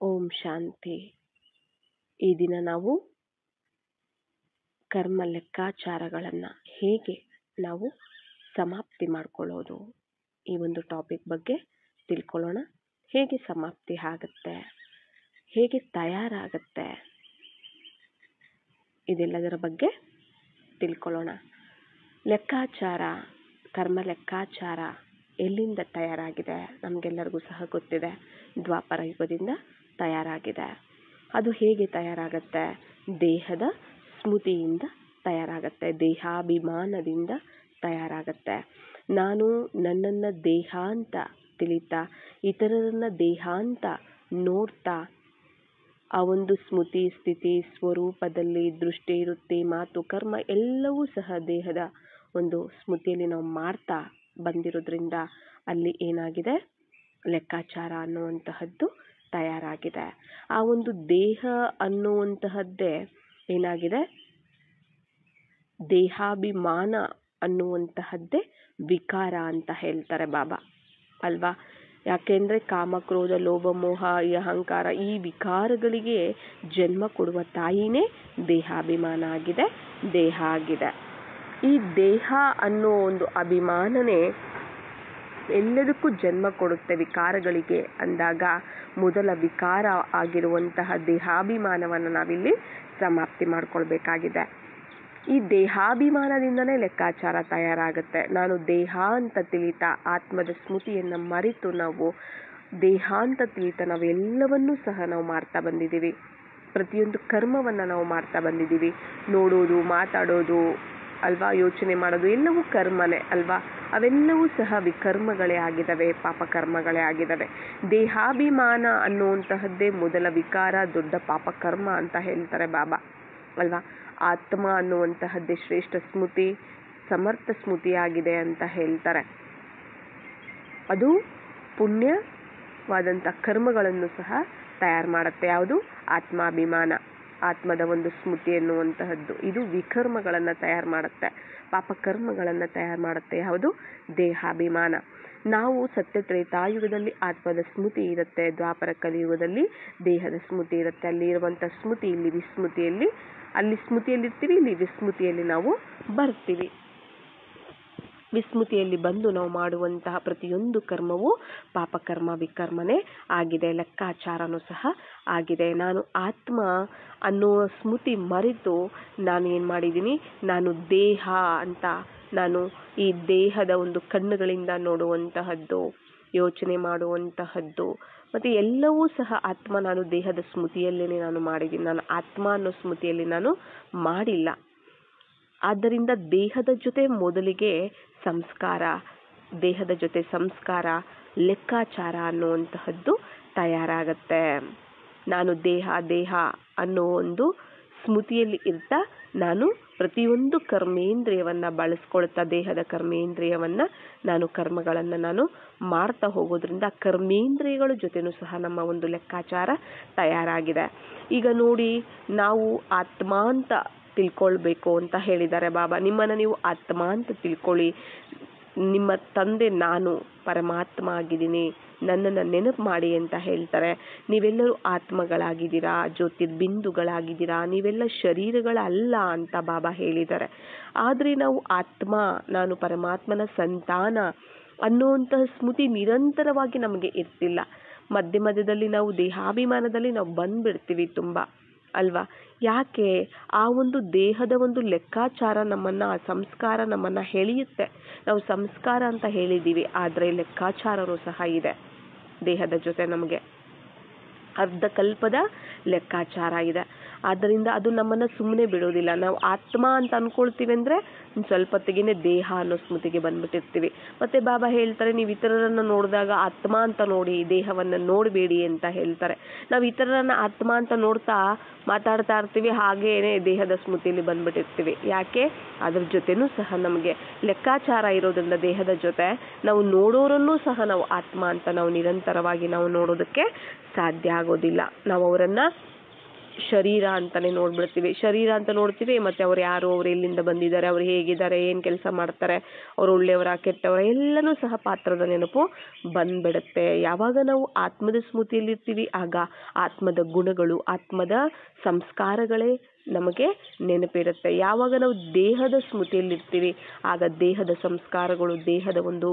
ಓಂ ಶಾಂತಿ. ಈ ದಿನ ನಾವು ಕರ್ಮ ಲೆಕ್ಕಾಚಾರಗಳನ್ನು ಹೇಗೆ ನಾವು ಸಮಾಪ್ತಿ ಮಾಡಿಕೊಳ್ಳೋದು ಈ ಒಂದು ಟಾಪಿಕ್ ಬಗ್ಗೆ ತಿಳ್ಕೊಳ್ಳೋಣ. ಹೇಗೆ ಸಮಾಪ್ತಿ ಆಗುತ್ತೆ, ಹೇಗೆ ತಯಾರಾಗುತ್ತೆ, ಇದೆಲ್ಲದರ ಬಗ್ಗೆ ತಿಳ್ಕೊಳ್ಳೋಣ. ಲೆಕ್ಕಾಚಾರ, ಕರ್ಮ ಲೆಕ್ಕಾಚಾರ ಎಲ್ಲಿಂದ ತಯಾರಾಗಿದೆ ನಮಗೆಲ್ಲರಿಗೂ ಸಹ ಗೊತ್ತಿದೆ. ದ್ವಾಪರ ಯುಗದಿಂದ ತಯಾರಾಗಿದೆ. ಅದು ಹೇಗೆ ತಯಾರಾಗುತ್ತೆ? ದೇಹದ ಸ್ಮೃತಿಯಿಂದ ತಯಾರಾಗುತ್ತೆ, ದೇಹಾಭಿಮಾನದಿಂದ ತಯಾರಾಗುತ್ತೆ. ನಾನು ನನ್ನನ್ನು ದೇಹ ಅಂತ ತಿಳಿತಾ ಇತರರನ್ನ ದೇಹ ಅಂತ ನೋಡ್ತಾ ಆ ಒಂದು ಸ್ಮೃತಿ ಸ್ಥಿತಿ ಸ್ವರೂಪದಲ್ಲಿ ದೃಷ್ಟಿ ವೃತ್ತಿ ಮಾತು ಕರ್ಮ ಎಲ್ಲವೂ ಸಹ ದೇಹದ ಒಂದು ಸ್ಮೃತಿಯಲ್ಲಿ ನಾವು ಮಾಡ್ತಾ ಬಂದಿರೋದ್ರಿಂದ ಅಲ್ಲಿ ಏನಾಗಿದೆ, ಲೆಕ್ಕಾಚಾರ ಅನ್ನುವಂತಹದ್ದು ತಯಾರಾಗಿದೆ. ಆ ಒಂದು ದೇಹ ಅನ್ನುವಂತಹದ್ದೇ ಏನಾಗಿದೆ, ದೇಹಾಭಿಮಾನ ಅನ್ನುವಂತಹದ್ದೇ ವಿಕಾರ ಅಂತ ಹೇಳ್ತಾರೆ ಬಾಬಾ ಅಲ್ವಾ. ಯಾಕೆಂದರೆ ಕಾಮ ಕ್ರೋಧ ಲೋಭ ಮೋಹ ಈ ಅಹಂಕಾರ ಈ ವಿಕಾರಗಳಿಗೆ ಜನ್ಮ ಕೊಡುವ ತಾಯಿನೇ ದೇಹಾಭಿಮಾನ ಆಗಿದೆ, ದೇಹ ಆಗಿದೆ. ಈ ದೇಹ ಅನ್ನೋ ಒಂದು ಅಭಿಮಾನನೇ ಎಲ್ಲದಕ್ಕೂ ಜನ್ಮ ಕೊಡುತ್ತೆ ವಿಕಾರಗಳಿಗೆ ಅಂದಾಗ ಮೊದಲ ವಿಕಾರ ಆಗಿರುವಂತಹ ದೇಹಾಭಿಮಾನವನ್ನು ನಾವಿಲ್ಲಿ ಸಮಾಪ್ತಿ ಮಾಡ್ಕೊಳ್ಬೇಕಾಗಿದೆ. ಈ ದೇಹಾಭಿಮಾನದಿಂದನೇ ಲೆಕ್ಕಾಚಾರ ತಯಾರಾಗುತ್ತೆ. ನಾನು ದೇಹ ಅಂತ ತಿಳಿತಾ ಆತ್ಮದ ಸ್ಮೃತಿಯನ್ನು ಮರೆತು ನಾವು ದೇಹ ಅಂತ ತಿಳಿತಾ ನಾವು ಎಲ್ಲವನ್ನೂ ಸಹ ನಾವು ಮಾಡ್ತಾ ಬಂದಿದ್ದೀವಿ. ಪ್ರತಿಯೊಂದು ಕರ್ಮವನ್ನು ನಾವು ಮಾಡ್ತಾ ಬಂದಿದ್ದೀವಿ. ನೋಡೋದು, ಮಾತಾಡೋದು ಅಲ್ವಾ, ಯೋಚನೆ ಮಾಡೋದು ಎಲ್ಲವೂ ಕರ್ಮನೇ ಅಲ್ವಾ. ಅವೆಲ್ಲವೂ ಸಹ ವಿಕರ್ಮಗಳೇ ಆಗಿದ್ದಾವೆ, ಪಾಪಕರ್ಮಗಳೇ ಆಗಿದ್ದಾವೆ. ದೇಹಾಭಿಮಾನ ಅನ್ನುವಂತಹದ್ದೇ ಮೊದಲ ವಿಕಾರ, ದೊಡ್ಡ ಪಾಪಕರ್ಮ ಅಂತ ಹೇಳ್ತಾರೆ ಬಾಬಾ ಅಲ್ವಾ. ಆತ್ಮ ಅನ್ನುವಂತಹದ್ದೇ ಶ್ರೇಷ್ಠ ಸ್ಮೃತಿ, ಸಮರ್ಥ ಸ್ಮೃತಿಯಾಗಿದೆ ಅಂತ ಹೇಳ್ತಾರೆ. ಅದು ಪುಣ್ಯವಾದಂಥ ಕರ್ಮಗಳನ್ನು ಸಹ ತಯಾರು ಮಾಡುತ್ತೆ. ಯಾವುದು? ಆತ್ಮಾಭಿಮಾನ, ಆತ್ಮದ ಒಂದು ಸ್ಮೃತಿ ಎನ್ನುವಂತಹದ್ದು. ಇದು ವಿಕರ್ಮಗಳನ್ನು ತಯಾರು ಮಾಡುತ್ತೆ, ಪಾಪಕರ್ಮಗಳನ್ನು ತಯಾರು ಮಾಡುತ್ತೆ. ಯಾವುದು? ದೇಹಾಭಿಮಾನ. ನಾವು ಸತ್ಯ ತ್ರೇತಾಯುಗದಲ್ಲಿ ಆತ್ಮದ ಸ್ಮೃತಿ ಇರುತ್ತೆ, ದ್ವಾಪರ ಕಲಿಯುಗದಲ್ಲಿ ದೇಹದ ಸ್ಮೃತಿ ಇರುತ್ತೆ. ಅಲ್ಲಿ ಇರುವಂಥ ಸ್ಮೃತಿ ಇಲ್ಲಿ ವಿಸ್ಮೃತಿಯಲ್ಲಿ, ಅಲ್ಲಿ ಸ್ಮೃತಿಯಲ್ಲಿರ್ತೀವಿ, ಇಲ್ಲಿ ವಿಸ್ಮೃತಿಯಲ್ಲಿ ನಾವು ಬರ್ತೀವಿ. ವಿಸ್ಮೃತಿಯಲ್ಲಿ ಬಂದು ನಾವು ಮಾಡುವಂತಹ ಪ್ರತಿಯೊಂದು ಕರ್ಮವು ಪಾಪಕರ್ಮ ವಿಕರ್ಮನೇ ಆಗಿದೆ, ಲೆಕ್ಕಾಚಾರನೂ ಸಹ ಆಗಿದೆ. ನಾನು ಆತ್ಮ ಅನ್ನೋ ಸ್ಮೃತಿ ಮರೆತು ನಾನು ಏನು ಮಾಡಿದ್ದೀನಿ, ನಾನು ದೇಹ ಅಂತ ನಾನು ಈ ದೇಹದ ಒಂದು ಕಣ್ಣುಗಳಿಂದ ನೋಡುವಂತಹದ್ದು, ಯೋಚನೆ ಮಾಡುವಂತಹದ್ದು ಮತ್ತು ಎಲ್ಲವೂ ಸಹ ಆತ್ಮ ನಾನು ದೇಹದ ಸ್ಮೃತಿಯಲ್ಲೇ ನಾನು ಮಾಡಿದ್ದೀನಿ. ನಾನು ಆತ್ಮ ಅನ್ನೋ ಸ್ಮೃತಿಯಲ್ಲಿ ನಾನು ಮಾಡಿಲ್ಲ. ಆದ್ದರಿಂದ ದೇಹದ ಜೊತೆ ಮೊದಲಿಗೆ ಸಂಸ್ಕಾರ, ದೇಹದ ಜೊತೆ ಸಂಸ್ಕಾರ ಲೆಕ್ಕಾಚಾರ ಅನ್ನುವಂತಹದ್ದು ತಯಾರಾಗತ್ತೆ. ನಾನು ದೇಹ ದೇಹ ಅನ್ನೋ ಒಂದು ಸ್ಮೃತಿಯಲ್ಲಿ ಇರ್ತಾ ನಾನು ಪ್ರತಿಯೊಂದು ಕರ್ಮೇಂದ್ರಿಯವನ್ನು ಬಳಸ್ಕೊಳ್ತಾ ದೇಹದ ಕರ್ಮೇಂದ್ರಿಯವನ್ನು ನಾನು ಕರ್ಮಗಳನ್ನು ನಾನು ಮಾಡ್ತಾ ಹೋಗೋದ್ರಿಂದ ಕರ್ಮೇಂದ್ರಿಯಗಳ ಜೊತೆನೂ ಸಹ ನಮ್ಮ ಒಂದು ಲೆಕ್ಕಾಚಾರ ತಯಾರಾಗಿದೆ. ಈಗ ನೋಡಿ, ನಾವು ಆತ್ಮ ಅಂತ ತಿಳ್ಕೊಳ್ಬೇಕು ಅಂತ ಹೇಳಿದ್ದಾರೆ ಬಾಬಾ. ನಿಮ್ಮನ್ನು ನೀವು ಆತ್ಮ ಅಂತ ತಿಳ್ಕೊಳ್ಳಿ. ನಿಮ್ಮ ತಂದೆ ನಾನು ಪರಮಾತ್ಮ ಆಗಿದ್ದೀನಿ, ನನ್ನನ್ನು ನೆನಪು ಮಾಡಿ ಅಂತ ಹೇಳ್ತಾರೆ. ನೀವೆಲ್ಲರೂ ಆತ್ಮಗಳಾಗಿದ್ದೀರಾ, ಜ್ಯೋತಿರ್ಬಿಂದುಗಳಾಗಿದ್ದೀರಾ, ನೀವೆಲ್ಲ ಶರೀರಗಳಲ್ಲ ಅಂತ ಬಾಬಾ ಹೇಳಿದ್ದಾರೆ. ಆದರೆ ನಾವು ಆತ್ಮ, ನಾನು ಪರಮಾತ್ಮನ ಸಂತಾನ ಅನ್ನುವಂತಹ ಸ್ಮೃತಿ ನಿರಂತರವಾಗಿ ನಮಗೆ ಇರ್ತಿಲ್ಲ. ಮಧ್ಯ ಮಧ್ಯದಲ್ಲಿ ನಾವು ದೇಹಾಭಿಮಾನದಲ್ಲಿ ನಾವು ಬಂದ್ಬಿಡ್ತೀವಿ ತುಂಬ ಅಲ್ವಾ. ಯಾಕೆ? ಆ ಒಂದು ದೇಹದ ಒಂದು ಲೆಕ್ಕಾಚಾರ ನಮ್ಮನ್ನು, ಆ ಸಂಸ್ಕಾರ ನಮ್ಮನ್ನು ಎಳೆಯುತ್ತೆ. ನಾವು ಸಂಸ್ಕಾರ ಅಂತ ಹೇಳಿದ್ದೀವಿ, ಆದರೆ ಲೆಕ್ಕಾಚಾರನೂ ಸಹ ಇದೆ ದೇಹದ ಜೊತೆ. ನಮಗೆ ಅರ್ಧಕಲ್ಪದ ಲೆಕ್ಕಾಚಾರ ಇದೆ. ಆದ್ದರಿಂದ ಅದು ನಮ್ಮನ್ನು ಸುಮ್ಮನೆ ಬಿಡೋದಿಲ್ಲ. ನಾವು ಆತ್ಮ ಅಂತ ಅಂದ್ಕೊಳ್ತೀವಿ ಅಂದರೆ ಸ್ವಲ್ಪ ಹೊತ್ತಿಗೆ ದೇಹ ಅನ್ನೋ ಸ್ಮೃತಿಗೆ ಬಂದ್ಬಿಟ್ಟಿರ್ತೀವಿ. ಮತ್ತು ಬಾಬಾ ಹೇಳ್ತಾರೆ, ನೀವು ಇತರರನ್ನು ನೋಡಿದಾಗ ಆತ್ಮ ಅಂತ ನೋಡಿ, ದೇಹವನ್ನು ನೋಡಬೇಡಿ ಅಂತ ಹೇಳ್ತಾರೆ. ನಾವು ಇತರರನ್ನು ಆತ್ಮ ಅಂತ ನೋಡ್ತಾ ಮಾತಾಡ್ತಾ ಇರ್ತೀವಿ, ಹಾಗೇನೆ ದೇಹದ ಸ್ಮೃತಿಯಲ್ಲಿ ಬಂದ್ಬಿಟ್ಟಿರ್ತೀವಿ. ಯಾಕೆ? ಅದ್ರ ಜೊತೆನೂ ಸಹ ನಮಗೆ ಲೆಕ್ಕಾಚಾರ ಇರೋದ್ರಿಂದ ದೇಹದ ಜೊತೆ ನಾವು ನೋಡೋರನ್ನೂ ಸಹ ನಾವು ಆತ್ಮ ಅಂತ ನಾವು ನಿರಂತರವಾಗಿ ನಾವು ನೋಡೋದಕ್ಕೆ ಸಾಧ್ಯ ಆಗೋದಿಲ್ಲ. ನಾವು ಅವರನ್ನು ಶರೀರ ಅಂತಾನೆ ನೋಡ್ಬಿಡ್ತೀವಿ. ಶರೀರ ಅಂತ ನೋಡ್ತೀವಿ, ಮತ್ತೆ ಅವ್ರು ಯಾರು, ಅವ್ರು ಎಲ್ಲಿಂದ ಬಂದಿದ್ದಾರೆ, ಅವ್ರು ಹೇಗಿದ್ದಾರೆ, ಏನು ಕೆಲಸ ಮಾಡ್ತಾರೆ, ಅವ್ರು ಒಳ್ಳೆಯವರ ಕೆಟ್ಟವರ ಎಲ್ಲನೂ ಸಹ ಪಾತ್ರದ ನೆನಪು ಬಂದ್ಬಿಡುತ್ತೆ. ಯಾವಾಗ ನಾವು ಆತ್ಮದ ಸ್ಮೃತಿಯಲ್ಲಿರ್ತೀವಿ ಆಗ ಆತ್ಮದ ಗುಣಗಳು, ಆತ್ಮದ ಸಂಸ್ಕಾರಗಳೇ ನಮಗೆ ನೆನಪಿರುತ್ತೆ. ಯಾವಾಗ ನಾವು ದೇಹದ ಸ್ಮೃತಿಯಲ್ಲಿರ್ತೀವಿ ಆಗ ದೇಹದ ಸಂಸ್ಕಾರಗಳು, ದೇಹದ ಒಂದು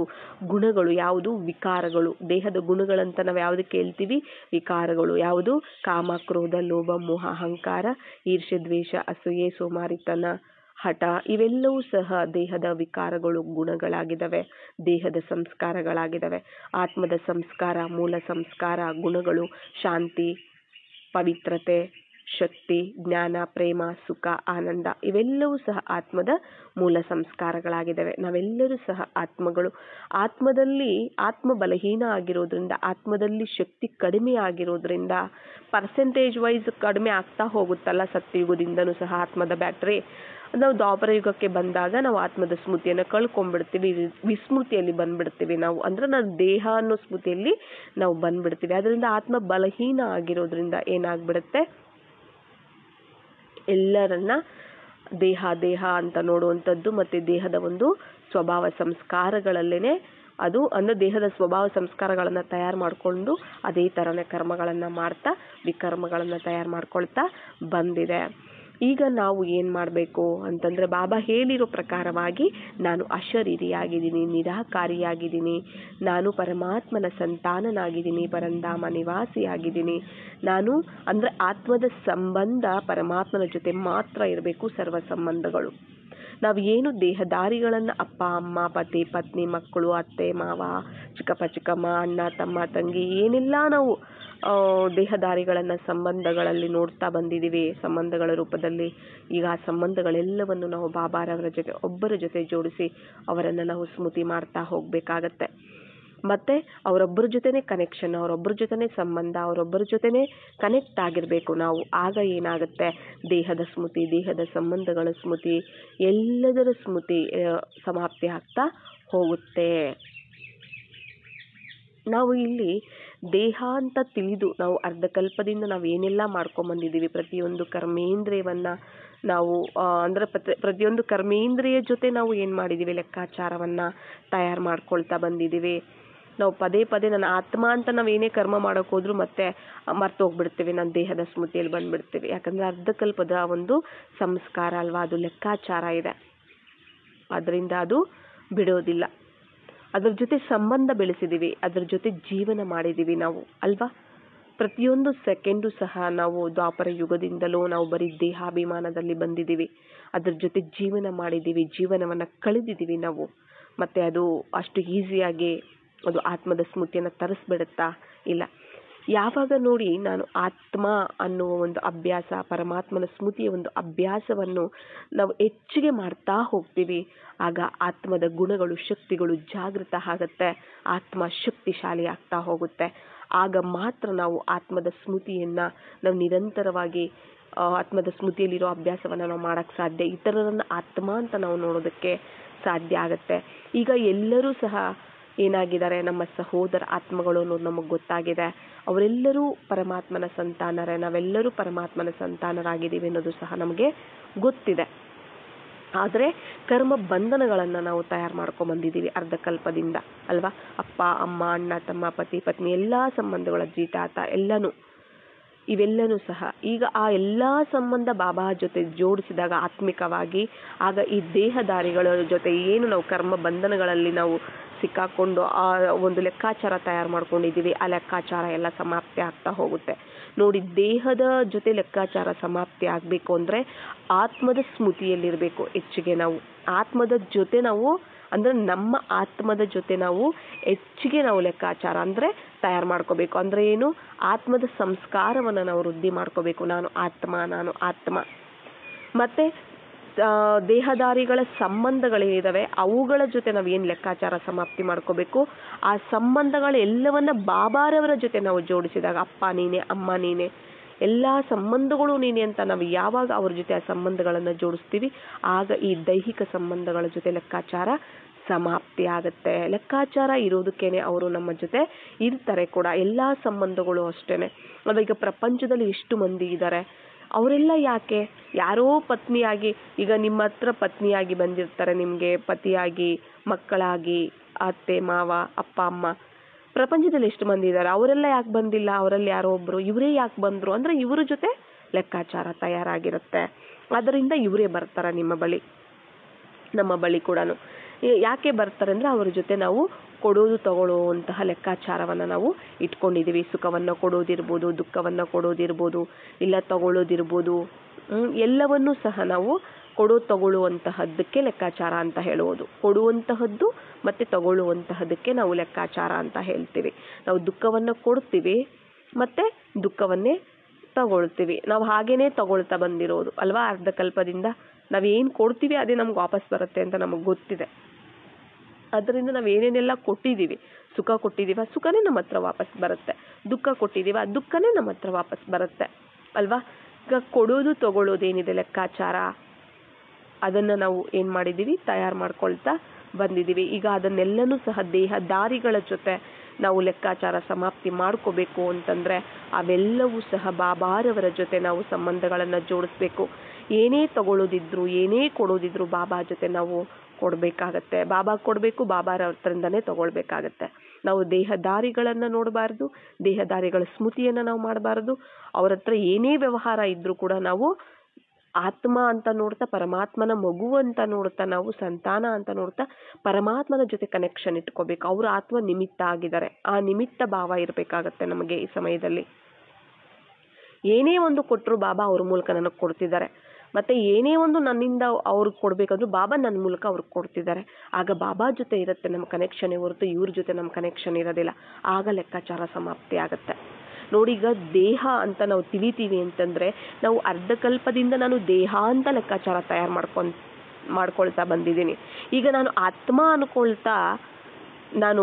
ಗುಣಗಳು, ಯಾವುದು ವಿಕಾರಗಳು, ದೇಹದ ಗುಣಗಳಂತ ನಾವು ಯಾವುದಕ್ಕೆ ಹೇಳ್ತೀವಿ, ವಿಕಾರಗಳು ಯಾವುದು, ಕಾಮ, ಕ್ರೋಧ, ಲೋಭ, ಮೋಹ, ಅಹಂಕಾರ, ಈರ್ಷ್ಯೆ, ದ್ವೇಷ, ಅಸೂಯೆ, ಸೋಮಾರಿತನ, ಹಠ, ಇವೆಲ್ಲವೂ ಸಹ ದೇಹದ ವಿಕಾರಗಳು, ಗುಣಗಳಾಗಿದ್ದಾವೆ, ದೇಹದ ಸಂಸ್ಕಾರಗಳಾಗಿದ್ದಾವೆ. ಆತ್ಮದ ಸಂಸ್ಕಾರ, ಮೂಲ ಸಂಸ್ಕಾರ, ಗುಣಗಳು ಶಾಂತಿ, ಪವಿತ್ರತೆ, ಶಕ್ತಿ, ಜ್ಞಾನ, ಪ್ರೇಮ, ಸುಖ, ಆನಂದ, ಇವೆಲ್ಲವೂ ಸಹ ಆತ್ಮದ ಮೂಲ ಸಂಸ್ಕಾರಗಳಾಗಿದ್ದಾವೆ. ನಾವೆಲ್ಲರೂ ಸಹ ಆತ್ಮಗಳು. ಆತ್ಮದಲ್ಲಿ ಆತ್ಮ ಬಲಹೀನ ಆಗಿರೋದ್ರಿಂದ, ಆತ್ಮದಲ್ಲಿ ಶಕ್ತಿ ಕಡಿಮೆ ಆಗಿರೋದ್ರಿಂದ, ಪರ್ಸೆಂಟೇಜ್ ವೈಸ್ ಕಡಿಮೆ ಆಗ್ತಾ ಹೋಗುತ್ತಲ್ಲ ಸತ್ಯಯುಗದಿಂದನೂ ಸಹ ಆತ್ಮದ ಬ್ಯಾಟ್ರಿ. ನಾವು ದ್ವಾಪರ ಯುಗಕ್ಕೆ ಬಂದಾಗ ನಾವು ಆತ್ಮದ ಸ್ಮೃತಿಯನ್ನು ಕಳ್ಕೊಂಡ್ಬಿಡ್ತೀವಿ, ವಿಸ್ಮೃತಿಯಲ್ಲಿ ಬಂದ್ಬಿಡ್ತೀವಿ ನಾವು. ಅಂದ್ರೆ ನಾವು ದೇಹ ಅನ್ನೋ ಸ್ಮೃತಿಯಲ್ಲಿ ನಾವು ಬಂದ್ಬಿಡ್ತೀವಿ. ಅದರಿಂದ ಆತ್ಮ ಬಲಹೀನ ಆಗಿರೋದ್ರಿಂದ ಏನಾಗ್ಬಿಡುತ್ತೆ, ಎಲ್ಲರನ್ನ ದೇಹ ದೇಹ ಅಂತ ನೋಡುವಂಥದ್ದು, ಮತ್ತೆ ದೇಹದ ಒಂದು ಸ್ವಭಾವ ಸಂಸ್ಕಾರಗಳಲ್ಲೇನೆ ಅದು ಅಂದ್ರೆ ದೇಹದ ಸ್ವಭಾವ ಸಂಸ್ಕಾರಗಳನ್ನು ತಯಾರು ಮಾಡಿಕೊಂಡು ಅದೇ ಥರನೇ ಕರ್ಮಗಳನ್ನು ಮಾಡ್ತಾ ವಿಕರ್ಮಗಳನ್ನು ತಯಾರು ಮಾಡ್ಕೊಳ್ತಾ ಬಂದಿದೆ. ಈಗ ನಾವು ಏನು ಮಾಡಬೇಕು ಅಂತಂದರೆ, ಬಾಬಾ ಹೇಳಿರೋ ಪ್ರಕಾರವಾಗಿ ನಾನು ಅಶರೀರಿಯಾಗಿದ್ದೀನಿ, ನಿರಾಕಾರಿಯಾಗಿದ್ದೀನಿ, ನಾನು ಪರಮಾತ್ಮನ ಸಂತಾನನಾಗಿದ್ದೀನಿ, ಪರಂಧಾಮ ನಿವಾಸಿಯಾಗಿದ್ದೀನಿ. ನಾನು ಅಂದರೆ ಆತ್ಮದ ಸಂಬಂಧ ಪರಮಾತ್ಮನ ಜೊತೆ ಮಾತ್ರ ಇರಬೇಕು, ಸರ್ವ ಸಂಬಂಧಗಳು. ನಾವು ಏನು ದೇಹದಾರಿಗಳನ್ನು ಅಪ್ಪ ಅಮ್ಮ, ಪತಿ ಪತ್ನಿ, ಮಕ್ಕಳು, ಅತ್ತೆ ಮಾವ, ಚಿಕ್ಕಪ್ಪ ಚಿಕ್ಕಮ್ಮ, ಅಣ್ಣ ತಮ್ಮ ತಂಗಿ, ಏನೆಲ್ಲ ನಾವು ದೇಹದಾರಿಗಳನ್ನು ಸಂಬಂಧಗಳಲ್ಲಿ ನೋಡ್ತಾ ಬಂದಿದ್ದೀವಿ ಸಂಬಂಧಗಳ ರೂಪದಲ್ಲಿ, ಈಗ ಆ ಸಂಬಂಧಗಳೆಲ್ಲವನ್ನು ನಾವು ಬಾಬಾರವರ ಜೊತೆ ಒಬ್ಬರ ಜೊತೆ ಜೋಡಿಸಿ ಅವರನ್ನು ನಾವು ಸ್ಮೃತಿ ಮಾಡ್ತಾ ಹೋಗಬೇಕಾಗತ್ತೆ. ಮತ್ತು ಅವರೊಬ್ಬರ ಜೊತೆನೇ ಕನೆಕ್ಷನ್, ಅವರೊಬ್ಬರ ಜೊತೆನೇ ಸಂಬಂಧ, ಅವರೊಬ್ಬರ ಜೊತೆನೇ ಕನೆಕ್ಟ್ ಆಗಿರಬೇಕು ನಾವು. ಆಗ ಏನಾಗುತ್ತೆ, ದೇಹದ ಸ್ಮೃತಿ, ದೇಹದ ಸಂಬಂಧಗಳ ಸ್ಮೃತಿ, ಎಲ್ಲದರ ಸ್ಮೃತಿ ಸಮಾಪ್ತಿ ಆಗ್ತಾ ಹೋಗುತ್ತೆ. ನಾವು ಇಲ್ಲಿ ದೇಹ ಅಂತ ತಿಳಿದು ನಾವು ಅರ್ಧಕಲ್ಪದಿಂದ ನಾವು ಏನೆಲ್ಲ ಮಾಡ್ಕೊಂಬಂದಿದ್ದೀವಿ, ಪ್ರತಿಯೊಂದು ಕರ್ಮೇಂದ್ರಿಯವನ್ನು ನಾವು ಅಂದರೆ ಪ್ರತಿಯೊಂದು ಕರ್ಮೇಂದ್ರಿಯ ಜೊತೆ ನಾವು ಏನು ಮಾಡಿದ್ದೀವಿ, ಲೆಕ್ಕಾಚಾರವನ್ನು ತಯಾರು ಮಾಡ್ಕೊಳ್ತಾ ಬಂದಿದ್ದೀವಿ. ನಾವು ಪದೇ ಪದೇ ನನ್ನ ಆತ್ಮ ಅಂತ ನಾವು ಏನೇ ಕರ್ಮ ಮಾಡೋಕೆ ಹೋದ್ರೂ ಮತ್ತೆ ಮರ್ತೋಗ್ಬಿಡ್ತೀವಿ, ನನ್ನ ದೇಹದ ಸ್ಮೃತಿಯಲ್ಲಿ ಬಂದುಬಿಡ್ತೀವಿ. ಯಾಕಂದರೆ ಅರ್ಧಕಲ್ಪದ ಒಂದು ಸಂಸ್ಕಾರ ಅಲ್ವಾ, ಅದು ಲೆಕ್ಕಾಚಾರ ಇದೆ, ಅದರಿಂದ ಅದು ಬಿಡೋದಿಲ್ಲ. ಅದ್ರ ಜೊತೆ ಸಂಬಂಧ ಬೆಳೆಸಿದ್ದೀವಿ, ಅದ್ರ ಜೊತೆ ಜೀವನ ಮಾಡಿದ್ದೀವಿ ನಾವು ಅಲ್ವಾ. ಪ್ರತಿಯೊಂದು ಸೆಕೆಂಡು ಸಹ ನಾವು ದ್ವಾಪರ ಯುಗದಿಂದಲೂ ನಾವು ಬರೀ ದೇಹಾಭಿಮಾನದಲ್ಲಿ ಬಂದಿದ್ದೀವಿ, ಅದ್ರ ಜೊತೆ ಜೀವನ ಮಾಡಿದ್ದೀವಿ, ಜೀವನವನ್ನು ಕಳೆದಿದ್ದೀವಿ ನಾವು. ಮತ್ತು ಅದು ಅಷ್ಟು ಈಸಿಯಾಗಿ ಅದು ಆತ್ಮದ ಸ್ಮೃತಿಯನ್ನು ತರಿಸ್ಬಿಡುತ್ತಾ, ಇಲ್ಲ. ಯಾವಾಗ ನೋಡಿ ನಾನು ಆತ್ಮ ಅನ್ನುವ ಒಂದು ಅಭ್ಯಾಸ, ಪರಮಾತ್ಮನ ಸ್ಮೃತಿಯ ಒಂದು ಅಭ್ಯಾಸವನ್ನು ನಾವು ಹೆಚ್ಚಿಗೆ ಮಾಡ್ತಾ ಹೋಗ್ತೀವಿ, ಆಗ ಆತ್ಮದ ಗುಣಗಳು, ಶಕ್ತಿಗಳು ಜಾಗೃತ ಆಗುತ್ತೆ, ಆತ್ಮ ಶಕ್ತಿಶಾಲಿ ಆಗ್ತಾ ಹೋಗುತ್ತೆ. ಆಗ ಮಾತ್ರ ನಾವು ಆತ್ಮದ ಸ್ಮೃತಿಯನ್ನು ನಾವು ನಿರಂತರವಾಗಿ ಆತ್ಮದ ಸ್ಮೃತಿಯಲ್ಲಿರೋ ಅಭ್ಯಾಸವನ್ನು ನಾವು ಮಾಡೋಕ್ಕೆ ಸಾಧ್ಯ. ಇತರರನ್ನು ಆತ್ಮ ಅಂತ ನಾವು ನೋಡೋದಕ್ಕೆ ಸಾಧ್ಯ ಆಗುತ್ತೆ. ಈಗ ಎಲ್ಲರೂ ಸಹ ಏನಾಗಿದ್ದಾರೆ, ನಮ್ಮ ಸಹೋದರ ಆತ್ಮಗಳು ಅನ್ನೋದು ನಮಗೆ ಗೊತ್ತಾಗಿದೆ. ಅವರೆಲ್ಲರೂ ಪರಮಾತ್ಮನ ಸಂತಾನರೇ, ನಾವೆಲ್ಲರೂ ಪರಮಾತ್ಮನ ಸಂತಾನರಾಗಿದ್ದೀವಿ ಅನ್ನೋದು ಸಹ ನಮಗೆ ಗೊತ್ತಿದೆ. ಆದರೆ ಕರ್ಮ ಬಂಧನಗಳನ್ನು ನಾವು ತಯಾರು ಮಾಡ್ಕೊಂಬಂದಿದ್ದೀವಿ ಅರ್ಧಕಲ್ಪದಿಂದ ಅಲ್ವಾ. ಅಪ್ಪ ಅಮ್ಮ, ಅಣ್ಣ ತಮ್ಮ, ಪತಿ ಪತ್ನಿ, ಎಲ್ಲ ಸಂಬಂಧಗಳ ಜೀತಾತ ಎಲ್ಲನೂ, ಇವೆಲ್ಲನೂ ಸಹ ಈಗ ಆ ಎಲ್ಲ ಸಂಬಂಧ ಬಾಬಾ ಜೊತೆ ಜೋಡಿಸಿದಾಗ ಆತ್ಮಿಕವಾಗಿ, ಆಗ ಈ ದೇಹದಾರಿಗಳ ಜೊತೆ ಏನು ನಾವು ಕರ್ಮ ಬಂಧನಗಳಲ್ಲಿ ನಾವು ಸಿಕ್ಕಾಕೊಂಡು ಆ ಒಂದು ಲೆಕ್ಕಾಚಾರ ತಯಾರು ಮಾಡ್ಕೊಂಡಿದ್ದೀವಿ, ಆ ಲೆಕ್ಕಾಚಾರ ಎಲ್ಲ ಸಮಾಪ್ತಿ ಆಗ್ತಾ ಹೋಗುತ್ತೆ. ನೋಡಿ, ದೇಹದ ಜೊತೆ ಲೆಕ್ಕಾಚಾರ ಸಮಾಪ್ತಿ ಆಗಬೇಕು ಅಂದರೆ ಆತ್ಮದ ಸ್ಮೃತಿಯಲ್ಲಿರಬೇಕು ಹೆಚ್ಚಿಗೆ. ನಾವು ಆತ್ಮದ ಜೊತೆ ನಾವು ಅಂದರೆ ನಮ್ಮ ಆತ್ಮದ ಜೊತೆ ನಾವು ಹೆಚ್ಚಿಗೆ ನಾವು ಲೆಕ್ಕಾಚಾರ ಅಂದರೆ ತಯಾರು ಮಾಡ್ಕೋಬೇಕು. ಅಂದರೆ ಏನು, ಆತ್ಮದ ಸಂಸ್ಕಾರವನ್ನು ನಾವು ವೃದ್ಧಿ ಮಾಡ್ಕೋಬೇಕು. ನಾನು ಆತ್ಮ, ನಾನು ಆತ್ಮ. ಮತ್ತು ದೇಹದಾರಿಗಳ ಸಂಬಂಧಗಳೇನಿದ್ದಾವೆ ಅವುಗಳ ಜೊತೆ ನಾವು ಏನು ಲೆಕ್ಕಾಚಾರ ಸಮಾಪ್ತಿ ಮಾಡ್ಕೋಬೇಕು, ಆ ಸಂಬಂಧಗಳೆಲ್ಲವನ್ನ ಬಾಬಾರವರ ಜೊತೆ ನಾವು ಜೋಡಿಸಿದಾಗ, ಅಪ್ಪ ನೀನೆ, ಅಮ್ಮ ನೀನೆ, ಎಲ್ಲ ಸಂಬಂಧಗಳು ನೀನೆ ಅಂತ ನಾವು ಯಾವಾಗ ಅವ್ರ ಜೊತೆ ಆ ಸಂಬಂಧಗಳನ್ನು ಜೋಡಿಸ್ತೀವಿ, ಆಗ ಈ ದೈಹಿಕ ಸಂಬಂಧಗಳ ಜೊತೆ ಲೆಕ್ಕಾಚಾರ ಸಮಾಪ್ತಿ ಆಗುತ್ತೆ. ಲೆಕ್ಕಾಚಾರ ಇರೋದಕ್ಕೇನೆ ಅವರು ನಮ್ಮ ಜೊತೆ ಇರ್ತಾರೆ ಕೂಡ. ಎಲ್ಲ ಸಂಬಂಧಗಳು ಅಷ್ಟೇ. ಈಗ ಪ್ರಪಂಚದಲ್ಲಿ ಎಷ್ಟು ಮಂದಿ ಇದ್ದಾರೆ, ಅವರೆಲ್ಲ ಯಾಕೆ? ಯಾರೋ ಪತ್ನಿಯಾಗಿ, ಈಗ ನಿಮ್ಮ ಹತ್ರ ಪತ್ನಿಯಾಗಿ ಬಂದಿರ್ತಾರೆ, ನಿಮಗೆ ಪತಿಯಾಗಿ, ಮಕ್ಕಳಾಗಿ, ಅತ್ತೆ ಮಾವ, ಅಪ್ಪ ಅಮ್ಮ, ಪ್ರಪಂಚದಲ್ಲಿ ಎಷ್ಟು ಮಂದಿ ಇದ್ದಾರೆ, ಅವರೆಲ್ಲ ಯಾಕೆ ಬಂದಿಲ್ಲ, ಅವರಲ್ಲಿ ಯಾರೋ ಒಬ್ರು, ಇವರೇ ಯಾಕೆ ಬಂದ್ರು ಅಂದ್ರೆ ಇವ್ರ ಜೊತೆ ಲೆಕ್ಕಾಚಾರ ತಯಾರಾಗಿರುತ್ತೆ. ಅದರಿಂದ ಇವರೇ ಬರ್ತಾರೆ ನಿಮ್ಮ ಬಳಿ, ನಮ್ಮ ಬಳಿ ಕೂಡ. ಯಾಕೆ ಬರ್ತಾರೆ ಅಂದ್ರೆ ಅವ್ರ ಜೊತೆ ನಾವು ಕೊಡೋದು ತಗೊಳ್ಳುವಂತಹ ಲೆಕ್ಕಾಚಾರವನ್ನು ನಾವು ಇಟ್ಕೊಂಡಿದ್ದೀವಿ. ಸುಖವನ್ನು ಕೊಡೋದಿರ್ಬೋದು, ದುಃಖವನ್ನು ಕೊಡೋದಿರ್ಬೋದು, ಇಲ್ಲ ತಗೊಳ್ಳೋದಿರ್ಬೋದು, ಎಲ್ಲವನ್ನೂ ಸಹ ನಾವು ತಗೊಳ್ಳುವಂತಹದ್ದಕ್ಕೆ ಲೆಕ್ಕಾಚಾರ ಅಂತ ಹೇಳುವುದು. ಕೊಡುವಂತಹದ್ದು ಮತ್ತೆ ತಗೊಳ್ಳುವಂತಹದಕ್ಕೆ ನಾವು ಲೆಕ್ಕಾಚಾರ ಅಂತ ಹೇಳ್ತೀವಿ. ನಾವು ದುಃಖವನ್ನು ಕೊಡ್ತೀವಿ ಮತ್ತೆ ದುಃಖವನ್ನೇ ತಗೊಳ್ತೀವಿ. ನಾವು ಹಾಗೇನೆ ತಗೊಳ್ತಾ ಬಂದಿರೋದು ಅಲ್ವಾ, ಅರ್ಧಕಲ್ಪದಿಂದ. ನಾವೇನು ಕೊಡ್ತೀವಿ ಅದೇ ನಮ್ಗೆ ವಾಪಸ್ ಬರುತ್ತೆ ಅಂತ ನಮಗೆ ಗೊತ್ತಿದೆ. ಅದರಿಂದ ನಾವು ಏನೇನೆಲ್ಲ ಕೊಟ್ಟಿದ್ದೀವಿ, ಸುಖ ಕೊಟ್ಟಿದ್ದೀವ, ಸುಖನೇ ನಮ್ಮ ಹತ್ರ ವಾಪಸ್ ಬರುತ್ತೆ. ದುಃಖ ಕೊಟ್ಟಿದ್ದೀವ, ದುಃಖನೇ ನಮ್ಮ ಹತ್ರ ವಾಪಸ್ ಬರುತ್ತೆ ಅಲ್ವಾ. ಈಗ ಕೊಡೋದು ತಗೊಳ್ಳೋದೇನಿದೆ ಲೆಕ್ಕಾಚಾರ, ಅದನ್ನು ನಾವು ಏನು ಮಾಡಿದ್ದೀವಿ, ತಯಾರು ಮಾಡ್ಕೊಳ್ತಾ ಬಂದಿದ್ದೀವಿ. ಈಗ ಅದನ್ನೆಲ್ಲನೂ ಸಹ ದೇಹದಾರಿಗಳ ಜೊತೆ ನಾವು ಲೆಕ್ಕಾಚಾರ ಸಮಾಪ್ತಿ ಮಾಡ್ಕೋಬೇಕು ಅಂತಂದರೆ ಅವೆಲ್ಲವೂ ಸಹ ಬಾಬಾರವರ ಜೊತೆ ನಾವು ಸಂಬಂಧಗಳನ್ನು ಜೋಡಿಸ್ಬೇಕು. ಏನೇ ತಗೊಳ್ಳೋದಿದ್ರು, ಏನೇ ಕೊಡೋದಿದ್ರು ಬಾಬಾ ಜೊತೆ ನಾವು ಕೊಡಬೇಕಾಗತ್ತೆ. ಬಾಬಾ ಕೊಡಬೇಕು, ಬಾಬಾರ ಹತ್ರದಿಂದನೇ ತಗೊಳ್ಬೇಕಾಗತ್ತೆ. ನಾವು ದೇಹದಾರಿಗಳನ್ನು ನೋಡಬಾರ್ದು, ದೇಹದಾರಿಗಳ ಸ್ಮೃತಿಯನ್ನು ನಾವು ಮಾಡಬಾರ್ದು. ಅವ್ರ ಹತ್ರ ಏನೇ ವ್ಯವಹಾರ ಇದ್ರೂ ಕೂಡ ನಾವು ಆತ್ಮ ಅಂತ ನೋಡ್ತಾ, ಪರಮಾತ್ಮನ ಮಗು ಅಂತ ನೋಡ್ತಾ, ನಾವು ಸಂತಾನ ಅಂತ ನೋಡ್ತಾ ಪರಮಾತ್ಮನ ಜೊತೆ ಕನೆಕ್ಷನ್ ಇಟ್ಕೋಬೇಕು. ಅವರು ಆತ್ಮ ನಿಮಿತ್ತ ಆಗಿದ್ದಾರೆ, ಆ ನಿಮಿತ್ತ ಭಾವ ಇರಬೇಕಾಗತ್ತೆ ನಮಗೆ. ಈ ಸಮಯದಲ್ಲಿ ಏನೇ ಒಂದು ಕೊಟ್ಟರು ಬಾಬಾ ಅವ್ರ ಮೂಲಕ ನನಗೆ ಕೊಡ್ತಿದ್ದಾರೆ, ಮತ್ತೆ ಏನೇ ಒಂದು ನನ್ನಿಂದ ಅವ್ರಿಗೆ ಕೊಡಬೇಕಾದ್ರೂ ಬಾಬಾ ನನ್ನ ಮೂಲಕ ಅವ್ರಿಗೆ ಕೊಡ್ತಿದ್ದಾರೆ. ಆಗ ಬಾಬಾ ಜೊತೆ ಇರುತ್ತೆ ನಮ್ಮ ಕನೆಕ್ಷನ್ ಹೊರತು ಇವ್ರ ಜೊತೆ ನಮ್ಮ ಕನೆಕ್ಷನ್ ಇರೋದಿಲ್ಲ. ಆಗ ಲೆಕ್ಕಾಚಾರ ಸಮಾಪ್ತಿ ಆಗುತ್ತೆ. ನೋಡಿ, ಈಗ ದೇಹ ಅಂತ ನಾವು ತಿಳಿತೀವಿ ಅಂತಂದರೆ ನಾವು ಅರ್ಧಕಲ್ಪದಿಂದ ನಾನು ದೇಹ ಅಂತ ಲೆಕ್ಕಾಚಾರ ತಯಾರು ಮಾಡ್ಕೊಳ್ತಾ ಬಂದಿದ್ದೀನಿ. ಈಗ ನಾನು ಆತ್ಮ ಅನ್ಕೊಳ್ತಾ, ನಾನು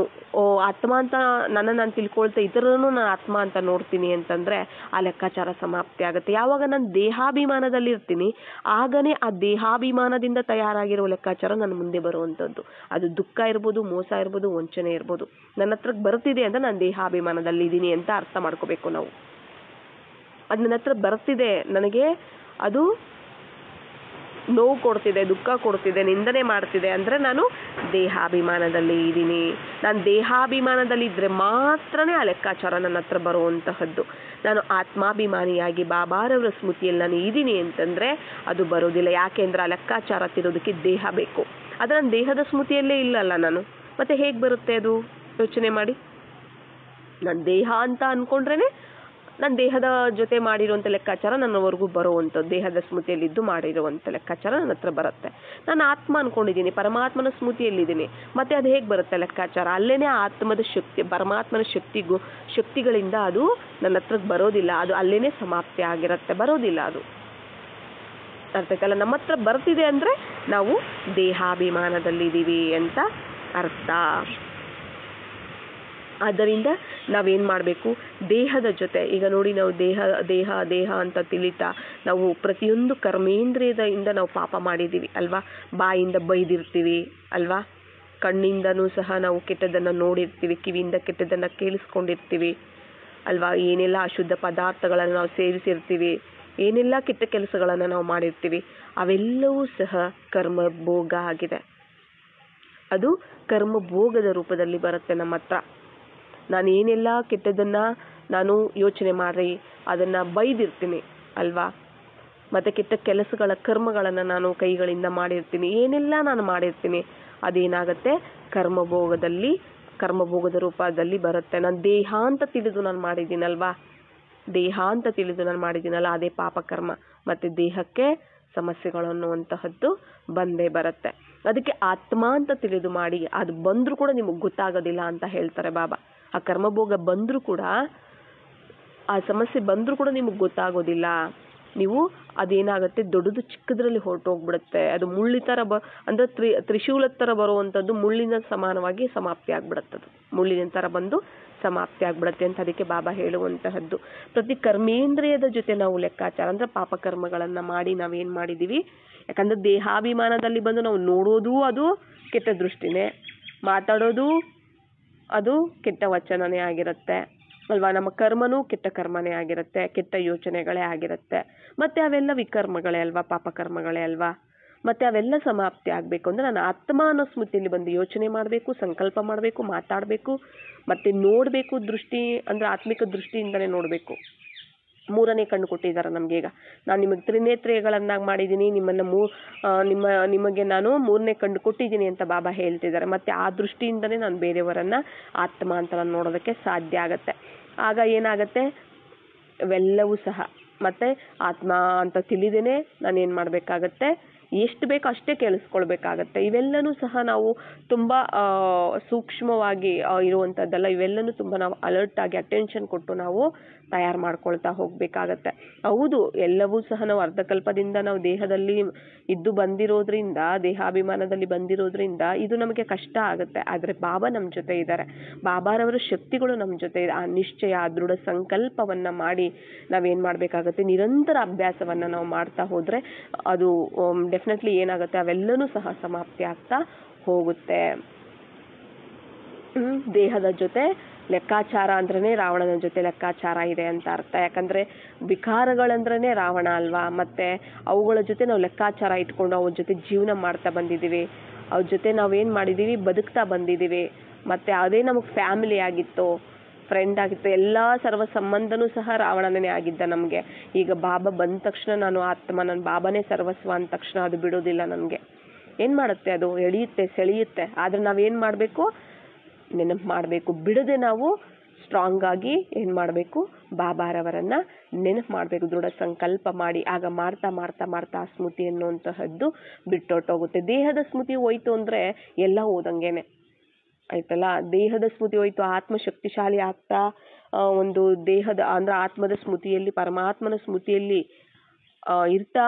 ಆತ್ಮ ಅಂತ ನಾನು ತಿಳ್ಕೊಳ್ತಾ ಇತರರನ್ನು ನಾನು ಆತ್ಮ ಅಂತ ನೋಡ್ತೀನಿ ಅಂತಂದರೆ ಆ ಲೆಕ್ಕಾಚಾರ ಸಮಾಪ್ತಿ ಆಗುತ್ತೆ. ಯಾವಾಗ ನಾನು ದೇಹಾಭಿಮಾನದಲ್ಲಿ ಇರ್ತೀನಿ ಆಗನೇ ಆ ದೇಹಾಭಿಮಾನದಿಂದ ತಯಾರಾಗಿರೋ ಲೆಕ್ಕಾಚಾರ ನನ್ನ ಮುಂದೆ ಬರುವಂಥದ್ದು. ಅದು ದುಃಖ ಇರ್ಬೋದು, ಮೋಸ ಇರ್ಬೋದು, ವಂಚನೆ ಇರ್ಬೋದು. ನನ್ನ ಹತ್ರಕ್ಕೆ ಬರ್ತಿದೆ ಅಂತ ನಾನು ದೇಹಾಭಿಮಾನದಲ್ಲಿ ಇದ್ದೀನಿ ಅಂತ ಅರ್ಥ ಮಾಡ್ಕೋಬೇಕು ನಾವು. ಅದು ನನ್ನ ಹತ್ರ ಬರ್ತಿದೆ, ನನಗೆ ಅದು ನೋವು ಕೊಡ್ತಿದೆ, ದುಃಖ ಕೊಡ್ತಿದೆ, ನಿಂದನೆ ಮಾಡ್ತಿದೆ ಅಂದರೆ ನಾನು ದೇಹಾಭಿಮಾನದಲ್ಲಿ ಇದ್ದೀನಿ. ನಾನು ದೇಹಾಭಿಮಾನದಲ್ಲಿ ಇದ್ದರೆ ಮಾತ್ರನೇ ಆ ಲೆಕ್ಕಾಚಾರ ನನ್ನ ಹತ್ರ ಬರುವಂತಹದ್ದು. ನಾನು ಆತ್ಮಾಭಿಮಾನಿಯಾಗಿ ಬಾಬಾರವರ ಸ್ಮೃತಿಯಲ್ಲಿ ನಾನು ಇದ್ದೀನಿ ಅಂತಂದರೆ ಅದು ಬರೋದಿಲ್ಲ. ಯಾಕೆಂದ್ರೆ ಆ ಲೆಕ್ಕಾಚಾರ ತಿರೋದಕ್ಕೆ ದೇಹ ಬೇಕು. ಅದು ನನ್ನ ದೇಹದ ಸ್ಮೃತಿಯಲ್ಲೇ ಇಲ್ಲಲ್ಲ ನಾನು, ಮತ್ತೆ ಹೇಗೆ ಬರುತ್ತೆ ಅದು? ಯೋಚನೆ ಮಾಡಿ. ನಾನು ದೇಹ ಅಂತ ಅಂದ್ಕೊಂಡ್ರೇ ನಾನು ದೇಹದ ಜೊತೆ ಮಾಡಿರುವಂಥ ಲೆಕ್ಕಾಚಾರ ನನ್ನವರೆಗೂ ಬರುವಂಥದ್ದು. ದೇಹದ ಸ್ಮೃತಿಯಲ್ಲಿದ್ದು ಮಾಡಿರುವಂಥ ಲೆಕ್ಕಾಚಾರ ನನ್ನ ಹತ್ರ ಬರುತ್ತೆ. ನಾನು ಆತ್ಮ ಅಂದ್ಕೊಂಡಿದ್ದೀನಿ, ಪರಮಾತ್ಮನ ಸ್ಮೃತಿಯಲ್ಲಿದ್ದೀನಿ, ಮತ್ತೆ ಅದು ಹೇಗೆ ಬರುತ್ತೆ ಲೆಕ್ಕಾಚಾರ? ಅಲ್ಲೇ ಆತ್ಮದ ಶಕ್ತಿ, ಪರಮಾತ್ಮನ ಶಕ್ತಿಗಳಿಂದ ಅದು ನನ್ನ ಹತ್ರಕ್ಕೆ ಬರೋದಿಲ್ಲ. ಅದು ಅಲ್ಲೇ ಸಮಾಪ್ತಿ ಆಗಿರುತ್ತೆ, ಬರೋದಿಲ್ಲ ಅದು. ಅರ್ಥ ಆಯ್ತಲ್ಲ? ನಮ್ಮ ಹತ್ರ ಬರ್ತಿದೆ ಅಂದರೆ ನಾವು ದೇಹಾಭಿಮಾನದಲ್ಲಿದ್ದೀವಿ ಅಂತ ಅರ್ಥ. ಆದ್ದರಿಂದ ನಾವೇನು ಮಾಡಬೇಕು, ದೇಹದ ಜೊತೆ, ಈಗ ನೋಡಿ ನಾವು ದೇಹ ದೇಹ ದೇಹ ಅಂತ ತಿಳಿತಾ ನಾವು ಪ್ರತಿಯೊಂದು ಕರ್ಮೇಂದ್ರಿಯದಿಂದ ನಾವು ಪಾಪ ಮಾಡಿದ್ದೀವಿ ಅಲ್ವಾ. ಬಾಯಿಂದ ಬೈದಿರ್ತೀವಿ ಅಲ್ವಾ, ಕಣ್ಣಿಂದನೂ ಸಹ ನಾವು ಕೆಟ್ಟದನ್ನು ನೋಡಿರ್ತೀವಿ, ಕಿವಿಯಿಂದ ಕೆಟ್ಟದನ್ನು ಕೇಳಿಸ್ಕೊಂಡಿರ್ತೀವಿ ಅಲ್ವಾ, ಏನೆಲ್ಲ ಅಶುದ್ಧ ಪದಾರ್ಥಗಳನ್ನು ನಾವು ಸೇವಿಸಿರ್ತೀವಿ, ಏನೆಲ್ಲ ಕೆಟ್ಟ ಕೆಲಸಗಳನ್ನು ನಾವು ಮಾಡಿರ್ತೀವಿ. ಅವೆಲ್ಲವೂ ಸಹ ಕರ್ಮ ಭೋಗ ಆಗಿದೆ. ಅದು ಕರ್ಮ ಭೋಗದ ರೂಪದಲ್ಲಿ ಬರುತ್ತೆ ನಮ್ಮ ಹತ್ರ. ನಾನು ಏನೆಲ್ಲ ಕೆಟ್ಟದನ್ನು ನಾನು ಯೋಚನೆ ಮಾಡಿ ಅದನ್ನು ಬೈದಿರ್ತೀನಿ ಅಲ್ವಾ, ಮತ್ತು ಕೆಟ್ಟ ಕೆಲಸಗಳ ಕರ್ಮಗಳನ್ನು ನಾನು ಕೈಗಳಿಂದ ಮಾಡಿರ್ತೀನಿ, ಏನೆಲ್ಲ ನಾನು ಮಾಡಿರ್ತೀನಿ, ಅದೇನಾಗುತ್ತೆ ಕರ್ಮಭೋಗದ ರೂಪದಲ್ಲಿ ಬರುತ್ತೆ. ನಾನು ದೇಹ ಅಂತ ತಿಳಿದು ನಾನು ಮಾಡಿದ್ದೀನಲ್ವಾ, ದೇಹ ಅಂತ ತಿಳಿದು ನಾನು ಮಾಡಿದ್ದೀನಲ್ಲ, ಅದೇ ಪಾಪಕರ್ಮ. ಮತ್ತು ದೇಹಕ್ಕೆ ಸಮಸ್ಯೆಗಳು ಅನ್ನುವಂತಹದ್ದು ಬಂದೇ ಬರುತ್ತೆ. ಅದಕ್ಕೆ ಆತ್ಮ ಅಂತ ತಿಳಿದು ಮಾಡಿ, ಅದು ಬಂದರೂ ಕೂಡ ನಿಮಗೆ ಗೊತ್ತಾಗೋದಿಲ್ಲ ಅಂತ ಹೇಳ್ತಾರೆ ಬಾಬಾ. ಆ ಕರ್ಮಭೋಗ ಬಂದರೂ ಕೂಡ, ಆ ಸಮಸ್ಯೆ ಬಂದರೂ ಕೂಡ ನಿಮಗೆ ಗೊತ್ತಾಗೋದಿಲ್ಲ. ನೀವು ಅದೇನಾಗುತ್ತೆ, ದೊಡ್ಡದು ಚಿಕ್ಕದ್ರಲ್ಲಿ ಹೊರಟೋಗ್ಬಿಡುತ್ತೆ. ಅದು ಮುಳ್ಳಿ ಥರ ಅಂದರೆ ತ್ರಿಶೂಲದ ಥರ ಬರುವಂಥದ್ದು ಮುಳ್ಳಿನ ಸಮಾನವಾಗಿ ಸಮಾಪ್ತಿ ಆಗ್ಬಿಡುತ್ತದು. ಮುಳ್ಳಿನ ಥರ ಬಂದು ಸಮಾಪ್ತಿ ಆಗ್ಬಿಡುತ್ತೆ ಅಂತ ಅದಕ್ಕೆ ಬಾಬಾ ಹೇಳುವಂತಹದ್ದು. ಪ್ರತಿ ಕರ್ಮೇಂದ್ರಿಯದ ಜೊತೆ ನಾವು ಲೆಕ್ಕಾಚಾರ ಅಂದರೆ ಪಾಪಕರ್ಮಗಳನ್ನು ಮಾಡಿ ನಾವೇನು ಮಾಡಿದ್ದೀವಿ. ಯಾಕಂದರೆ ದೇಹಾಭಿಮಾನದಲ್ಲಿ ಬಂದು ನಾವು ನೋಡೋದು ಅದು ಕೆಟ್ಟ ದೃಷ್ಟಿನೇ, ಮಾತಾಡೋದು ಅದು ಕೆಟ್ಟ ವಚನನೇ ಆಗಿರುತ್ತೆ ಅಲ್ವಾ? ನಮ್ಮ ಕರ್ಮನೂ ಕೆಟ್ಟ ಕರ್ಮನೇ ಆಗಿರುತ್ತೆ, ಕೆಟ್ಟ ಯೋಚನೆಗಳೇ ಆಗಿರುತ್ತೆ. ಮತ್ತೆ ಅವೆಲ್ಲ ವಿಕರ್ಮಗಳೇ ಅಲ್ವಾ, ಪಾಪಕರ್ಮಗಳೇ ಅಲ್ವಾ? ಮತ್ತೆ ಅವೆಲ್ಲ ಸಮಾಪ್ತಿ ಆಗಬೇಕು ಅಂದ್ರೆ ನಾನು ಆತ್ಮ ಅನ್ನೋ ಸ್ಮೃತಿಯಲ್ಲಿ ಬಂದು ಯೋಚನೆ ಮಾಡಬೇಕು, ಸಂಕಲ್ಪ ಮಾಡಬೇಕು, ಮಾತಾಡಬೇಕು, ಮತ್ತೆ ನೋಡಬೇಕು. ದೃಷ್ಟಿ ಅಂದ್ರೆ ಆತ್ಮಿಕ ದೃಷ್ಟಿಯಿಂದನೇ ನೋಡಬೇಕು. ಮೂರನೇ ಕಣ್ಣು ಕೊಟ್ಟಿದ್ದಾರೆ ನಮ್ಗೆ. ಈಗ ನಾನು ನಿಮಗೆ ತ್ರಿನೇತ್ರಿಗಳನ್ನಾಗಿ ಮಾಡಿದ್ದೀನಿ, ನಿಮಗೆ ನಾನು ಮೂರನೇ ಕಣ್ಣು ಕೊಟ್ಟಿದ್ದೀನಿ ಅಂತ ಬಾಬಾ ಹೇಳ್ತಿದ್ದಾರೆ. ಮತ್ತೆ ಆ ದೃಷ್ಟಿಯಿಂದನೇ ನಾನು ಬೇರೆಯವರನ್ನ ಆತ್ಮ ಅಂತ ನಾನು ನೋಡೋದಕ್ಕೆ ಸಾಧ್ಯ ಆಗತ್ತೆ. ಆಗ ಏನಾಗತ್ತೆ, ಇವೆಲ್ಲವೂ ಸಹ ಮತ್ತೆ ಆತ್ಮ ಅಂತ ತಿಳಿದೇನೆ ನಾನು ಏನು ಮಾಡಬೇಕಾಗತ್ತೆ, ಎಷ್ಟು ಬೇಕೋ ಅಷ್ಟೇ ಕೇಳಿಸ್ಕೊಳ್ಬೇಕಾಗತ್ತೆ. ಇವೆಲ್ಲನೂ ಸಹ ನಾವು ತುಂಬ ಸೂಕ್ಷ್ಮವಾಗಿ ಇರುವಂಥದ್ದಲ್ಲ. ಇವೆಲ್ಲನೂ ತುಂಬ ನಾವು ಅಲರ್ಟ್ ಆಗಿ ಅಟೆನ್ಷನ್ ಕೊಟ್ಟು ನಾವು ತಯಾರು ಮಾಡ್ಕೊಳ್ತಾ ಹೋಗಬೇಕಾಗತ್ತೆ. ಹೌದು, ಎಲ್ಲವೂ ಸಹ ನಾವು ಅರ್ಧಕಲ್ಪದಿಂದ ನಾವು ದೇಹದಲ್ಲಿ ಇದ್ದು ಬಂದಿರೋದ್ರಿಂದ, ದೇಹಾಭಿಮಾನದಲ್ಲಿ ಬಂದಿರೋದ್ರಿಂದ ಇದು ನಮಗೆ ಕಷ್ಟ ಆಗುತ್ತೆ. ಆದರೆ ಬಾಬಾ ನಮ್ಮ ಜೊತೆ ಇದ್ದಾರೆ, ಬಾಬಾರವರ ಶಕ್ತಿಗಳು ನಮ್ಮ ಜೊತೆ ಇದೆ. ಆ ನಿಶ್ಚಯ, ಆ ದೃಢ ಸಂಕಲ್ಪವನ್ನು ಮಾಡಿ ನಾವೇನು ಮಾಡಬೇಕಾಗತ್ತೆ, ನಿರಂತರ ಅಭ್ಯಾಸವನ್ನು ನಾವು ಮಾಡ್ತಾ ಹೋದರೆ ಅದು ಡೆಫಿನೆಟ್ಲಿ ಏನಾಗುತ್ತೆ, ಅವೆಲ್ಲನೂ ಸಹ ಸಮಾಪ್ತಿ ಆಗ್ತಾ ಹೋಗುತ್ತೆ. ದೇಹದ ಜೊತೆ ಲೆಕ್ಕಾಚಾರ ಅಂದ್ರೇ ರಾವಣನ ಜೊತೆ ಲೆಕ್ಕಾಚಾರ ಇದೆ ಅಂತ ಅರ್ಥ. ಯಾಕಂದರೆ ವಿಕಾರಗಳಂದ್ರೇ ರಾವಣ ಅಲ್ವಾ? ಮತ್ತು ಅವುಗಳ ಜೊತೆ ನಾವು ಲೆಕ್ಕಾಚಾರ ಇಟ್ಕೊಂಡು ಅವ್ರ ಜೊತೆ ಜೀವನ ಮಾಡ್ತಾ ಬಂದಿದ್ದೀವಿ, ಅವ್ರ ಜೊತೆ ನಾವೇನು ಮಾಡಿದ್ದೀವಿ, ಬದುಕ್ತಾ ಬಂದಿದ್ದೀವಿ. ಮತ್ತು ಅದೇ ನಮಗೆ ಫ್ಯಾಮಿಲಿ ಆಗಿತ್ತು, ಫ್ರೆಂಡ್ ಆಗಿತ್ತು, ಎಲ್ಲ ಸರ್ವ ಸಂಬಂಧನೂ ಸಹ ರಾವಣನೇ ಆಗಿದ್ದ ನಮಗೆ. ಈಗ ಬಾಬಾ ಬಂದ ತಕ್ಷಣ ನಾನು ಆತ್ಮ, ನನ್ನ ಬಾಬಾನೇ ಸರ್ವಸ್ವ ಅಂದ ತಕ್ಷಣ ಅದು ಬಿಡೋದಿಲ್ಲ ನನಗೆ. ಏನು ಮಾಡುತ್ತೆ, ಅದು ಎಳೆಯುತ್ತೆ, ಸೆಳೆಯುತ್ತೆ. ಆದರೆ ನಾವೇನು ಮಾಡಬೇಕು, ನೆನಪು ಮಾಡಬೇಕು. ಬಿಡದೆ ನಾವು ಸ್ಟ್ರಾಂಗ್ ಆಗಿ ಏನು ಮಾಡಬೇಕು, ಬಾಬಾರವರನ್ನು ನೆನಪು ಮಾಡಬೇಕು, ದೃಢ ಸಂಕಲ್ಪ ಮಾಡಿ. ಆಗ ಮಾಡ್ತಾ ಮಾಡ್ತಾ ಮಾಡ್ತಾ ಆ ಸ್ಮೃತಿ ಅನ್ನುವಂತಹದ್ದು ಬಿಟ್ಟೊಟ್ಟೋಗುತ್ತೆ. ದೇಹದ ಸ್ಮೃತಿ ಹೋಯ್ತು ಅಂದರೆ ಎಲ್ಲ ಹೋದಂಗೆನೆ ಆಯ್ತಲ್ಲ. ದೇಹದ ಸ್ಮೃತಿ ಹೋಯ್ತು, ಆತ್ಮ ಶಕ್ತಿಶಾಲಿ ಆಗ್ತಾ ಒಂದು ದೇಹದ ಅಂದ್ರೆ ಆತ್ಮದ ಸ್ಮೃತಿಯಲ್ಲಿ, ಪರಮಾತ್ಮನ ಸ್ಮೃತಿಯಲ್ಲಿ ಇರ್ತಾ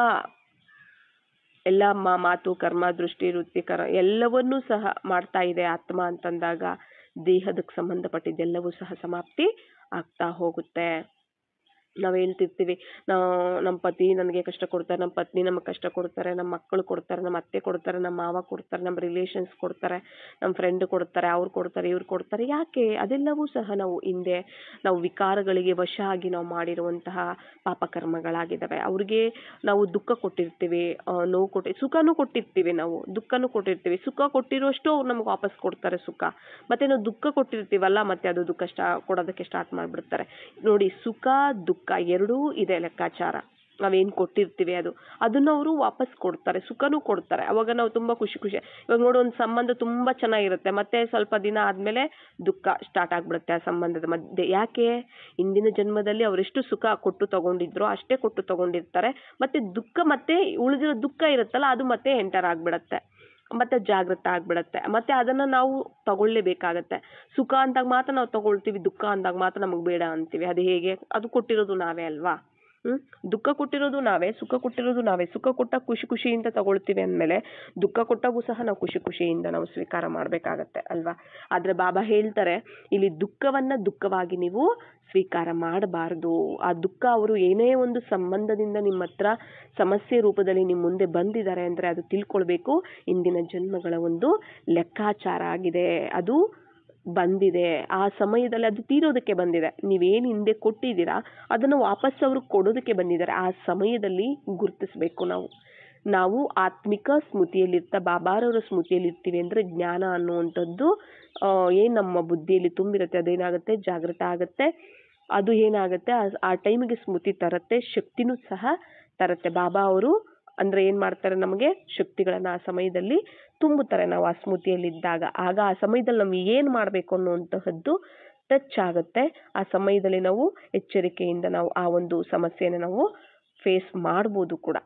ಎಲ್ಲ ಮಾತು, ಕರ್ಮ, ದೃಷ್ಟಿ, ವೃತ್ತಿಕರ ಎಲ್ಲವನ್ನೂ ಸಹ ಮಾಡ್ತಾ ಇದೆ ಆತ್ಮ ಅಂತಂದಾಗ ದೇಹದಕ್ಕೆ ಸಂಬಂಧಪಟ್ಟಿದ್ದೆಲ್ಲವೂ ಸಹ ಸಮಾಪ್ತಿ ಆಗ್ತಾ ಹೋಗುತ್ತೆ. ನಾವು ಹೇಳ್ತಿರ್ತೀವಿ, ನಮ್ಮ ಪತಿ ನನಗೆ ಕಷ್ಟ ಕೊಡ್ತಾರೆ, ನಮ್ಮ ಪತ್ನಿ ನಮಗೆ ಕಷ್ಟ ಕೊಡ್ತಾರೆ, ನಮ್ಮ ಮಕ್ಕಳು ಕೊಡ್ತಾರೆ, ನಮ್ಮ ಅತ್ತೆ ಕೊಡ್ತಾರೆ, ನಮ್ಮ ಮಾವ ಕೊಡ್ತಾರೆ, ನಮ್ಮ ರಿಲೇಷನ್ಸ್ ಕೊಡ್ತಾರೆ, ನಮ್ಮ ಫ್ರೆಂಡ್ ಕೊಡ್ತಾರೆ, ಅವ್ರು ಕೊಡ್ತಾರೆ, ಇವ್ರು ಕೊಡ್ತಾರೆ. ಯಾಕೆ? ಅದೆಲ್ಲವೂ ಸಹ ನಾವು ಹಿಂದೆ ನಾವು ವಿಕಾರಗಳಿಗೆ ವಶ ಆಗಿ ನಾವು ಮಾಡಿರುವಂತಹ ಪಾಪಕರ್ಮಗಳಾಗಿದ್ದಾವೆ. ಅವ್ರಿಗೆ ನಾವು ದುಃಖ ಕೊಟ್ಟಿರ್ತೀವಿ, ನೋವು ಸುಖನೂ ಕೊಟ್ಟಿರ್ತೀವಿ, ನಾವು ದುಃಖನೂ ಕೊಟ್ಟಿರ್ತೀವಿ. ಸುಖ ಕೊಟ್ಟಿರೋಷ್ಟು ಅವ್ರು ನಮ್ಗೆ ವಾಪಸ್ ಕೊಡ್ತಾರೆ ಸುಖ. ಮತ್ತೆ ನಾವು ದುಃಖ ಕೊಟ್ಟಿರ್ತೀವಲ್ಲ, ಮತ್ತೆ ಅದು ದುಃಖ ಕೊಡೋದಕ್ಕೆ ಸ್ಟಾರ್ಟ್ ಮಾಡಿಬಿಡ್ತಾರೆ. ನೋಡಿ, ಸುಖ ದುಃಖ ಎರಡೂ ಇದೆ ಲೆಕ್ಕಾಚಾರ. ನಾವೇನು ಕೊಟ್ಟಿರ್ತೀವಿ ಅದನ್ನು ಅವರು ವಾಪಸ್ ಕೊಡ್ತಾರೆ, ಸುಖನೂ ಕೊಡ್ತಾರೆ. ಅವಾಗ ನಾವು ತುಂಬ ಖುಷಿ. ಇವಾಗ ನೋಡಿ, ಒಂದು ಸಂಬಂಧ ತುಂಬ ಚೆನ್ನಾಗಿರುತ್ತೆ, ಮತ್ತೆ ಸ್ವಲ್ಪ ದಿನ ಆದಮೇಲೆ ದುಃಖ ಸ್ಟಾರ್ಟ್ ಆಗಿಬಿಡುತ್ತೆ ಆ ಸಂಬಂಧದ ಮಧ್ಯೆ. ಯಾಕೆ? ಇಂದಿನ ಜನ್ಮದಲ್ಲಿ ಅವರೆಷ್ಟು ಸುಖ ಕೊಟ್ಟು ತಗೊಂಡಿದ್ರು ಅಷ್ಟೇ ಕೊಟ್ಟು ತಗೊಂಡಿರ್ತಾರೆ. ಮತ್ತೆ ದುಃಖ, ಮತ್ತೆ ಉಳಿದಿರೋ ದುಃಖ ಇರುತ್ತಲ್ಲ, ಅದು ಮತ್ತೆ ಎಂಟರ್ ಆಗಿಬಿಡತ್ತೆ, ಮತ್ತೆ ಜಾಗೃತ ಆಗ್ಬಿಡತ್ತೆ. ಮತ್ತೆ ಅದನ್ನ ನಾವು ತಗೊಳ್ಳೇಬೇಕಾಗತ್ತೆ. ಸುಖ ಅಂದಾಗ ಮಾತ್ರ ನಾವು ತಗೊಳ್ತೀವಿ, ದುಃಖ ಅಂದಾಗ ಮಾತ್ರ ನಮಗೆ ಬೇಡ ಅಂತೀವಿ. ಅದು ಹೇಗೆ? ಅದು ಕೊಟ್ಟಿರೋದು ನಾವೇ ಅಲ್ವಾ? ದುಃಖ ಕೊಟ್ಟಿರೋದು ನಾವೇ, ಸುಖ ಕೊಟ್ಟಿರೋದು ನಾವೇ. ಸುಖ ಕೊಟ್ಟಾಗ ಖುಷಿಯಿಂದ ತಗೊಳ್ತೀವಿ ಅಂದಮೇಲೆ ದುಃಖ ಕೊಟ್ಟಾಗೂ ಸಹ ನಾವು ಖುಷಿಯಿಂದ ನಾವು ಸ್ವೀಕಾರ ಮಾಡಬೇಕಾಗತ್ತೆ ಅಲ್ವಾ? ಆದರೆ ಬಾಬಾ ಹೇಳ್ತಾರೆ, ಇಲ್ಲಿ ದುಃಖವನ್ನ ದುಃಖವಾಗಿ ನೀವು ಸ್ವೀಕಾರ ಮಾಡಬಾರ್ದು. ಆ ದುಃಖ ಅವರು ಏನೇ ಒಂದು ಸಂಬಂಧದಿಂದ ನಿಮ್ಮ ಹತ್ರ ಸಮಸ್ಯೆ ರೂಪದಲ್ಲಿ ನಿಮ್ಮ ಮುಂದೆ ಬಂದಿದ್ದಾರೆ ಅಂದರೆ ಅದು ತಿಳ್ಕೊಳ್ಬೇಕು, ಇಂದಿನ ಜನ್ಮಗಳ ಒಂದು ಲೆಕ್ಕಾಚಾರ ಆಗಿದೆ, ಅದು ಬಂದಿದೆ. ಆ ಸಮಯದಲ್ಲಿ ಅದು ತೀರೋದಕ್ಕೆ ಬಂದಿದೆ. ನೀವೇನು ಹಿಂದೆ ಕೊಟ್ಟಿದ್ದೀರಾ ಅದನ್ನು ವಾಪಸ್ ಅವ್ರಿಗೆ ಕೊಡೋದಕ್ಕೆ ಬಂದಿದ್ದಾರೆ. ಆ ಸಮಯದಲ್ಲಿ ಗುರುತಿಸ್ಬೇಕು ನಾವು ಆತ್ಮಿಕ ಸ್ಮೃತಿಯಲ್ಲಿರ್ತಾ ಬಾಬಾರವರ ಸ್ಮೃತಿಯಲ್ಲಿ ಇರ್ತೀವಿ ಅಂದರೆ ಜ್ಞಾನ ಅನ್ನುವಂಥದ್ದು ಏನು ನಮ್ಮ ಬುದ್ಧಿಯಲ್ಲಿ ತುಂಬಿರುತ್ತೆ ಅದೇನಾಗುತ್ತೆ, ಜಾಗೃತ ಆಗುತ್ತೆ. ಅದು ಏನಾಗುತ್ತೆ, ಆ ಟೈಮಿಗೆ ಸ್ಮೃತಿ ತರುತ್ತೆ, ಶಕ್ತಿನೂ ಸಹ ತರುತ್ತೆ. ಬಾಬಾ ಅವರು ಅಂದರೆ ಏನು ಮಾಡ್ತಾರೆ, ನಮಗೆ ಶಕ್ತಿಗಳನ್ನು ಆ ಸಮಯದಲ್ಲಿ ತುಂಬುತ್ತಾರೆ ನಾವು ಆ ಸ್ಮೃತಿಯಲ್ಲಿದ್ದಾಗ. ಆಗ ಆ ಸಮಯದಲ್ಲಿ ನಾವು ಏನು ಮಾಡಬೇಕು ಅನ್ನುವಂತಹದ್ದು ಟಚ್ ಆಗುತ್ತೆ. ಆ ಸಮಯದಲ್ಲಿ ನಾವು ಎಚ್ಚರಿಕೆಯಿಂದ ನಾವು ಆ ಒಂದು ಸಮಸ್ಯೆನ ನಾವು ಫೇಸ್ ಮಾಡ್ಬೋದು ಕೂಡ.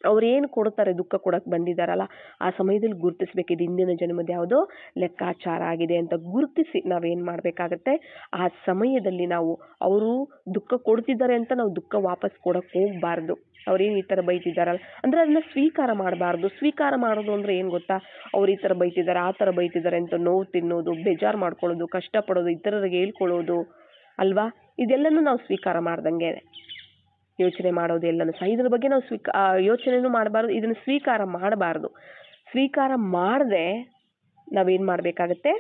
ಅವ್ರು ಏನು ಕೊಡ್ತಾರೆ, ದುಃಖ ಕೊಡಕ್ಕೆ ಬಂದಿದ್ದಾರಲ್ಲ, ಆ ಸಮಯದಲ್ಲಿ ಗುರುತಿಸ್ಬೇಕು, ಇದು ಹಿಂದಿನ ಜನ್ಮದ ಯಾವುದೋ ಲೆಕ್ಕಾಚಾರ ಆಗಿದೆ ಅಂತ ಗುರುತಿಸಿ ನಾವೇನು ಮಾಡಬೇಕಾಗತ್ತೆ, ಆ ಸಮಯದಲ್ಲಿ ನಾವು ಅವರು ದುಃಖ ಕೊಡ್ತಿದ್ದಾರೆ ಅಂತ ನಾವು ದುಃಖ ವಾಪಸ್ ಕೊಡಕ್ಕೆ ಹೋಗಬಾರ್ದು. ಅವ್ರೇನು ಈ ಥರ ಬೈತಿದ್ದಾರಲ್ಲ ಅಂದರೆ ಅದನ್ನ ಸ್ವೀಕಾರ ಮಾಡಬಾರ್ದು. ಸ್ವೀಕಾರ ಮಾಡೋದು ಅಂದರೆ ಏನು ಗೊತ್ತಾ, ಅವ್ರು ಈ ಥರ ಬೈತಿದ್ದಾರೆ, ಆ ಥರ ಬೈತಿದ್ದಾರೆ ಅಂತ ನೋವು ತಿನ್ನೋದು, ಬೇಜಾರು ಮಾಡ್ಕೊಳ್ಳೋದು, ಕಷ್ಟಪಡೋದು, ಇತರರಿಗೆ ಹೇಳ್ಕೊಳ್ಳೋದು ಅಲ್ವಾ, ಇದೆಲ್ಲನೂ ನಾವು ಸ್ವೀಕಾರ ಮಾಡ್ದಂಗೆ ಯೋಚನೆ ಮಾಡೋದು ಎಲ್ಲನೂ ಸಹ. ಇದ್ರ ಬಗ್ಗೆ ನಾವು ಯೋಚನೆನೂ ಮಾಡಬಾರ್ದು, ಇದನ್ನು ಸ್ವೀಕಾರ ಮಾಡಬಾರ್ದು. ಸ್ವೀಕಾರ ಮಾಡದೆ ನಾವೇನು ಮಾಡಬೇಕಾಗತ್ತೆ,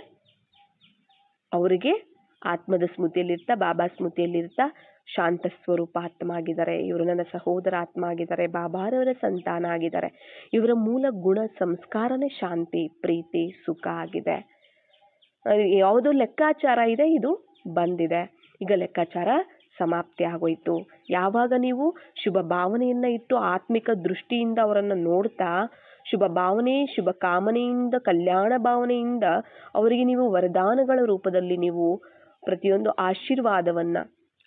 ಅವರಿಗೆ ಆತ್ಮದ ಸ್ಮೃತಿಯಲ್ಲಿರ್ತಾ, ಬಾಬಾ ಸ್ಮೃತಿಯಲ್ಲಿರ್ತಾ ಶಾಂತ ಸ್ವರೂಪ ಆತ್ಮ ಆಗಿದ್ದಾರೆ. ಇವರು ನನ್ನ ಸಹೋದರ ಆತ್ಮ ಆಗಿದ್ದಾರೆ, ಬಾಬಾರವರ ಸಂತಾನ ಆಗಿದ್ದಾರೆ. ಇವರ ಮೂಲ ಗುಣ ಸಂಸ್ಕಾರನೇ ಶಾಂತಿ, ಪ್ರೀತಿ, ಸುಖ ಆಗಿದೆ. ಯಾವುದೋ ಲೆಕ್ಕಾಚಾರ ಇದೆ, ಇದು ಬಂದಿದೆ. ಈಗ ಲೆಕ್ಕಾಚಾರ ಸಮಾಪ್ತಿ ಆಗೋಯ್ತು. ಯಾವಾಗ ನೀವು ಶುಭ ಭಾವನೆಯನ್ನ ಇಟ್ಟು ಆತ್ಮಿಕ ದೃಷ್ಟಿಯಿಂದ ಅವರನ್ನು ನೋಡ್ತಾ, ಶುಭ ಭಾವನೆ, ಶುಭ ಕಾಮನೆಯಿಂದ, ಕಲ್ಯಾಣ ಭಾವನೆಯಿಂದ ಅವರಿಗೆ ನೀವು ವರದಾನಗಳ ರೂಪದಲ್ಲಿ ನೀವು ಪ್ರತಿಯೊಂದು ಆಶೀರ್ವಾದವನ್ನ,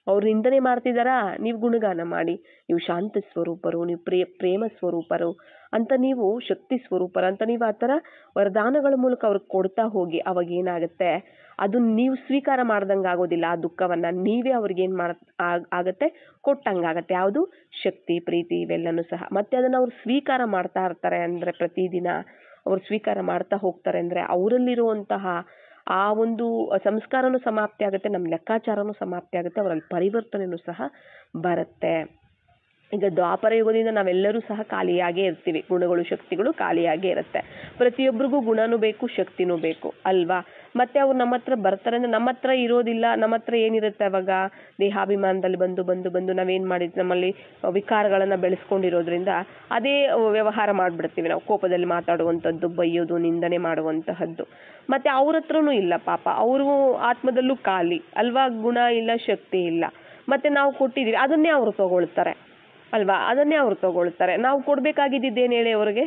ಅವ್ರು ನಿಂದನೆ ಮಾಡ್ತಿದಾರಾ, ನೀವು ಗುಣಗಾನ ಮಾಡಿ, ನೀವು ಶಾಂತ ಸ್ವರೂಪರು, ನೀವು ಪ್ರೇಮ ಸ್ವರೂಪರು ಅಂತ, ನೀವು ಶಕ್ತಿ ಸ್ವರೂಪರ ಅಂತ ನೀವು ಆ ಥರ ವರದಾನಗಳ ಮೂಲಕ ಅವ್ರಿಗೆ ಕೊಡ್ತಾ ಹೋಗಿ. ಅವಾಗ ಏನಾಗುತ್ತೆ, ಅದು ನೀವು ಸ್ವೀಕಾರ ಮಾಡ್ದಂಗೆ ಆಗೋದಿಲ್ಲ. ಆ ದುಃಖವನ್ನ ನೀವೇ ಅವ್ರಿಗೆ ಏನು ಆಗತ್ತೆ, ಕೊಟ್ಟಂಗಾಗತ್ತೆ. ಯಾವುದು, ಶಕ್ತಿ, ಪ್ರೀತಿ, ಇವೆಲ್ಲನೂ ಸಹ. ಮತ್ತೆ ಅದನ್ನ ಅವ್ರು ಸ್ವೀಕಾರ ಮಾಡ್ತಾ ಇರ್ತಾರೆ ಅಂದ್ರೆ, ಪ್ರತಿದಿನ ಅವ್ರು ಸ್ವೀಕಾರ ಮಾಡ್ತಾ ಹೋಗ್ತಾರೆ ಅಂದ್ರೆ, ಅವರಲ್ಲಿರುವಂತಹ ಆ ಒಂದು ಸಂಸ್ಕಾರನೂ ಸಮಾಪ್ತಿ ಆಗುತ್ತೆ, ನಮ್ಮ ಲೆಕ್ಕಾಚಾರನೂ ಸಮಾಪ್ತಿ ಆಗುತ್ತೆ, ಅವರಲ್ಲಿ ಪರಿವರ್ತನೆಯೂ ಸಹ ಬರುತ್ತೆ. ಈಗ ದ್ವಾಪರ ಯುಗದಿಂದ ನಾವೆಲ್ಲರೂ ಸಹ ಖಾಲಿಯಾಗೇ ಇರ್ತೀವಿ. ಗುಣಗಳು, ಶಕ್ತಿಗಳು ಖಾಲಿಯಾಗೇ ಇರುತ್ತೆ. ಪ್ರತಿಯೊಬ್ಬರಿಗೂ ಗುಣನೂ ಬೇಕು, ಶಕ್ತಿನೂ ಬೇಕು ಅಲ್ವಾ. ಮತ್ತೆ ಅವ್ರು ನಮ್ಮ ಹತ್ರ ಬರ್ತಾರೆ ಅಂದ್ರೆ, ನಮ್ಮ ಹತ್ರ ಇರೋದಿಲ್ಲ. ನಮ್ಮ ಹತ್ರ ಏನಿರುತ್ತೆ ಅವಾಗ, ದೇಹಾಭಿಮಾನದಲ್ಲಿ ಬಂದು ಬಂದು ಬಂದು ನಾವೇನು ಮಾಡಿದ್ವಿ, ನಮ್ಮಲ್ಲಿ ವಿಕಾರಗಳನ್ನು ಬೆಳೆಸ್ಕೊಂಡಿರೋದ್ರಿಂದ ಅದೇ ವ್ಯವಹಾರ ಮಾಡಿಬಿಡ್ತೀವಿ ನಾವು. ಕೋಪದಲ್ಲಿ ಮಾತಾಡುವಂಥದ್ದು, ಬೈಯೋದು, ನಿಂದನೆ ಮಾಡುವಂತಹದ್ದು. ಮತ್ತೆ ಅವ್ರ ಹತ್ರನೂ ಇಲ್ಲ ಪಾಪ, ಅವರು ಆತ್ಮದಲ್ಲೂ ಖಾಲಿ ಅಲ್ವಾ, ಗುಣ ಇಲ್ಲ, ಶಕ್ತಿ ಇಲ್ಲ. ಮತ್ತೆ ನಾವು ಕೊಟ್ಟಿದ್ದೀವಿ, ಅದನ್ನೇ ಅವರು ತಗೊಳ್ತಾರೆ ಅಲ್ವಾ, ಅದನ್ನೇ ಅವ್ರು ತಗೊಳ್ತಾರೆ. ನಾವು ಕೊಡ್ಬೇಕಾಗಿದ್ದೇನು ಹೇಳಿ ಅವ್ರಿಗೆ,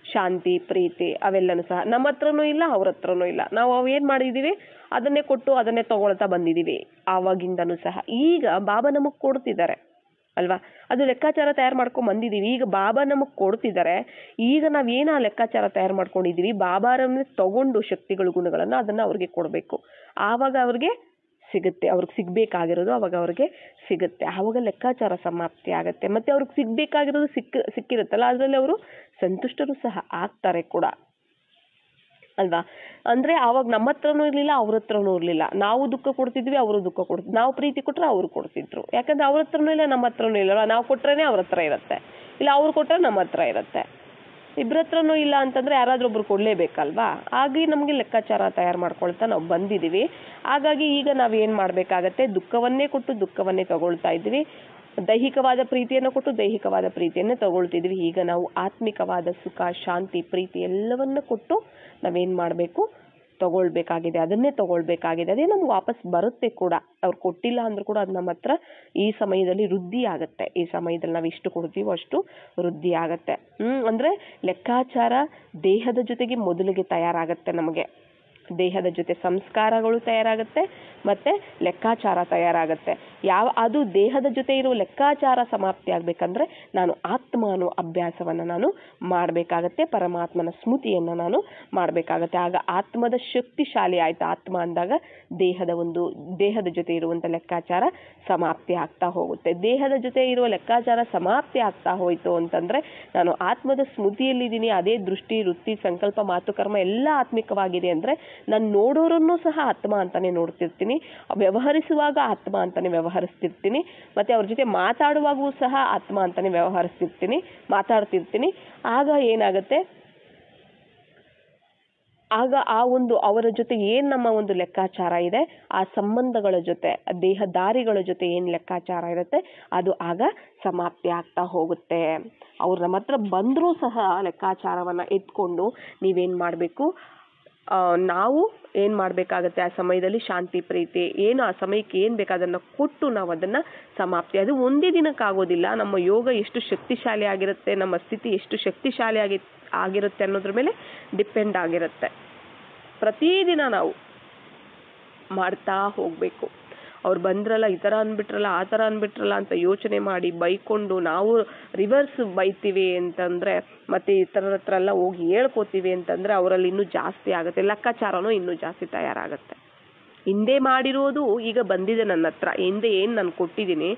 ಶಾಂತಿ, ಪ್ರೀತಿ, ಅವೆಲ್ಲನೂ ಸಹ ನಮ್ಮ ಹತ್ರನೂ ಇಲ್ಲ, ಅವ್ರ ಹತ್ರನೂ ಇಲ್ಲ. ನಾವು ಅವೇನು ಮಾಡಿದ್ದೀವಿ, ಅದನ್ನೇ ಕೊಟ್ಟು ಅದನ್ನೇ ತಗೊಳ್ತಾ ಬಂದಿದ್ದೀವಿ ಆವಾಗಿಂದನೂ ಸಹ. ಈಗ ಬಾಬಾ ನಮಗೆ ಕೊಡ್ತಿದ್ದಾರೆ ಅಲ್ವಾ, ಅದು ಲೆಕ್ಕಾಚಾರ ತಯಾರು ಮಾಡ್ಕೊಂಡು ಬಂದಿದ್ದೀವಿ. ಈಗ ಬಾಬಾ ನಮಗೆ ಕೊಡ್ತಿದ್ದಾರೆ. ಈಗ ನಾವೇನು ಆ ಲೆಕ್ಕಾಚಾರ ತಯಾರು ಮಾಡ್ಕೊಂಡಿದ್ದೀವಿ, ಬಾಬಾರನ್ನೇ ತಗೊಂಡು ಶಕ್ತಿಗಳು, ಗುಣಗಳನ್ನು ಅದನ್ನು ಅವ್ರಿಗೆ ಕೊಡಬೇಕು. ಆವಾಗ ಅವ್ರಿಗೆ ಸಿಗುತ್ತೆ, ಅವ್ರಿಗೆ ಸಿಗಬೇಕಾಗಿರೋದು ಅವಾಗ ಅವ್ರಿಗೆ ಸಿಗುತ್ತೆ. ಆವಾಗ ಲೆಕ್ಕಾಚಾರ ಸಮಾಪ್ತಿ ಆಗುತ್ತೆ. ಮತ್ತೆ ಅವ್ರಿಗೆ ಸಿಗಬೇಕಾಗಿರೋದು ಸಿಕ್ಕಿರುತ್ತಲ್ಲ, ಅದರಲ್ಲಿ ಅವರು ಸಂತುಷ್ಟರು ಸಹ ಆಗ್ತಾರೆ ಕೂಡ ಅಲ್ವಾ. ಅಂದರೆ ಆವಾಗ ನಮ್ಮ ಹತ್ರನೂ ಇರಲಿಲ್ಲ, ಅವ್ರ ಹತ್ರನೂ ಇರಲಿಲ್ಲ. ನಾವು ದುಃಖ ಕೊಡ್ತಿದ್ವಿ, ಅವರು ದುಃಖ ಕೊಡ್ತಿದ್ವಿ. ನಾವು ಪ್ರೀತಿ ಕೊಟ್ಟರೆ ಅವರು ಕೊಡ್ತಿದ್ರು. ಯಾಕಂದರೆ ಅವ್ರ ಹತ್ರನೂ ಇಲ್ಲ, ನಮ್ಮ ಹತ್ರನೂ ಇಲ್ಲ. ನಾವು ಕೊಟ್ರೇ ಅವ್ರ ಹತ್ರ ಇರುತ್ತೆ, ಇಲ್ಲ ಅವ್ರು ಕೊಟ್ಟರೆ ನಮ್ಮ ಹತ್ರ ಇರುತ್ತೆ. ಇಬ್ಬರ ಹತ್ರನೂ ಇಲ್ಲ ಅಂತಂದರೆ ಯಾರಾದರೂ ಒಬ್ರು ಕೊಡಲೇಬೇಕಲ್ವಾ. ಹಾಗೆ ನಮಗೆ ಲೆಕ್ಕಾಚಾರ ತಯಾರು ಮಾಡ್ಕೊಳ್ತಾ ನಾವು ಬಂದಿದ್ದೀವಿ. ಹಾಗಾಗಿ ಈಗ ನಾವೇನು ಮಾಡಬೇಕಾಗತ್ತೆ, ದುಃಖವನ್ನೇ ಕೊಟ್ಟು ದುಃಖವನ್ನೇ ತಗೊಳ್ತಾ ಇದ್ದೀವಿ. ದೈಹಿಕವಾದ ಪ್ರೀತಿಯನ್ನು ಕೊಟ್ಟು ದೈಹಿಕವಾದ ಪ್ರೀತಿಯನ್ನೇ ತಗೊಳ್ತಿದ್ವಿ. ಈಗ ನಾವು ಆತ್ಮಿಕವಾದ ಸುಖ, ಶಾಂತಿ, ಪ್ರೀತಿ ಎಲ್ಲವನ್ನ ಕೊಟ್ಟು ನಾವೇನು ಮಾಡಬೇಕು, ತಗೊಳ್ಬೇಕಾಗಿದೆ. ಅದನ್ನೇ ತಗೊಳ್ಬೇಕಾಗಿದೆ. ಅದೇ ನಮ್ಗೆ ವಾಪಸ್ ಬರುತ್ತೆ ಕೂಡ. ಅವ್ರು ಕೊಟ್ಟಿಲ್ಲ ಅಂದ್ರೂ ಕೂಡ ಅದು ನಮ್ಮ ಹತ್ರ ಈ ಸಮಯದಲ್ಲಿ ವೃದ್ಧಿ ಆಗುತ್ತೆ. ಈ ಸಮಯದಲ್ಲಿ ನಾವು ಎಷ್ಟು ಕೊಡ್ತೀವೋ ಅಷ್ಟು ವೃದ್ಧಿ ಆಗುತ್ತೆ. ಅಂದರೆ ಲೆಕ್ಕಾಚಾರ ದೇಹದ ಜೊತೆಗೆ ಮೊದಲಿಗೆ ತಯಾರಾಗುತ್ತೆ. ನಮಗೆ ದೇಹದ ಜೊತೆ ಸಂಸ್ಕಾರಗಳು ತಯಾರಾಗುತ್ತೆ, ಮತ್ತೆ ಲೆಕ್ಕಾಚಾರ ತಯಾರಾಗುತ್ತೆ. ಅದು ದೇಹದ ಜೊತೆ ಇರೋ ಲೆಕ್ಕಾಚಾರ ಸಮಾಪ್ತಿ ಆಗಬೇಕಂದ್ರೆ ನಾನು ಆತ್ಮ ಅನ್ನೋ ಅಭ್ಯಾಸವನ್ನು ನಾನು ಮಾಡಬೇಕಾಗತ್ತೆ. ಪರಮಾತ್ಮನ ಸ್ಮೃತಿಯನ್ನು ನಾನು ಮಾಡಬೇಕಾಗತ್ತೆ. ಆಗ ಆತ್ಮದ ಶಕ್ತಿಶಾಲಿ ಆಯ್ತು. ಆತ್ಮ ಅಂದಾಗ ದೇಹದ ಜೊತೆ ಇರುವಂಥ ಲೆಕ್ಕಾಚಾರ ಸಮಾಪ್ತಿ ಆಗ್ತಾ ಹೋಗುತ್ತೆ. ದೇಹದ ಜೊತೆ ಇರುವ ಲೆಕ್ಕಾಚಾರ ಸಮಾಪ್ತಿ ಆಗ್ತಾ ಹೋಯಿತು ಅಂತಂದರೆ ನಾನು ಆತ್ಮದ ಸ್ಮೃತಿಯಲ್ಲಿದ್ದೀನಿ. ಅದೇ ದೃಷ್ಟಿ, ವೃತ್ತಿ, ಸಂಕಲ್ಪ, ಮಾತು, ಕರ್ಮ ಎಲ್ಲ ಆತ್ಮಿಕವಾಗಿದೆ ಅಂದರೆ ನಾನು ನೋಡೋರನ್ನೂ ಸಹ ಆತ್ಮ ಅಂತಾನೆ ನೋಡ್ತಿರ್ತೀನಿ, ವ್ಯವಹರಿಸುವಾಗ ಆತ್ಮ ಅಂತಾನೆ ವ್ಯವಹರಿಸ್ತಿರ್ತೀನಿ, ಮತ್ತೆ ಅವ್ರ ಜೊತೆ ಮಾತಾಡುವಾಗೂ ಸಹ ಆತ್ಮ ಅಂತಾನೆ ಮಾತಾಡ್ತಿರ್ತೀನಿ. ಆಗ ಏನಾಗುತ್ತೆ, ಆಗ ಅವರ ಜೊತೆ ಏನು ನಮ್ಮ ಒಂದು ಲೆಕ್ಕಾಚಾರ ಇದೆ, ಆ ಸಂಬಂಧಗಳ ಜೊತೆ, ದೇಹದಾರಿಗಳ ಜೊತೆ ಏನು ಲೆಕ್ಕಾಚಾರ ಇರುತ್ತೆ ಅದು ಆಗ ಸಮಾಪ್ತಿ ಆಗ್ತಾ ಹೋಗುತ್ತೆ. ಅವ್ರು ನಮ್ಮ ಹತ್ರ ಬಂದರೂ ಸಹ ಲೆಕ್ಕಾಚಾರವನ್ನು ಎತ್ಕೊಂಡು ನೀವೇನು ಮಾಡಬೇಕು, ನಾವು ಏನು ಮಾಡಬೇಕಾಗತ್ತೆ, ಆ ಸಮಯದಲ್ಲಿ ಶಾಂತಿ, ಪ್ರೀತಿ ಏನು ಆ ಸಮಯಕ್ಕೆ ಏನು ಬೇಕು ಅದನ್ನು ಕೊಟ್ಟು ನಾವು ಅದನ್ನು ಸಮಾಪ್ತಿ. ಅದು ಒಂದೇ ದಿನಕ್ಕಾಗೋದಿಲ್ಲ. ನಮ್ಮ ಯೋಗ ಎಷ್ಟು ಶಕ್ತಿಶಾಲಿ ಆಗಿರುತ್ತೆ, ನಮ್ಮ ಸ್ಥಿತಿ ಎಷ್ಟು ಶಕ್ತಿಶಾಲಿ ಆಗಿರುತ್ತೆ ಅನ್ನೋದ್ರ ಮೇಲೆ ಡಿಪೆಂಡ್ ಆಗಿರುತ್ತೆ. ಪ್ರತಿದಿನ ನಾವು ಮಾಡ್ತಾ ಹೋಗಬೇಕು. ಅವ್ರು ಬಂದ್ರಲ್ಲ, ಈ ಥರ ಅಂದ್ಬಿಟ್ರಲ್ಲ, ಆ ಥರ ಅಂದ್ಬಿಟ್ರಲ್ಲ ಅಂತ ಯೋಚನೆ ಮಾಡಿ ಬೈಕೊಂಡು ನಾವು ರಿವರ್ಸ್ ಬೈತೀವಿ ಅಂತಂದರೆ, ಮತ್ತು ಈ ಥರ ಹತ್ರ ಎಲ್ಲ ಹೋಗಿ ಹೇಳ್ಕೋತೀವಿ ಅಂತಂದರೆ ಅವರಲ್ಲಿ ಇನ್ನೂ ಜಾಸ್ತಿ ಆಗುತ್ತೆ. ಲೆಕ್ಕಾಚಾರನೂ ಇನ್ನೂ ಜಾಸ್ತಿ ತಯಾರಾಗುತ್ತೆ. ಹಿಂದೆ ಮಾಡಿರೋದು ಈಗ ಬಂದಿದೆ ನನ್ನ ಹತ್ರ. ಹಿಂದೆ ಏನು ನಾನು ಕೊಟ್ಟಿದ್ದೀನಿ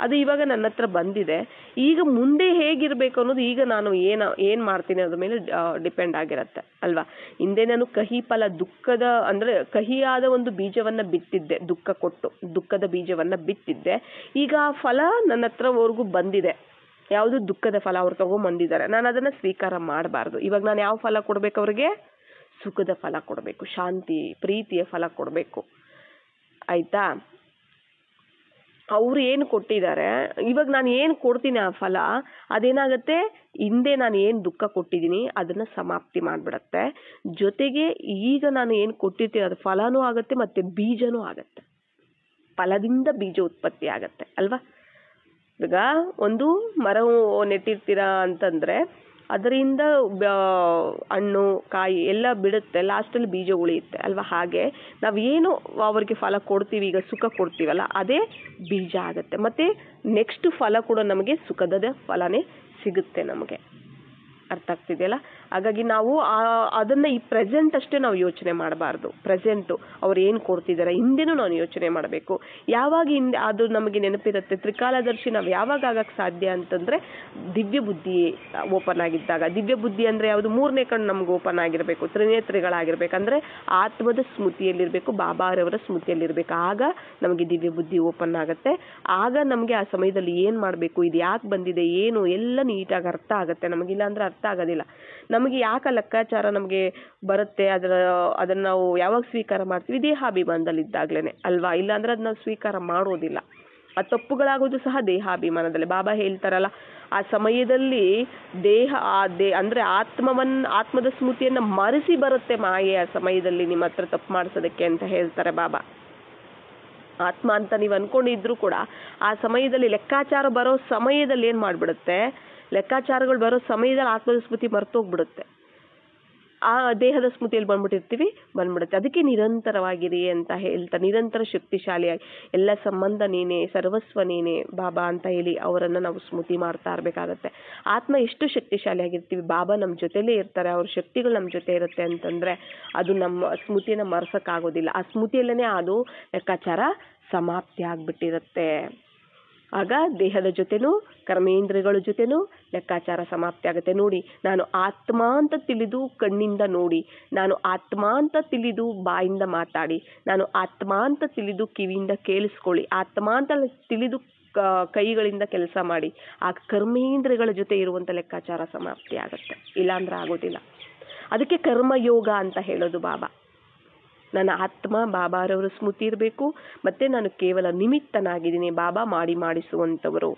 ಅದು ಇವಾಗ ನನ್ನ ಹತ್ರ ಬಂದಿದೆ. ಈಗ ಮುಂದೆ ಹೇಗಿರಬೇಕು ಅನ್ನೋದು ಈಗ ನಾನು ಏನು ಮಾಡ್ತೀನಿ ಅದ್ರ ಮೇಲೆ ಡಿಪೆಂಡ್ ಆಗಿರುತ್ತೆ ಅಲ್ವಾ. ಹಿಂದೆ ನಾನು ಕಹಿ ಫಲ, ದುಃಖದ ಅಂದರೆ ಕಹಿಯಾದ ಒಂದು ಬೀಜವನ್ನು ಬಿತ್ತಿದ್ದೆ, ದುಃಖ ಕೊಟ್ಟು ದುಃಖದ ಬೀಜವನ್ನು ಬಿತ್ತಿದ್ದೆ. ಈಗ ಆ ಫಲ ನನ್ನ ಹತ್ರವರೆಗೂ ಬಂದಿದೆ. ಯಾವುದು ದುಃಖದ ಫಲ ಅವ್ರು ತಗೊಂಬಂದಿದ್ದಾರೆ, ನಾನು ಅದನ್ನು ಸ್ವೀಕಾರ ಮಾಡಬಾರ್ದು. ಇವಾಗ ನಾನು ಯಾವ ಫಲ ಕೊಡಬೇಕು ಅವ್ರಿಗೆ? ಸುಖದ ಫಲ ಕೊಡಬೇಕು, ಶಾಂತಿ, ಪ್ರೀತಿಯ ಫಲ ಕೊಡಬೇಕು. ಆಯಿತಾ. ಅವರು ಏನು ಕೊಟ್ಟಿದ್ದಾರೆ, ಇವಾಗ ನಾನು ಏನು ಕೊಡ್ತೀನಿ ಆ ಫಲ ಅದೇನಾಗುತ್ತೆ, ಹಿಂದೆ ನಾನು ಏನು ದುಃಖ ಕೊಟ್ಟಿದ್ದೀನಿ ಅದನ್ನು ಸಮಾಪ್ತಿ ಮಾಡಿಬಿಡತ್ತೆ. ಜೊತೆಗೆ ಈಗ ನಾನು ಏನು ಕೊಟ್ಟಿರ್ತೀನಿ ಅದು ಫಲನೂ ಆಗುತ್ತೆ ಮತ್ತು ಬೀಜನೂ ಆಗುತ್ತೆ. ಫಲದಿಂದ ಬೀಜ ಉತ್ಪತ್ತಿ ಆಗತ್ತೆ ಅಲ್ವಾ. ಈಗ ಒಂದು ಮರ ನೆಟ್ಟಿರ್ತೀರಾ ಅಂತಂದರೆ ಅದರಿಂದ ಹಣ್ಣು ಕಾಯಿ ಎಲ್ಲ ಬಿಡುತ್ತೆ, ಲಾಸ್ಟಲ್ಲಿ ಬೀಜ ಉಳಿಯುತ್ತೆ ಅಲ್ವಾ. ಹಾಗೆ ನಾವೇನು ಅವ್ರಿಗೆ ಫಲ ಕೊಡ್ತೀವಿ, ಈಗ ಸುಖ ಕೊಡ್ತೀವಲ್ಲ ಅದೇ ಬೀಜ ಆಗುತ್ತೆ. ಮತ್ತು ನೆಕ್ಸ್ಟ್ ಫಲ ಕೂಡ ನಮಗೆ ಸುಖದ ಫಲನೇ ಸಿಗುತ್ತೆ ನಮಗೆ. ಅರ್ಥ ಆಗ್ತಿದೆಯಲ್ಲ. ಹಾಗಾಗಿ ನಾವು ಅದನ್ನು ಈ ಪ್ರೆಸೆಂಟ್ ಅಷ್ಟೇ ನಾವು ಯೋಚನೆ ಮಾಡಬಾರ್ದು. ಪ್ರೆಸೆಂಟು ಅವ್ರು ಏನು ಕೊಡ್ತಿದ್ದಾರೆ ಹಿಂದೆನೂ ನಾವು ಯೋಚನೆ ಮಾಡಬೇಕು. ಯಾವಾಗ ಹಿಂದೆ ಅದು ನಮಗೆ ನೆನಪಿರುತ್ತೆ. ತ್ರಿಕಾಲದರ್ಶಿ ನಾವು ಯಾವಾಗ ಆಗಕ್ಕೆ ಸಾಧ್ಯ ಅಂತಂದರೆ ದಿವ್ಯ ಬುದ್ಧಿ ಓಪನ್ ಆಗಿದ್ದಾಗ. ದಿವ್ಯ ಬುದ್ಧಿ ಅಂದರೆ ಯಾವುದು, ಮೂರನೇ ಕಣ್ಣು ನಮ್ಗೆ ಓಪನ್ ಆಗಿರಬೇಕು, ತ್ರಿನೇತ್ರಿಗಳಾಗಿರ್ಬೇಕಂದ್ರೆ ಆತ್ಮದ ಸ್ಮೃತಿಯಲ್ಲಿರಬೇಕು, ಬಾಬಾರವರ ಸ್ಮೃತಿಯಲ್ಲಿರಬೇಕು. ಆಗ ನಮಗೆ ದಿವ್ಯ ಬುದ್ಧಿ ಓಪನ್ ಆಗುತ್ತೆ. ಆಗ ನಮಗೆ ಆ ಸಮಯದಲ್ಲಿ ಏನು ಮಾಡಬೇಕು, ಇದು ಯಾಕೆ ಬಂದಿದೆ, ಏನು ಎಲ್ಲ ನೀಟಾಗಿ ಅರ್ಥ ಆಗುತ್ತೆ ನಮಗಿಲ್ಲ ಅಂದರೆ ಅರ್ಥ ಆಗೋದಿಲ್ಲ. ನಮಗೆ ಯಾಕೆ ಲೆಕ್ಕಾಚಾರ ನಮಗೆ ಬರುತ್ತೆ, ಅದನ್ನು ನಾವು ಯಾವಾಗ ಸ್ವೀಕಾರ ಮಾಡ್ತೀವಿ, ದೇಹಾಭಿಮಾನದಲ್ಲಿದ್ದಾಗಲೇ ಅಲ್ವಾ. ಇಲ್ಲಾಂದರೆ ಅದನ್ನ ಸ್ವೀಕಾರ ಮಾಡೋದಿಲ್ಲ. ಆ ತಪ್ಪುಗಳಾಗೋದು ಸಹ ದೇಹಾಭಿಮಾನದಲ್ಲಿ. ಬಾಬಾ ಹೇಳ್ತಾರಲ್ಲ, ಆ ಸಮಯದಲ್ಲಿ ಅಂದರೆ ಆತ್ಮದ ಸ್ಮೃತಿಯನ್ನು ಮರೆಸಿ ಬರುತ್ತೆ ಮಾಯೆ ಆ ಸಮಯದಲ್ಲಿ ನಿಮ್ಮ ಹತ್ರ ತಪ್ಪು ಮಾಡಿಸೋದಕ್ಕೆ ಅಂತ ಹೇಳ್ತಾರೆ ಬಾಬಾ. ಆತ್ಮ ಅಂತ ನೀವು ಅನ್ಕೊಂಡಿದ್ರು ಕೂಡ ಆ ಸಮಯದಲ್ಲಿ ಲೆಕ್ಕಾಚಾರ ಬರೋ ಸಮಯದಲ್ಲಿ ಏನು ಮಾಡಿಬಿಡುತ್ತೆ, ಲೆಕ್ಕಾಚಾರಗಳು ಬರೋ ಸಮಯದಲ್ಲಿ ಆತ್ಮದ ಸ್ಮೃತಿ ಮರ್ತೋಗ್ಬಿಡುತ್ತೆ. ಆ ದೇಹದ ಸ್ಮೃತಿಯಲ್ಲಿ ಬಂದ್ಬಿಡುತ್ತೆ. ಅದಕ್ಕೆ ನಿರಂತರವಾಗಿರಿ ಅಂತ ಹೇಳ್ತಾ, ನಿರಂತರ ಶಕ್ತಿಶಾಲಿಯಾಗಿ ಎಲ್ಲ ಸಂಬಂಧ ನೀನೇ, ಸರ್ವಸ್ವ ನೀನೇ ಬಾಬಾ ಅಂತ ಹೇಳಿ ಅವರನ್ನು ನಾವು ಸ್ಮೃತಿ ಮಾಡ್ತಾ ಇರಬೇಕಾಗತ್ತೆ. ಆತ್ಮ ಎಷ್ಟು ಶಕ್ತಿಶಾಲಿಯಾಗಿರ್ತೀವಿ, ಬಾಬಾ ನಮ್ಮ ಜೊತೆಲೇ ಇರ್ತಾರೆ, ಅವ್ರ ಶಕ್ತಿಗಳು ನಮ್ಮ ಜೊತೆ ಇರುತ್ತೆ ಅಂತಂದರೆ ಅದು ನಮ್ಮ ಸ್ಮೃತಿಯನ್ನು ಮರೆಸೋಕ್ಕಾಗೋದಿಲ್ಲ. ಆ ಸ್ಮೃತಿಯಲ್ಲೇ ಅದು ಲೆಕ್ಕಾಚಾರ ಸಮಾಪ್ತಿ ಆಗಿಬಿಟ್ಟಿರುತ್ತೆ. ಆಗ ದೇಹದ ಜೊತೆನೂ ಕರ್ಮೇಂದ್ರಿಯಗಳ ಜೊತೆನೂ ಲೆಕ್ಕಾಚಾರ ಸಮಾಪ್ತಿ ಆಗುತ್ತೆ. ನೋಡಿ, ನಾನು ಆತ್ಮ ಅಂತ ತಿಳಿದು ಕಣ್ಣಿಂದ ನೋಡಿ, ನಾನು ಆತ್ಮ ಅಂತ ತಿಳಿದು ಬಾಯಿಂದ ಮಾತಾಡಿ, ನಾನು ಆತ್ಮ ಅಂತ ತಿಳಿದು ಕಿವಿಯಿಂದ ಕೇಳಿಸ್ಕೊಳ್ಳಿ, ಆತ್ಮ ಅಂತ ತಿಳಿದು ಕೈಗಳಿಂದ ಕೆಲಸ ಮಾಡಿ, ಆ ಕರ್ಮೇಂದ್ರಿಯಗಳ ಜೊತೆ ಇರುವಂಥ ಲೆಕ್ಕಾಚಾರ ಸಮಾಪ್ತಿ ಆಗುತ್ತೆ. ಇಲ್ಲಾಂದ್ರೆ ಆಗೋದಿಲ್ಲ. ಅದಕ್ಕೆ ಕರ್ಮಯೋಗ ಅಂತ ಹೇಳೋದು ಬಾಬಾ. ನನ್ನ ಆತ್ಮ ಬಾಬಾರವರು ಸ್ಮೃತಿ ಇರಬೇಕು, ಮತ್ತು ನಾನು ಕೇವಲ ನಿಮಿತ್ತನಾಗಿದ್ದೀನಿ, ಬಾಬಾ ಮಾಡಿಸುವಂಥವರು.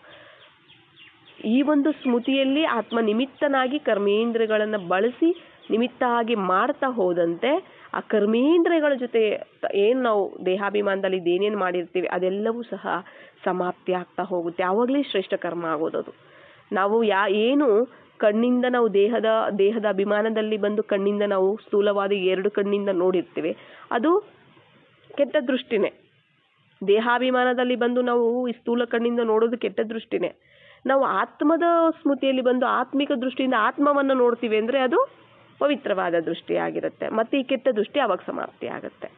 ಈ ಒಂದು ಸ್ಮೃತಿಯಲ್ಲಿ ಆತ್ಮ ನಿಮಿತ್ತನಾಗಿ ಕರ್ಮೇಂದ್ರಿಯಗಳನ್ನು ಬಳಸಿ ನಿಮಿತ್ತ ಆಗಿ ಮಾಡ್ತಾ ಹೋದಂತೆ ಆ ಕರ್ಮೇಂದ್ರಿಯಗಳ ಜೊತೆ ಏನು ನಾವು ದೇಹಾಭಿಮಾನದಲ್ಲಿ ಏನೇನು ಮಾಡಿರ್ತೀವಿ ಅದೆಲ್ಲವೂ ಸಹ ಸಮಾಪ್ತಿ ಆಗ್ತಾ ಹೋಗುತ್ತೆ. ಆವಾಗಲೇ ಶ್ರೇಷ್ಠ ಕರ್ಮ ಆಗೋದದು. ನಾವು ಏನು ಕಣ್ಣಿಂದ ನಾವು ದೇಹದ ಅಭಿಮಾನದಲ್ಲಿ ಬಂದು ಕಣ್ಣಿಂದ ನಾವು ಸ್ಥೂಲವಾದ 2 ಕಣ್ಣಿಂದ ನೋಡಿರ್ತೀವಿ, ಅದು ಕೆಟ್ಟ ದೃಷ್ಟಿನೇ. ದೇಹಾಭಿಮಾನದಲ್ಲಿ ಬಂದು ನಾವು ಈ ಸ್ಥೂಲ ಕಣ್ಣಿಂದ ನೋಡೋದು ಕೆಟ್ಟ ದೃಷ್ಟಿನೇ. ನಾವು ಆತ್ಮದ ಸ್ಮೃತಿಯಲ್ಲಿ ಬಂದು ಆತ್ಮಿಕ ದೃಷ್ಟಿಯಿಂದ ಆತ್ಮವನ್ನು ನೋಡ್ತೀವಿ ಅಂದರೆ ಅದು ಪವಿತ್ರವಾದ ದೃಷ್ಟಿಯಾಗಿರುತ್ತೆ. ಮತ್ತು ಈ ಕೆಟ್ಟ ದೃಷ್ಟಿ ಅವಾಗ ಸಮಾಪ್ತಿ ಆಗುತ್ತೆ.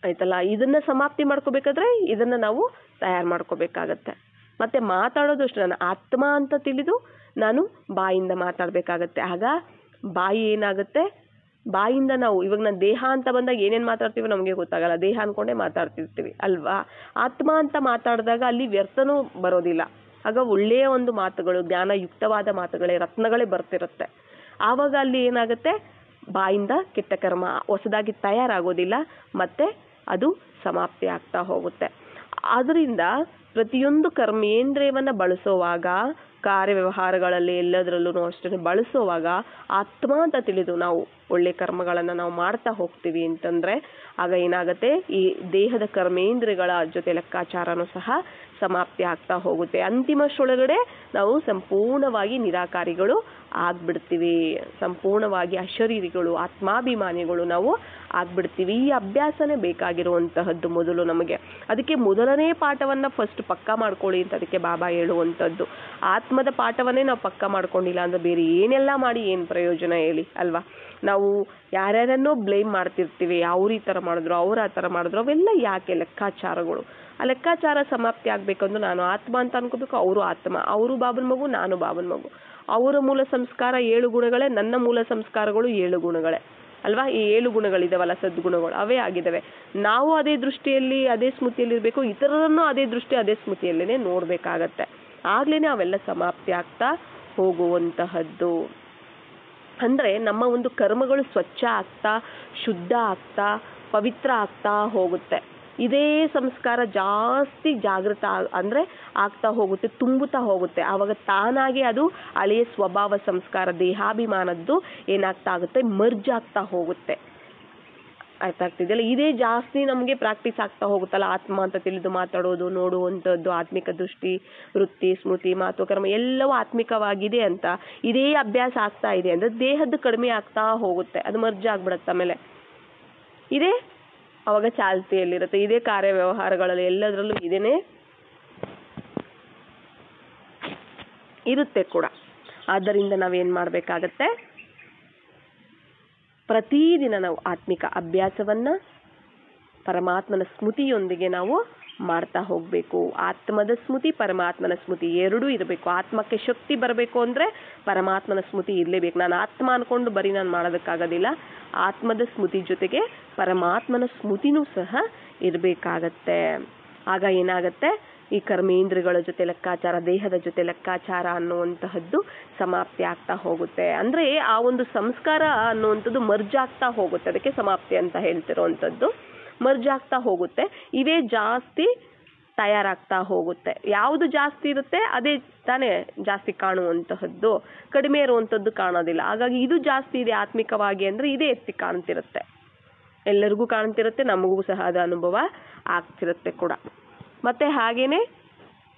ಆಯ್ತಲ್ಲ. ಇದನ್ನು ಸಮಾಪ್ತಿ ಮಾಡ್ಕೋಬೇಕಾದ್ರೆ ಇದನ್ನು ನಾವು ತಯಾರು ಮಾಡ್ಕೋಬೇಕಾಗತ್ತೆ. ಮತ್ತು ಮಾತಾಡೋದು ಅಷ್ಟೇ, ನಾನು ಆತ್ಮ ಅಂತ ತಿಳಿದು ನಾನು ಬಾಯಿಂದ ಮಾತಾಡಬೇಕಾಗತ್ತೆ. ಆಗ ಬಾಯಿ ಏನಾಗುತ್ತೆ, ಬಾಯಿಂದ ನಾವು ಇವಾಗ ನಾನು ದೇಹ ಅಂತ ಬಂದಾಗ ಏನೇನು ಮಾತಾಡ್ತೀವೋ ನಮಗೆ ಗೊತ್ತಾಗಲ್ಲ, ದೇಹ ಅಂದ್ಕೊಂಡೇ ಮಾತಾಡ್ತಿರ್ತೀವಿ ಅಲ್ವಾ. ಆತ್ಮ ಅಂತ ಮಾತಾಡಿದಾಗ ಅಲ್ಲಿ ವ್ಯರ್ಥನೂ ಬರೋದಿಲ್ಲ. ಆಗ ಒಳ್ಳೆಯ ಒಂದು ಮಾತುಗಳು, ಜ್ಞಾನಯುಕ್ತವಾದ ಮಾತುಗಳೇ, ರತ್ನಗಳೇ ಬರ್ತಿರುತ್ತೆ. ಆವಾಗ ಅಲ್ಲಿ ಏನಾಗುತ್ತೆ, ಬಾಯಿಂದ ಕೆಟ್ಟ ಕರ್ಮ ಹೊಸದಾಗಿ ತಯಾರಾಗೋದಿಲ್ಲ, ಮತ್ತು ಅದು ಸಮಾಪ್ತಿ ಆಗ್ತಾ ಹೋಗುತ್ತೆ. ಆದ್ದರಿಂದ ಪ್ರತಿಯೊಂದು ಕರ್ಮೇಂದ್ರಿಯವನ್ನು ಬಳಸೋವಾಗ, ಕಾರ್ಯವ್ಯವಹಾರಗಳಲ್ಲಿ ಎಲ್ಲದರಲ್ಲೂ ಅಷ್ಟೇ ಬಳಸೋವಾಗ ಆತ್ಮ ಅಂತ ತಿಳಿದು ನಾವು ಒಳ್ಳೆ ಕರ್ಮಗಳನ್ನು ನಾವು ಮಾಡ್ತಾ ಹೋಗ್ತೀವಿ ಅಂತಂದರೆ ಆಗ ಏನಾಗುತ್ತೆ, ಈ ದೇಹದ ಕರ್ಮೇಂದ್ರಿಯಗಳ ಜೊತೆ ಲೆಕ್ಕಾಚಾರನೂ ಸಹ ಸಮಾಪ್ತಿ ಆಗ್ತಾ ಹೋಗುತ್ತೆ. ಅಂತಿಮಷ್ಟೊಳಗಡೆ ನಾವು ಸಂಪೂರ್ಣವಾಗಿ ನಿರಾಕಾರಿಗಳು ಆಗ್ಬಿಡ್ತೀವಿ, ಸಂಪೂರ್ಣವಾಗಿ ಅಶರೀರಿಗಳು, ಆತ್ಮಾಭಿಮಾನಿಗಳು ನಾವು ಆಗ್ಬಿಡ್ತೀವಿ. ಈ ಅಭ್ಯಾಸನೇ ಬೇಕಾಗಿರುವಂತಹದ್ದು ಮೊದಲು ನಮಗೆ. ಅದಕ್ಕೆ ಮೊದಲನೇ ಪಾಠವನ್ನು ಫಸ್ಟ್ ಪಕ್ಕಾ ಮಾಡ್ಕೊಳ್ಳಿ ಅಂತ ಅದಕ್ಕೆ ಬಾಬಾ ಹೇಳುವಂಥದ್ದು. ಆತ್ಮದ ಪಾಠವನ್ನೇ ನಾವು ಪಕ್ಕಾ ಮಾಡ್ಕೊಂಡಿಲ್ಲ ಅಂದರೆ ಬೇರೆ ಏನೆಲ್ಲ ಮಾಡಿ ಏನು ಪ್ರಯೋಜನ ಹೇಳಿ ಅಲ್ವಾ. ನಾವು ಯಾರ್ಯಾರನ್ನೋ ಬ್ಲೇಮ್ ಮಾಡ್ತಿರ್ತೀವಿ, ಅವ್ರು ಈ ಥರ ಮಾಡಿದ್ರು, ಅವ್ರು ಆ ಥರ ಮಾಡಿದ್ರು, ಅವೆಲ್ಲ ಯಾಕೆ ಲೆಕ್ಕಾಚಾರಗಳು. ಆ ಲೆಕ್ಕಾಚಾರ ಸಮಾಪ್ತಿ ಆಗಬೇಕಂದ್ರೆ ನಾನು ಆತ್ಮ ಅಂತ ಅನ್ಕೋಬೇಕು, ಅವರು ಆತ್ಮ, ಅವರು ಬಾಬನ ಮಗು, ನಾನು ಬಾಬನ ಮಗು. ಅವರ ಮೂಲ ಸಂಸ್ಕಾರ 7 ಗುಣಗಳೇ, ನನ್ನ ಮೂಲ ಸಂಸ್ಕಾರಗಳು 7 ಗುಣಗಳೇ ಅಲ್ವಾ. ಈ 7 ಗುಣಗಳಿದಾವಲ್ಲ, ಸದ್ಗುಣಗಳು, ಅವೇ ಆಗಿದ್ದಾವೆ. ನಾವು ಅದೇ ದೃಷ್ಟಿಯಲ್ಲಿ ಅದೇ ಸ್ಮೃತಿಯಲ್ಲಿ ಇರಬೇಕು, ಇತರರನ್ನು ಅದೇ ದೃಷ್ಟಿ ಅದೇ ಸ್ಮೃತಿಯಲ್ಲೇ ನೋಡಬೇಕಾಗತ್ತೆ. ಆಗ್ಲೇ ಅವೆಲ್ಲ ಸಮಾಪ್ತಿ ಆಗ್ತಾ ಹೋಗುವಂತಹದ್ದು. ಅಂದರೆ ನಮ್ಮ ಒಂದು ಕರ್ಮಗಳು ಸ್ವಚ್ಛ ಆಗ್ತಾ, ಶುದ್ಧ ಆಗ್ತಾ ಪವಿತ್ರ ಆಗ್ತಾ ಹೋಗುತ್ತೆ. ಇದೇ ಸಂಸ್ಕಾರ ಜಾಸ್ತಿ ಜಾಗೃತ ಅಂದರೆ ಆಗ್ತಾ ಹೋಗುತ್ತೆ, ತುಂಬುತ್ತಾ ಹೋಗುತ್ತೆ. ಆವಾಗ ತಾನಾಗಿ ಅದು ಹಳೆಯ ಸ್ವಭಾವ ಸಂಸ್ಕಾರ ದೇಹಾಭಿಮಾನದ್ದು ಏನಾಗ್ತಾ ಆಗುತ್ತೆ, ಮರ್ಜ್ ಆಗ್ತಾ ಹೋಗುತ್ತೆ. ಆಗ್ತಿದೆಯಲ್ಲ, ಇದೇ ಜಾಸ್ತಿ ನಮಗೆ ಪ್ರಾಕ್ಟೀಸ್ ಆಗ್ತಾ ಹೋಗುತ್ತಲ್ಲ. ಆತ್ಮ ಅಂತ ತಿಳಿದು ಮಾತಾಡೋದು, ನೋಡುವಂಥದ್ದು, ಆತ್ಮಿಕ ದೃಷ್ಟಿ, ವೃತ್ತಿ, ಸ್ಮೃತಿ, ಮಾತು, ಕರ್ಮ ಎಲ್ಲವೂ ಆತ್ಮಿಕವಾಗಿದೆ ಅಂತ ಇದೇ ಅಭ್ಯಾಸ ಆಗ್ತಾ ಇದೆ ಅಂದರೆ ದೇಹದ್ದು ಕಡಿಮೆ ಆಗ್ತಾ ಹೋಗುತ್ತೆ, ಅದು ಮರ್ಜ್ ಆಗ್ಬಿಡುತ್ತೆ. ಆಮೇಲೆ ಇದೇ ಅವಾಗ ಚಾಲ್ತಿಯಲ್ಲಿರುತ್ತೆ, ಇದೇ ಕಾರ್ಯ ವ್ಯವಹಾರಗಳಲ್ಲಿ ಎಲ್ಲದರಲ್ಲೂ ಇದೇನೆ ಇರುತ್ತೆ ಕೂಡ. ಆದ್ದರಿಂದ ನಾವೇನು ಮಾಡಬೇಕಾಗತ್ತೆ, ಪ್ರತಿದಿನ ನಾವು ಆತ್ಮಿಕ ಅಭ್ಯಾಸವನ್ನು ಪರಮಾತ್ಮನ ಸ್ಮೃತಿಯೊಂದಿಗೆ ನಾವು ಮಾಡ್ತಾ ಹೋಗಬೇಕು. ಆತ್ಮದ ಸ್ಮೃತಿ, ಪರಮಾತ್ಮನ ಸ್ಮೃತಿ ಎರಡೂ ಇರಬೇಕು. ಆತ್ಮಕ್ಕೆ ಶಕ್ತಿ ಬರಬೇಕು ಅಂದರೆ ಪರಮಾತ್ಮನ ಸ್ಮೃತಿ ಇರಲೇಬೇಕು. ನಾನು ಆತ್ಮ ಅಂದ್ಕೊಂಡು ಬರೀ ನಾನು ಮಾಡೋದಕ್ಕಾಗೋದಿಲ್ಲ. ಆತ್ಮದ ಸ್ಮೃತಿ ಜೊತೆಗೆ ಪರಮಾತ್ಮನ ಸ್ಮೃತಿನೂ ಸಹ ಇರಬೇಕಾಗತ್ತೆ. ಆಗ ಏನಾಗತ್ತೆ, ಈ ಕರ್ಮೇಂದ್ರಗಳ ಜೊತೆ ಲೆಕ್ಕಾಚಾರ, ದೇಹದ ಜೊತೆ ಲೆಕ್ಕಾಚಾರ ಅನ್ನುವಂತಹದ್ದು ಸಮಾಪ್ತಿ ಆಗ್ತಾ ಹೋಗುತ್ತೆ. ಅಂದರೆ ಆ ಒಂದು ಸಂಸ್ಕಾರ ಅನ್ನುವಂಥದ್ದು ಮರ್ಜ್ ಆಗ್ತಾ ಹೋಗುತ್ತೆ. ಅದಕ್ಕೆ ಸಮಾಪ್ತಿ ಅಂತ ಹೇಳ್ತಿರೋವಂಥದ್ದು. ಮರ್ಜ್ ಆಗ್ತಾ ಹೋಗುತ್ತೆ. ಇವೇ ಜಾಸ್ತಿ ತಯಾರಾಗ್ತಾ ಹೋಗುತ್ತೆ. ಯಾವುದು ಜಾಸ್ತಿ ಇರುತ್ತೆ ಅದೇ ತಾನೇ ಜಾಸ್ತಿ ಕಾಣುವಂತಹದ್ದು, ಕಡಿಮೆ ಇರುವಂಥದ್ದು ಕಾಣೋದಿಲ್ಲ. ಹಾಗಾಗಿ ಇದು ಜಾಸ್ತಿ ಇದೆ ಆತ್ಮಿಕವಾಗಿ ಅಂದರೆ ಇದೇ ಎತ್ತಿ ಕಾಣ್ತಿರುತ್ತೆ, ಎಲ್ಲರಿಗೂ ಕಾಣ್ತಿರುತ್ತೆ, ನಮಗೂ ಸಹ ಅದು ಅನುಭವ ಆಗ್ತಿರುತ್ತೆ ಕೂಡ. ಮತ್ತೆ ಹಾಗೇನೆ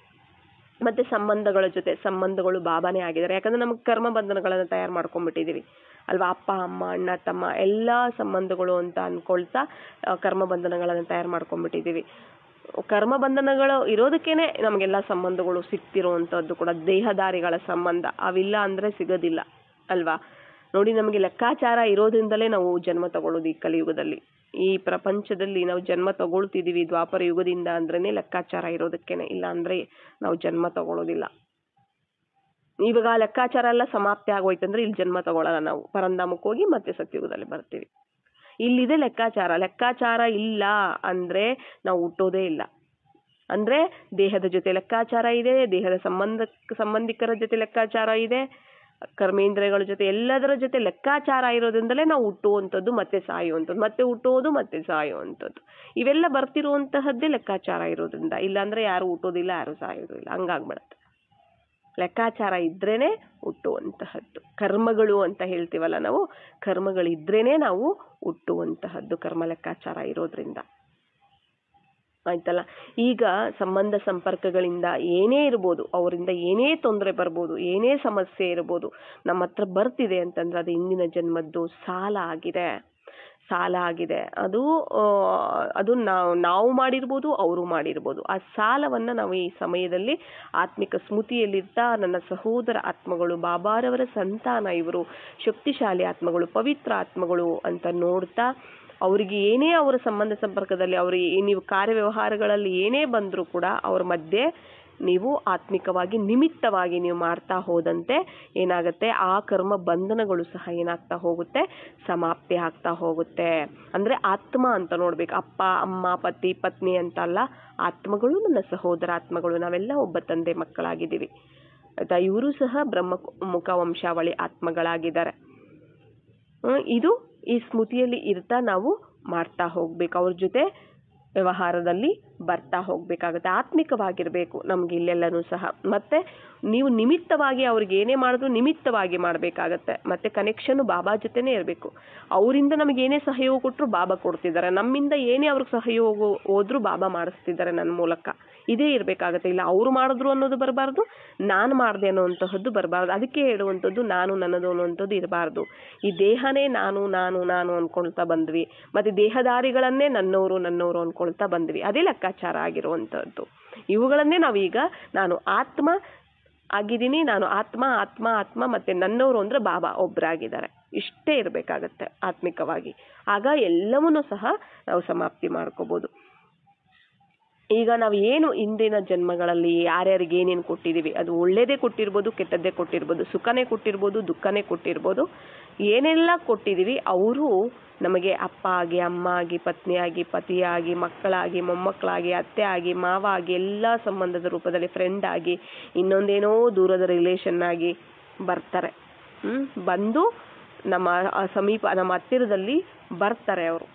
ಮತ್ತೆ ಸಂಬಂಧಗಳ ಜೊತೆ, ಸಂಬಂಧಗಳು ಬಾಬಾನೇ ಆಗಿದ್ದಾರೆ. ಯಾಕಂದ್ರೆ ನಮಗೆ ಕರ್ಮ ಬಂಧನಗಳನ್ನು ತಯಾರು ಮಾಡ್ಕೊಂಡ್ಬಿಟ್ಟಿದೀವಿ ಅಲ್ವಾ. ಅಪ್ಪ ಅಮ್ಮ ಅಣ್ಣ ತಮ್ಮ ಎಲ್ಲ ಸಂಬಂಧಗಳು ಅಂತ ಅನ್ಕೊಳ್ತಾ ಕರ್ಮ ಬಂಧನಗಳನ್ನು ತಯಾರು ಮಾಡ್ಕೊಂಡ್ಬಿಟ್ಟಿದೀವಿ. ಕರ್ಮ ಬಂಧನಗಳು ಇರೋದಕ್ಕೇನೆ ನಮಗೆಲ್ಲ ಸಂಬಂಧಗಳು ಸಿಗ್ತಿರೋವಂಥದ್ದು ಕೂಡ. ದೇಹದಾರಿಗಳ ಸಂಬಂಧ ಅವಿಲ್ಲ ಅಂದರೆ ಸಿಗೋದಿಲ್ಲ ಅಲ್ವಾ. ನೋಡಿ, ನಮಗೆ ಲೆಕ್ಕಾಚಾರ ಇರೋದ್ರಿಂದಲೇ ನಾವು ಜನ್ಮ ತಗೊಳ್ಳೋದು ಈ ಕಲಿಯುಗದಲ್ಲಿ. ಈ ಪ್ರಪಂಚದಲ್ಲಿ ನಾವು ಜನ್ಮ ತಗೊಳ್ತಿದೀವಿ ದ್ವಾಪರ ಯುಗದಿಂದ ಅಂದ್ರೇನೆ ಲೆಕ್ಕಾಚಾರ ಇರೋದಕ್ಕೇನೆ, ಇಲ್ಲ ಅಂದ್ರೆ ನಾವು ಜನ್ಮ ತಗೊಳ್ಳೋದಿಲ್ಲ. ಇವಾಗ ಲೆಕ್ಕಾಚಾರ ಎಲ್ಲ ಸಮಾಪ್ತಿ ಆಗೋಯ್ತಂದ್ರೆ ಇಲ್ಲಿ ಜನ್ಮ ತಗೊಳ್ಳಲ್ಲ ನಾವು, ಪರಂಧಾಮಕ್ಕೆ ಹೋಗಿ ಮತ್ತೆ ಸತ್ಯುಗದಲ್ಲಿ ಬರ್ತೀವಿ. ಇಲ್ಲಿದೆ ಲೆಕ್ಕಾಚಾರ. ಲೆಕ್ಕಾಚಾರ ಇಲ್ಲ ಅಂದ್ರೆ ನಾವು ಹುಟ್ಟೋದೇ ಇಲ್ಲ. ಅಂದ್ರೆ ದೇಹದ ಜೊತೆ ಲೆಕ್ಕಾಚಾರ ಇದೆ, ದೇಹದ ಸಂಬಂಧಿಕರ ಜೊತೆ ಲೆಕ್ಕಾಚಾರ ಇದೆ, ಕರ್ಮೇಂದ್ರಿಯಗಳ ಜೊತೆ ಎಲ್ಲದರ ಜೊತೆ ಲೆಕ್ಕಾಚಾರ ಇರೋದ್ರಿಂದಲೇ ನಾವು ಹುಟ್ಟುವಂಥದ್ದು, ಮತ್ತೆ ಸಾಯುವಂಥದ್ದು, ಮತ್ತೆ ಹುಟ್ಟುವುದು, ಮತ್ತೆ ಸಾಯುವಂಥದ್ದು. ಇವೆಲ್ಲ ಬರ್ತಿರುವಂತಹದ್ದೇ ಲೆಕ್ಕಾಚಾರ ಇರೋದ್ರಿಂದ. ಇಲ್ಲಾಂದ್ರೆ ಯಾರು ಹುಟ್ಟೋದಿಲ್ಲ, ಯಾರು ಸಾಯೋದಿಲ್ಲ, ಹಂಗಾಗ್ಬಿಡತ್ತೆ. ಲೆಕ್ಕಾಚಾರ ಇದ್ರೇನೆ ಹುಟ್ಟುವಂತಹದ್ದು. ಕರ್ಮಗಳು ಅಂತ ಹೇಳ್ತೀವಲ್ಲ ನಾವು, ಕರ್ಮಗಳಿದ್ರೇನೆ ನಾವು ಹುಟ್ಟುವಂತಹದ್ದು, ಕರ್ಮ ಲೆಕ್ಕಾಚಾರ ಇರೋದ್ರಿಂದ. ಆಯ್ತಲ್ಲ. ಈಗ ಸಂಬಂಧ ಸಂಪರ್ಕಗಳಿಂದ ಏನೇ ಇರ್ಬೋದು, ಅವರಿಂದ ಏನೇ ತೊಂದರೆ ಬರ್ಬೋದು, ಏನೇ ಸಮಸ್ಯೆ ಇರ್ಬೋದು, ನಮ್ಮ ಹತ್ರ ಬರ್ತಿದೆ ಅಂತಂದ್ರೆ ಅದು ಇಂದಿನ ಜನ್ಮದ್ದು ಸಾಲ ಆಗಿದೆ. ಅದು ನಾವು ಮಾಡಿರ್ಬೋದು, ಅವರು ಮಾಡಿರ್ಬೋದು. ಆ ಸಾಲವನ್ನ ನಾವು ಈ ಸಮಯದಲ್ಲಿ ಆತ್ಮಿಕ ಸ್ಮೃತಿಯಲ್ಲಿರ್ತಾ, ನನ್ನ ಸಹೋದರ ಆತ್ಮಗಳು, ಬಾಬಾರವರ ಸಂತಾನ, ಇವರು ಶಕ್ತಿಶಾಲಿ ಆತ್ಮಗಳು, ಪವಿತ್ರ ಆತ್ಮಗಳು ಅಂತ ನೋಡ್ತಾ, ಅವರಿಗೆ ಏನೇ ಅವರ ಸಂಬಂಧ ಸಂಪರ್ಕದಲ್ಲಿ ಅವ್ರಿಗೆ ನೀವು ಕಾರ್ಯ ವ್ಯವಹಾರಗಳಲ್ಲಿ ಏನೇ ಬಂದರೂ ಕೂಡ ಅವ್ರ ಮಧ್ಯೆ ನೀವು ಆತ್ಮಿಕವಾಗಿ ನಿಮಿತ್ತವಾಗಿ ನೀವು ಮಾಡ್ತಾ ಹೋದಂತೆ ಏನಾಗುತ್ತೆ, ಆ ಕರ್ಮ ಬಂಧನಗಳು ಸಹ ಏನಾಗ್ತಾ ಹೋಗುತ್ತೆ, ಸಮಾಪ್ತಿ ಆಗ್ತಾ ಹೋಗುತ್ತೆ. ಅಂದ್ರೆ ಆತ್ಮ ಅಂತ ನೋಡ್ಬೇಕು, ಅಪ್ಪ ಅಮ್ಮ ಪತಿ ಪತ್ನಿ ಅಂತಲ್ಲ, ಆತ್ಮಗಳು ನನ್ನ ಸಹೋದರ ಆತ್ಮಗಳು, ನಾವೆಲ್ಲ ಒಬ್ಬ ತಂದೆ ಮಕ್ಕಳಾಗಿದ್ದೀವಿ ಆಯ್ತಾ. ಇವರು ಸಹ ಬ್ರಹ್ಮ ಮುಖ ವಂಶಾವಳಿ ಆತ್ಮಗಳಾಗಿದ್ದಾರೆ. ಇದು ಈ ಸ್ಮೃತಿಯಲ್ಲಿ ಇರ್ತಾ ನಾವು ಮಾಡ್ತಾ ಹೋಗ್ಬೇಕು, ಅವ್ರ ಜೊತೆ ವ್ಯವಹಾರದಲ್ಲಿ ಬರ್ತಾ ಹೋಗ್ಬೇಕಾಗುತ್ತೆ. ಆತ್ಮಿಕವಾಗಿರ್ಬೇಕು ನಮ್ಗೆ ಇಲ್ಲೆಲ್ಲನೂ ಸಹ. ಮತ್ತೆ ನೀವು ನಿಮಿತ್ತವಾಗಿ ಅವ್ರಿಗೆ ಏನೇ ಮಾಡಿದ್ರು ನಿಮಿತ್ತವಾಗಿ ಮಾಡಬೇಕಾಗತ್ತೆ. ಮತ್ತೆ ಕನೆಕ್ಷನ್ ಬಾಬಾ ಜೊತೆನೇ ಇರಬೇಕು. ಅವರಿಂದ ನಮಗೆ ಏನೇ ಸಹಯೋಗ ಕೊಟ್ಟರು ಬಾಬಾ ಕೊಡ್ತಿದ್ದಾರೆ, ನಮ್ಮಿಂದ ಏನೇ ಅವ್ರಿಗೆ ಸಹಯೋಗ ಹೋದ್ರು ಬಾಬಾ ಮಾಡಿಸ್ತಿದ್ದಾರೆ ನನ್ನ ಮೂಲಕ. ಇದೇ ಇರಬೇಕಾಗತ್ತೆ. ಇಲ್ಲ ಅವರು ಮಾಡಿದ್ರು ಅನ್ನೋದು ಬರಬಾರ್ದು, ನಾನು ಮಾಡಿದೆ ಅನ್ನೋವಂತಹದ್ದು ಬರಬಾರ್ದು. ಅದಕ್ಕೆ ಹೇಳುವಂಥದ್ದು ನಾನು ನನ್ನದು ಅನ್ನುವಂಥದ್ದು ಇರಬಾರ್ದು. ಈ ದೇಹನೇ ನಾನು ನಾನು ನಾನು ಅನ್ಕೊಳ್ತಾ ಬಂದ್ವಿ, ಮತ್ತೆ ದೇಹದಾರಿಗಳನ್ನೇ ನನ್ನವರು ನನ್ನವರು ಅನ್ಕೊಳ್ತಾ ಬಂದ್ವಿ. ಅದೇ ಲೆಕ್ಕಾಚಾರ ಆಗಿರುವಂಥದ್ದು. ಇವುಗಳನ್ನೇ ನಾವೀಗ ನಾನು ಆತ್ಮ ಆಗಿದ್ದೀನಿ, ನಾನು ಆತ್ಮ ಆತ್ಮ ಆತ್ಮ ಮತ್ತೆ ನನ್ನವರು ಅಂದ್ರೆ ಬಾಬಾ ಒಬ್ಬರಾಗಿದ್ದಾರೆ, ಇಷ್ಟೇ ಇರಬೇಕಾಗತ್ತೆ ಆತ್ಮಿಕವಾಗಿ. ಆಗ ಎಲ್ಲವನ್ನೂ ಸಹ ನಾವು ಸಮಾಪ್ತಿ ಮಾಡ್ಕೋಬಹುದು. ಈಗ ನಾವು ಏನು ಇಂದಿನ ಜನ್ಮಗಳಲ್ಲಿ ಯಾರ್ಯಾರಿಗೆ ಏನೇನು ಕೊಟ್ಟಿದ್ದೀವಿ, ಅದು ಒಳ್ಳೇದೇ ಕೊಟ್ಟಿರ್ಬೋದು, ಕೆಟ್ಟದ್ದೇ ಕೊಟ್ಟಿರ್ಬೋದು, ಸುಖನೇ ಕೊಟ್ಟಿರ್ಬೋದು, ದುಃಖನೇ ಕೊಟ್ಟಿರ್ಬೋದು, ಏನೆಲ್ಲ ಕೊಟ್ಟಿದ್ದೀವಿ ಅವರು ನಮಗೆ ಅಪ್ಪ ಆಗಿ, ಅಮ್ಮ ಆಗಿ, ಪತ್ನಿಯಾಗಿ, ಪತಿಯಾಗಿ, ಮಕ್ಕಳಾಗಿ, ಮೊಮ್ಮಕ್ಕಳಾಗಿ, ಅತ್ತೆ ಆಗಿ, ಮಾವ ಆಗಿ, ಎಲ್ಲ ಸಂಬಂಧದ ರೂಪದಲ್ಲಿ ಫ್ರೆಂಡ್ ಆಗಿ, ಇನ್ನೊಂದೇನೋ ದೂರದ ರಿಲೇಷನ್ ಆಗಿ ಬರ್ತಾರೆ. ಬಂದು ನಮ್ಮ ಸಮೀಪ, ನಮ್ಮ ಹತ್ತಿರದಲ್ಲಿ ಬರ್ತಾರೆ ಅವರು.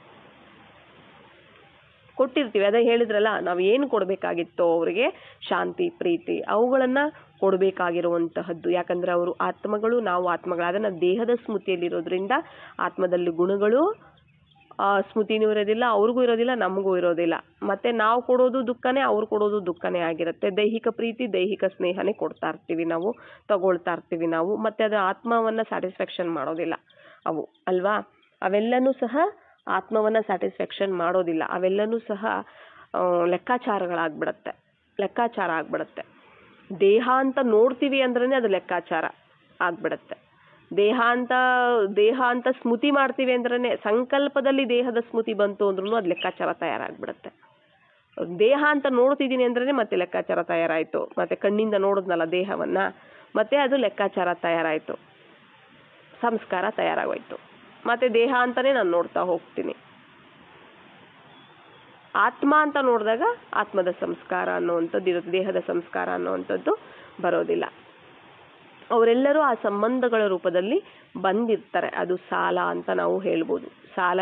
ಕೊಟ್ಟಿರ್ತೀವಿ. ಅದೇ ಹೇಳಿದ್ರಲ್ಲ, ನಾವು ಏನು ಕೊಡಬೇಕಾಗಿತ್ತೋ ಅವರಿಗೆ ಶಾಂತಿ, ಪ್ರೀತಿ ಅವುಗಳನ್ನು ಕೊಡಬೇಕಾಗಿರುವಂತಹದ್ದು. ಯಾಕಂದರೆ ಅವರು ಆತ್ಮಗಳು, ನಾವು ಆತ್ಮಗಳು. ಅದನ್ನು ದೇಹದ ಸ್ಮೃತಿಯಲ್ಲಿರೋದ್ರಿಂದ ಆತ್ಮದಲ್ಲಿ ಗುಣಗಳು ಸ್ಮೃತಿನೂ ಇರೋದಿಲ್ಲ, ಅವ್ರಿಗೂ ಇರೋದಿಲ್ಲ, ನಮಗೂ ಇರೋದಿಲ್ಲ. ಮತ್ತು ನಾವು ಕೊಡೋದು ದುಃಖನೇ, ಅವ್ರು ಕೊಡೋದು ದುಃಖನೇ ಆಗಿರುತ್ತೆ. ದೈಹಿಕ ಪ್ರೀತಿ, ದೈಹಿಕ ಸ್ನೇಹನೇ ಕೊಡ್ತಾ ಇರ್ತೀವಿ ನಾವು, ತಗೊಳ್ತಾ ಇರ್ತೀವಿ ನಾವು. ಮತ್ತು ಅದು ಆತ್ಮವನ್ನು ಸ್ಯಾಟಿಸ್ಫ್ಯಾಕ್ಷನ್ ಮಾಡೋದಿಲ್ಲ ಅವು ಅಲ್ವಾ. ಅವೆಲ್ಲನೂ ಸಹ ಆತ್ಮವನ್ನು ಸ್ಯಾಟಿಸ್ಫ್ಯಾಕ್ಷನ್ ಮಾಡೋದಿಲ್ಲ. ಅವೆಲ್ಲನೂ ಸಹ ಲೆಕ್ಕಾಚಾರ ಆಗ್ಬಿಡತ್ತೆ. ದೇಹ ಅಂತ ನೋಡ್ತೀವಿ ಅಂದ್ರೆ ಅದು ಲೆಕ್ಕಾಚಾರ ಆಗ್ಬಿಡತ್ತೆ. ದೇಹ ಅಂತ ಸ್ಮೃತಿ ಮಾಡ್ತೀವಿ ಅಂದ್ರೆ, ಸಂಕಲ್ಪದಲ್ಲಿ ದೇಹದ ಸ್ಮೃತಿ ಬಂತು ಅಂದ್ರೂ ಅದು ಲೆಕ್ಕಾಚಾರ ತಯಾರಾಗ್ಬಿಡತ್ತೆ. ದೇಹ ಅಂತ ನೋಡ್ತಿದ್ದೀನಿ ಅಂದ್ರೆ ಮತ್ತೆ ಲೆಕ್ಕಾಚಾರ ತಯಾರಾಯಿತು. ಮತ್ತೆ ಕಣ್ಣಿಂದ ನೋಡಿದ್ನಲ್ಲ ದೇಹವನ್ನು, ಮತ್ತೆ ಅದು ಲೆಕ್ಕಾಚಾರ ತಯಾರಾಯಿತು, ಸಂಸ್ಕಾರ ತಯಾರಾಗೋಯ್ತು. ಮತ್ತೆ ದೇಹ ಅಂತಲೇ ನಾನು ನೋಡ್ತಾ ಹೋಗ್ತೀನಿ. ಆತ್ಮ ಅಂತ ನೋಡಿದಾಗ ಆತ್ಮದ ಸಂಸ್ಕಾರ ಅನ್ನುವಂಥದ್ದು ಇರುತ್ತೆ, ದೇಹದ ಸಂಸ್ಕಾರ ಅನ್ನುವಂಥದ್ದು ಬರೋದಿಲ್ಲ. ಅವರೆಲ್ಲರೂ ಆ ಸಂಬಂಧಗಳ ರೂಪದಲ್ಲಿ ಬಂದಿರ್ತಾರೆ. ಅದು ಸಾಲ ಅಂತ ನಾವು ಹೇಳ್ಬೋದು. ಸಾಲ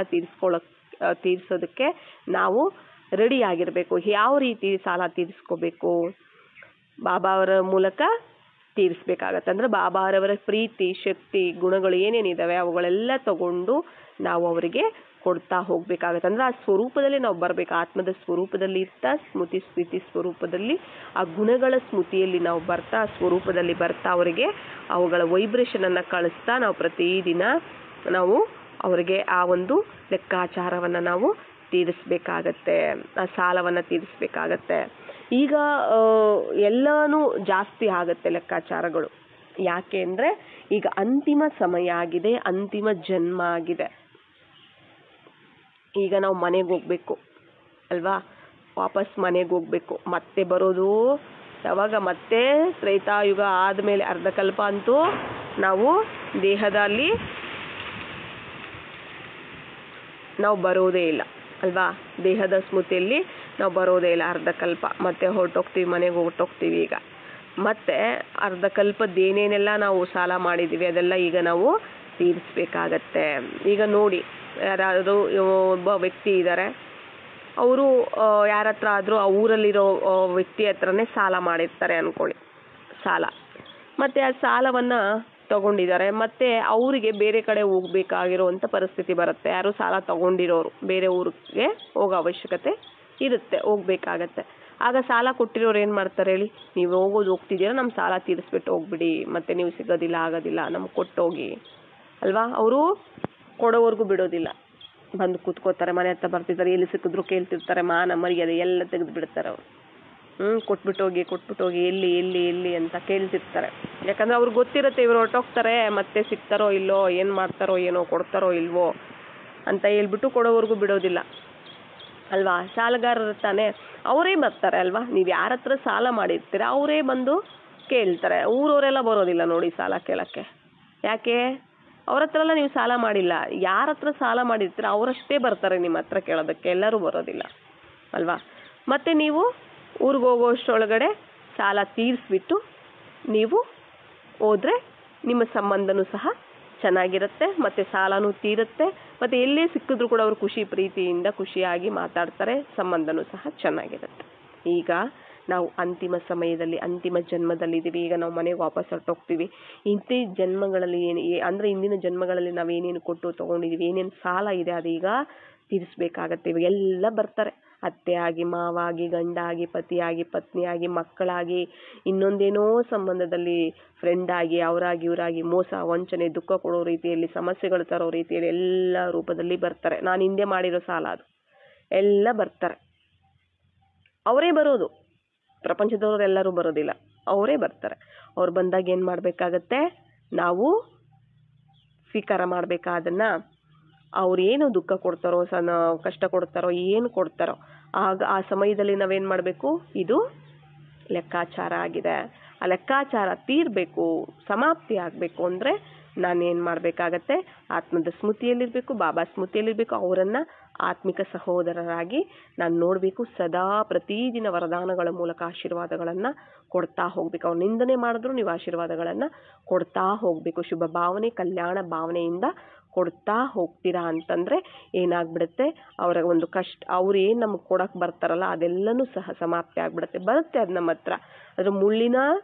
ತೀರಿಸೋದಕ್ಕೆ ನಾವು ರೆಡಿ ಆಗಿರಬೇಕು. ಯಾವ ರೀತಿ ಸಾಲ ತೀರಿಸ್ಕೋಬೇಕು? ಬಾಬಾ ಅವರ ಮೂಲಕ ತೀರಿಸ್ಬೇಕಾಗತ್ತೆ. ಅಂದರೆ ಬಾಬಾ ಅವರವರ ಪ್ರೀತಿ, ಶಕ್ತಿ, ಗುಣಗಳು ಏನೇನಿದ್ದಾವೆ ಅವುಗಳೆಲ್ಲ ತಗೊಂಡು ನಾವು ಅವರಿಗೆ ಕೊಡ್ತಾ ಹೋಗ್ಬೇಕಾಗತ್ತೆ. ಅಂದರೆ ಆ ಸ್ವರೂಪದಲ್ಲಿ ನಾವು ಬರಬೇಕು. ಆತ್ಮದ ಸ್ವರೂಪದಲ್ಲಿ ಇರ್ತಾ, ಸ್ಮೃತಿ ಸ್ಥಿತಿ ಸ್ವರೂಪದಲ್ಲಿ, ಆ ಗುಣಗಳ ಸ್ಮೃತಿಯಲ್ಲಿ ನಾವು ಬರ್ತಾ, ಆ ಸ್ವರೂಪದಲ್ಲಿ ಬರ್ತಾ ಅವರಿಗೆ ಅವುಗಳ ವೈಬ್ರೇಷನನ್ನು ಕಳಿಸ್ತಾ ನಾವು ಪ್ರತಿದಿನ ನಾವು ಅವರಿಗೆ ಆ ಒಂದು ಲೆಕ್ಕಾಚಾರವನ್ನು ನಾವು ತೀರಿಸ್ಬೇಕಾಗತ್ತೆ, ಆ ಸಾಲವನ್ನು ತೀರಿಸ್ಬೇಕಾಗತ್ತೆ. ಈಗ ಎಲ್ಲನೂ ಜಾಸ್ತಿ ಆಗುತ್ತೆ ಲೆಕ್ಕಾಚಾರಗಳು. ಯಾಕೆ ಅಂದರೆ ಈಗ ಅಂತಿಮ ಸಮಯ ಆಗಿದೆ, ಅಂತಿಮ ಜನ್ಮ ಆಗಿದೆ. ಈಗ ನಾವು ಮನೆಗೆ ಹೋಗ್ಬೇಕು ಅಲ್ವಾ, ವಾಪಸ್ ಮನೆಗೆ ಹೋಗ್ಬೇಕು. ಮತ್ತೆ ಬರೋದು ಯಾವಾಗ? ಮತ್ತೆ ತ್ರೇತಾಯುಗ ಆದಮೇಲೆ. ಅರ್ಧಕಲ್ಪ ಅಂತೂ ನಾವು ದೇಹದಲ್ಲಿ ನಾವು ಬರೋದೇ ಇಲ್ಲ ಅಲ್ವಾ, ದೇಹದ ಸ್ಮೃತಿಯಲ್ಲಿ ನಾವು ಬರೋದೇ ಇಲ್ಲ ಅರ್ಧಕಲ್ಪ. ಮತ್ತೆ ಹೊರಟೋಗ್ತೀವಿ, ಮನೆಗೆ ಹೊರಟೋಗ್ತೀವಿ. ಈಗ ಮತ್ತೆ ಅರ್ಧಕಲ್ಪದ್ದೇನೇನೆಲ್ಲ ನಾವು ಸಾಲ ಮಾಡಿದ್ದೀವಿ ಅದೆಲ್ಲ ಈಗ ನಾವು ತೀರಿಸ್ಬೇಕಾಗತ್ತೆ. ಈಗ ನೋಡಿ, ಯಾರಾದರೂ ಒಬ್ಬ ವ್ಯಕ್ತಿ ಇದ್ದಾರೆ, ಅವರು ಯಾರ ಹತ್ರ ಆದರೂ ಆ ಊರಲ್ಲಿರೋ ವ್ಯಕ್ತಿ ಹತ್ರನೇ ಸಾಲ ಮಾಡಿರ್ತಾರೆ ಅಂದ್ಕೊಳ್ಳಿ, ಸಾಲ. ಮತ್ತು ಆ ಸಾಲವನ್ನು ತಗೊಂಡಿದ್ದಾರೆ, ಮತ್ತು ಅವರಿಗೆ ಬೇರೆ ಕಡೆ ಹೋಗಬೇಕಾಗಿರೋವಂಥ ಪರಿಸ್ಥಿತಿ ಬರುತ್ತೆ. ಯಾರು ಸಾಲ ತಗೊಂಡಿರೋರು ಬೇರೆ ಊರಿಗೆ ಹೋಗೋ ಅವಶ್ಯಕತೆ ಇರುತ್ತೆ, ಹೋಗಬೇಕಾಗತ್ತೆ. ಆಗ ಸಾಲ ಕೊಟ್ಟಿರೋರು ಏನು ಮಾಡ್ತಾರೆ ಹೇಳಿ? ನೀವು ಹೋಗ್ತಿದ್ದೀರಾ, ನಮ್ಮ ಸಾಲ ತೀರಿಸ್ಬಿಟ್ಟು ಹೋಗ್ಬಿಡಿ, ಮತ್ತು ನೀವು ಸಿಗೋದಿಲ್ಲ, ಆಗೋದಿಲ್ಲ, ನಮ್ಗೆ ಕೊಟ್ಟೋಗಿ ಅಲ್ವಾ. ಅವರು ಕೊಡೋವರೆಗೂ ಬಿಡೋದಿಲ್ಲ, ಬಂದು ಕೂತ್ಕೋತಾರೆ, ಮನೆ ಹತ್ರ ಬರ್ತಿದ್ದಾರೆ, ಎಲ್ಲಿ ಸಿಕ್ಕಿದ್ರು ಕೇಳ್ತಿರ್ತಾರೆ, ಮಾನ ಮರ್ಯಾದೆ ಎಲ್ಲ ತೆಗೆದು ಬಿಡ್ತಾರೆ ಅವರು. ಕೊಟ್ಬಿಟ್ಟೋಗಿ ಎಲ್ಲಿ ಅಂತ ಕೇಳ್ತಿರ್ತಾರೆ. ಯಾಕಂದರೆ ಅವ್ರಿಗೆ ಗೊತ್ತಿರುತ್ತೆ ಇವರು ಹೊರಟೋಗ್ತಾರೆ, ಮತ್ತೆ ಸಿಗ್ತಾರೋ ಇಲ್ಲೋ, ಏನು ಮಾಡ್ತಾರೋ ಏನೋ, ಕೊಡ್ತಾರೋ ಇಲ್ವೋ ಅಂತ ಹೇಳ್ಬಿಟ್ಟು ಕೊಡೋವರೆಗೂ ಬಿಡೋದಿಲ್ಲ ಅಲ್ವಾ. ಸಾಲಗಾರರು ತಾನೇ, ಅವರೇ ಬರ್ತಾರೆ ಅಲ್ವಾ. ನೀವು ಯಾರ ಹತ್ರ ಸಾಲ ಮಾಡಿರ್ತೀರ ಅವರೇ ಬಂದು ಕೇಳ್ತಾರೆ. ಊರವರೆಲ್ಲ ಬರೋದಿಲ್ಲ ನೋಡಿ ಸಾಲ ಕೇಳೋಕ್ಕೆ. ಯಾಕೆ? ಅವ್ರ ಹತ್ರ ಎಲ್ಲ ನೀವು ಸಾಲ ಮಾಡಿಲ್ಲ, ಯಾರ ಹತ್ರ ಸಾಲ ಮಾಡಿರ್ತೀರ ಅವರಷ್ಟೇ ಬರ್ತಾರೆ ನಿಮ್ಮ ಹತ್ರ ಕೇಳೋದಕ್ಕೆ, ಎಲ್ಲರೂ ಬರೋದಿಲ್ಲ ಅಲ್ವಾ. ಮತ್ತು ನೀವು ಊರಿಗೆ ಹೋಗೋಷ್ಟರೊಳಗಡೆ ಸಾಲ ತೀರಿಸ್ಬಿಟ್ಟು ನೀವು ಹೋದರೆ ನಿಮ್ಮ ಸಂಬಂಧನೂ ಸಹ ಚೆನ್ನಾಗಿರುತ್ತೆ, ಮತ್ತು ಸಾಲನೂ ತೀರುತ್ತೆ, ಮತ್ತು ಎಲ್ಲೇ ಸಿಕ್ಕಿದ್ರು ಕೂಡ ಅವರು ಖುಷಿ ಪ್ರೀತಿಯಿಂದ ಖುಷಿಯಾಗಿ ಮಾತಾಡ್ತಾರೆ, ಸಂಬಂಧನೂ ಸಹ ಚೆನ್ನಾಗಿರುತ್ತೆ. ಈಗ ನಾವು ಅಂತಿಮ ಸಮಯದಲ್ಲಿ, ಅಂತಿಮ ಜನ್ಮದಲ್ಲಿದ್ದೀವಿ. ಈಗ ನಾವು ಮನೆಗೆ ವಾಪಸ್ ಹೊರಟೋಗ್ತೀವಿ. ಇಂಥ ಜನ್ಮಗಳಲ್ಲಿ ಅಂದರೆ ಇಂದಿನ ಜನ್ಮಗಳಲ್ಲಿ ನಾವು ಏನೇನು ಕೊಟ್ಟು ತೊಗೊಂಡಿದ್ದೀವಿ, ಏನೇನು ಸಾಲ ಇದೆ ಅದೀಗ ತೀರಿಸ್ಬೇಕಾಗತ್ತೆ. ಇವಾಗೆಲ್ಲ ಬರ್ತಾರೆ, ಅತ್ತೆಯಾಗಿ, ಮಾವಾಗಿ, ಗಂಡಾಗಿ, ಪತಿಯಾಗಿ, ಪತ್ನಿಯಾಗಿ, ಮಕ್ಕಳಾಗಿ, ಇನ್ನೊಂದೇನೋ ಸಂಬಂಧದಲ್ಲಿ ಫ್ರೆಂಡಾಗಿ, ಅವರಾಗಿ ಇವರಾಗಿ, ಮೋಸ, ವಂಚನೆ, ದುಃಖ ಕೊಡೋ ರೀತಿಯಲ್ಲಿ, ಸಮಸ್ಯೆಗಳು ತರೋ ರೀತಿಯಲ್ಲಿ ಎಲ್ಲ ರೂಪದಲ್ಲಿ ಬರ್ತಾರೆ. ನಾನು ಹಿಂದೆ ಮಾಡಿರೋ ಸಾಲ ಅದು ಎಲ್ಲ ಬರ್ತಾರೆ. ಅವರೇ ಬರೋದು, ಪ್ರಪಂಚದವರೆಲ್ಲರೂ ಬರೋದಿಲ್ಲ, ಅವರೇ ಬರ್ತಾರೆ. ಅವ್ರು ಬಂದಾಗ ಏನು ಮಾಡಬೇಕಾಗತ್ತೆ? ನಾವು ಸ್ವೀಕಾರ ಮಾಡಬೇಕಾದನ್ನು. ಅವ್ರೇನು ದುಃಖ ಕೊಡ್ತಾರೋ, ಕಷ್ಟ ಕೊಡ್ತಾರೋ, ಏನು ಕೊಡ್ತಾರೋ, ಆಗ ಆ ಸಮಯದಲ್ಲಿ ನಾವೇನು ಮಾಡಬೇಕು? ಇದು ಲೆಕ್ಕಾಚಾರ ಆಗಿದೆ, ಆ ಲೆಕ್ಕಾಚಾರ ತೀರಬೇಕು, ಸಮಾಪ್ತಿ ಆಗಬೇಕು ಅಂದರೆ ನಾನೇನು ಮಾಡಬೇಕಾಗತ್ತೆ? ಆತ್ಮದ ಸ್ಮೃತಿಯಲ್ಲಿರಬೇಕು, ಬಾಬಾ ಸ್ಮೃತಿಯಲ್ಲಿರಬೇಕು. ಅವರನ್ನು ಆತ್ಮಿಕ ಸಹೋದರರಾಗಿ ನಾನು ನೋಡಬೇಕು. ಸದಾ ಪ್ರತಿದಿನ ವರದಾನಗಳ ಮೂಲಕ ಆಶೀರ್ವಾದಗಳನ್ನು ಕೊಡ್ತಾ ಹೋಗಬೇಕು. ಅವ್ರು ನಿಂದನೆ ಮಾಡಿದ್ರು ನೀವು ಆಶೀರ್ವಾದಗಳನ್ನು ಕೊಡ್ತಾ ಹೋಗಬೇಕು. ಶುಭ ಭಾವನೆ, ಕಲ್ಯಾಣ ಭಾವನೆಯಿಂದ ಕೊಡ್ತಾ ಹೋಗ್ತೀರಾ ಅಂತಂದರೆ ಏನಾಗ್ಬಿಡುತ್ತೆ, ಅವರ ಒಂದು ಕಷ್ಟ ಅವ್ರು ಏನು ನಮಗೆ ಕೊಡೋಕ್ಕೆ ಬರ್ತಾರಲ್ಲ ಅದೆಲ್ಲನೂ ಸಹ ಸಮಾಪ್ತಿ ಆಗಿಬಿಡುತ್ತೆ. ಬರುತ್ತೆ ಅದು ನಮ್ಮ ಹತ್ರ, ಅದರ ಮುಳ್ಳಿನ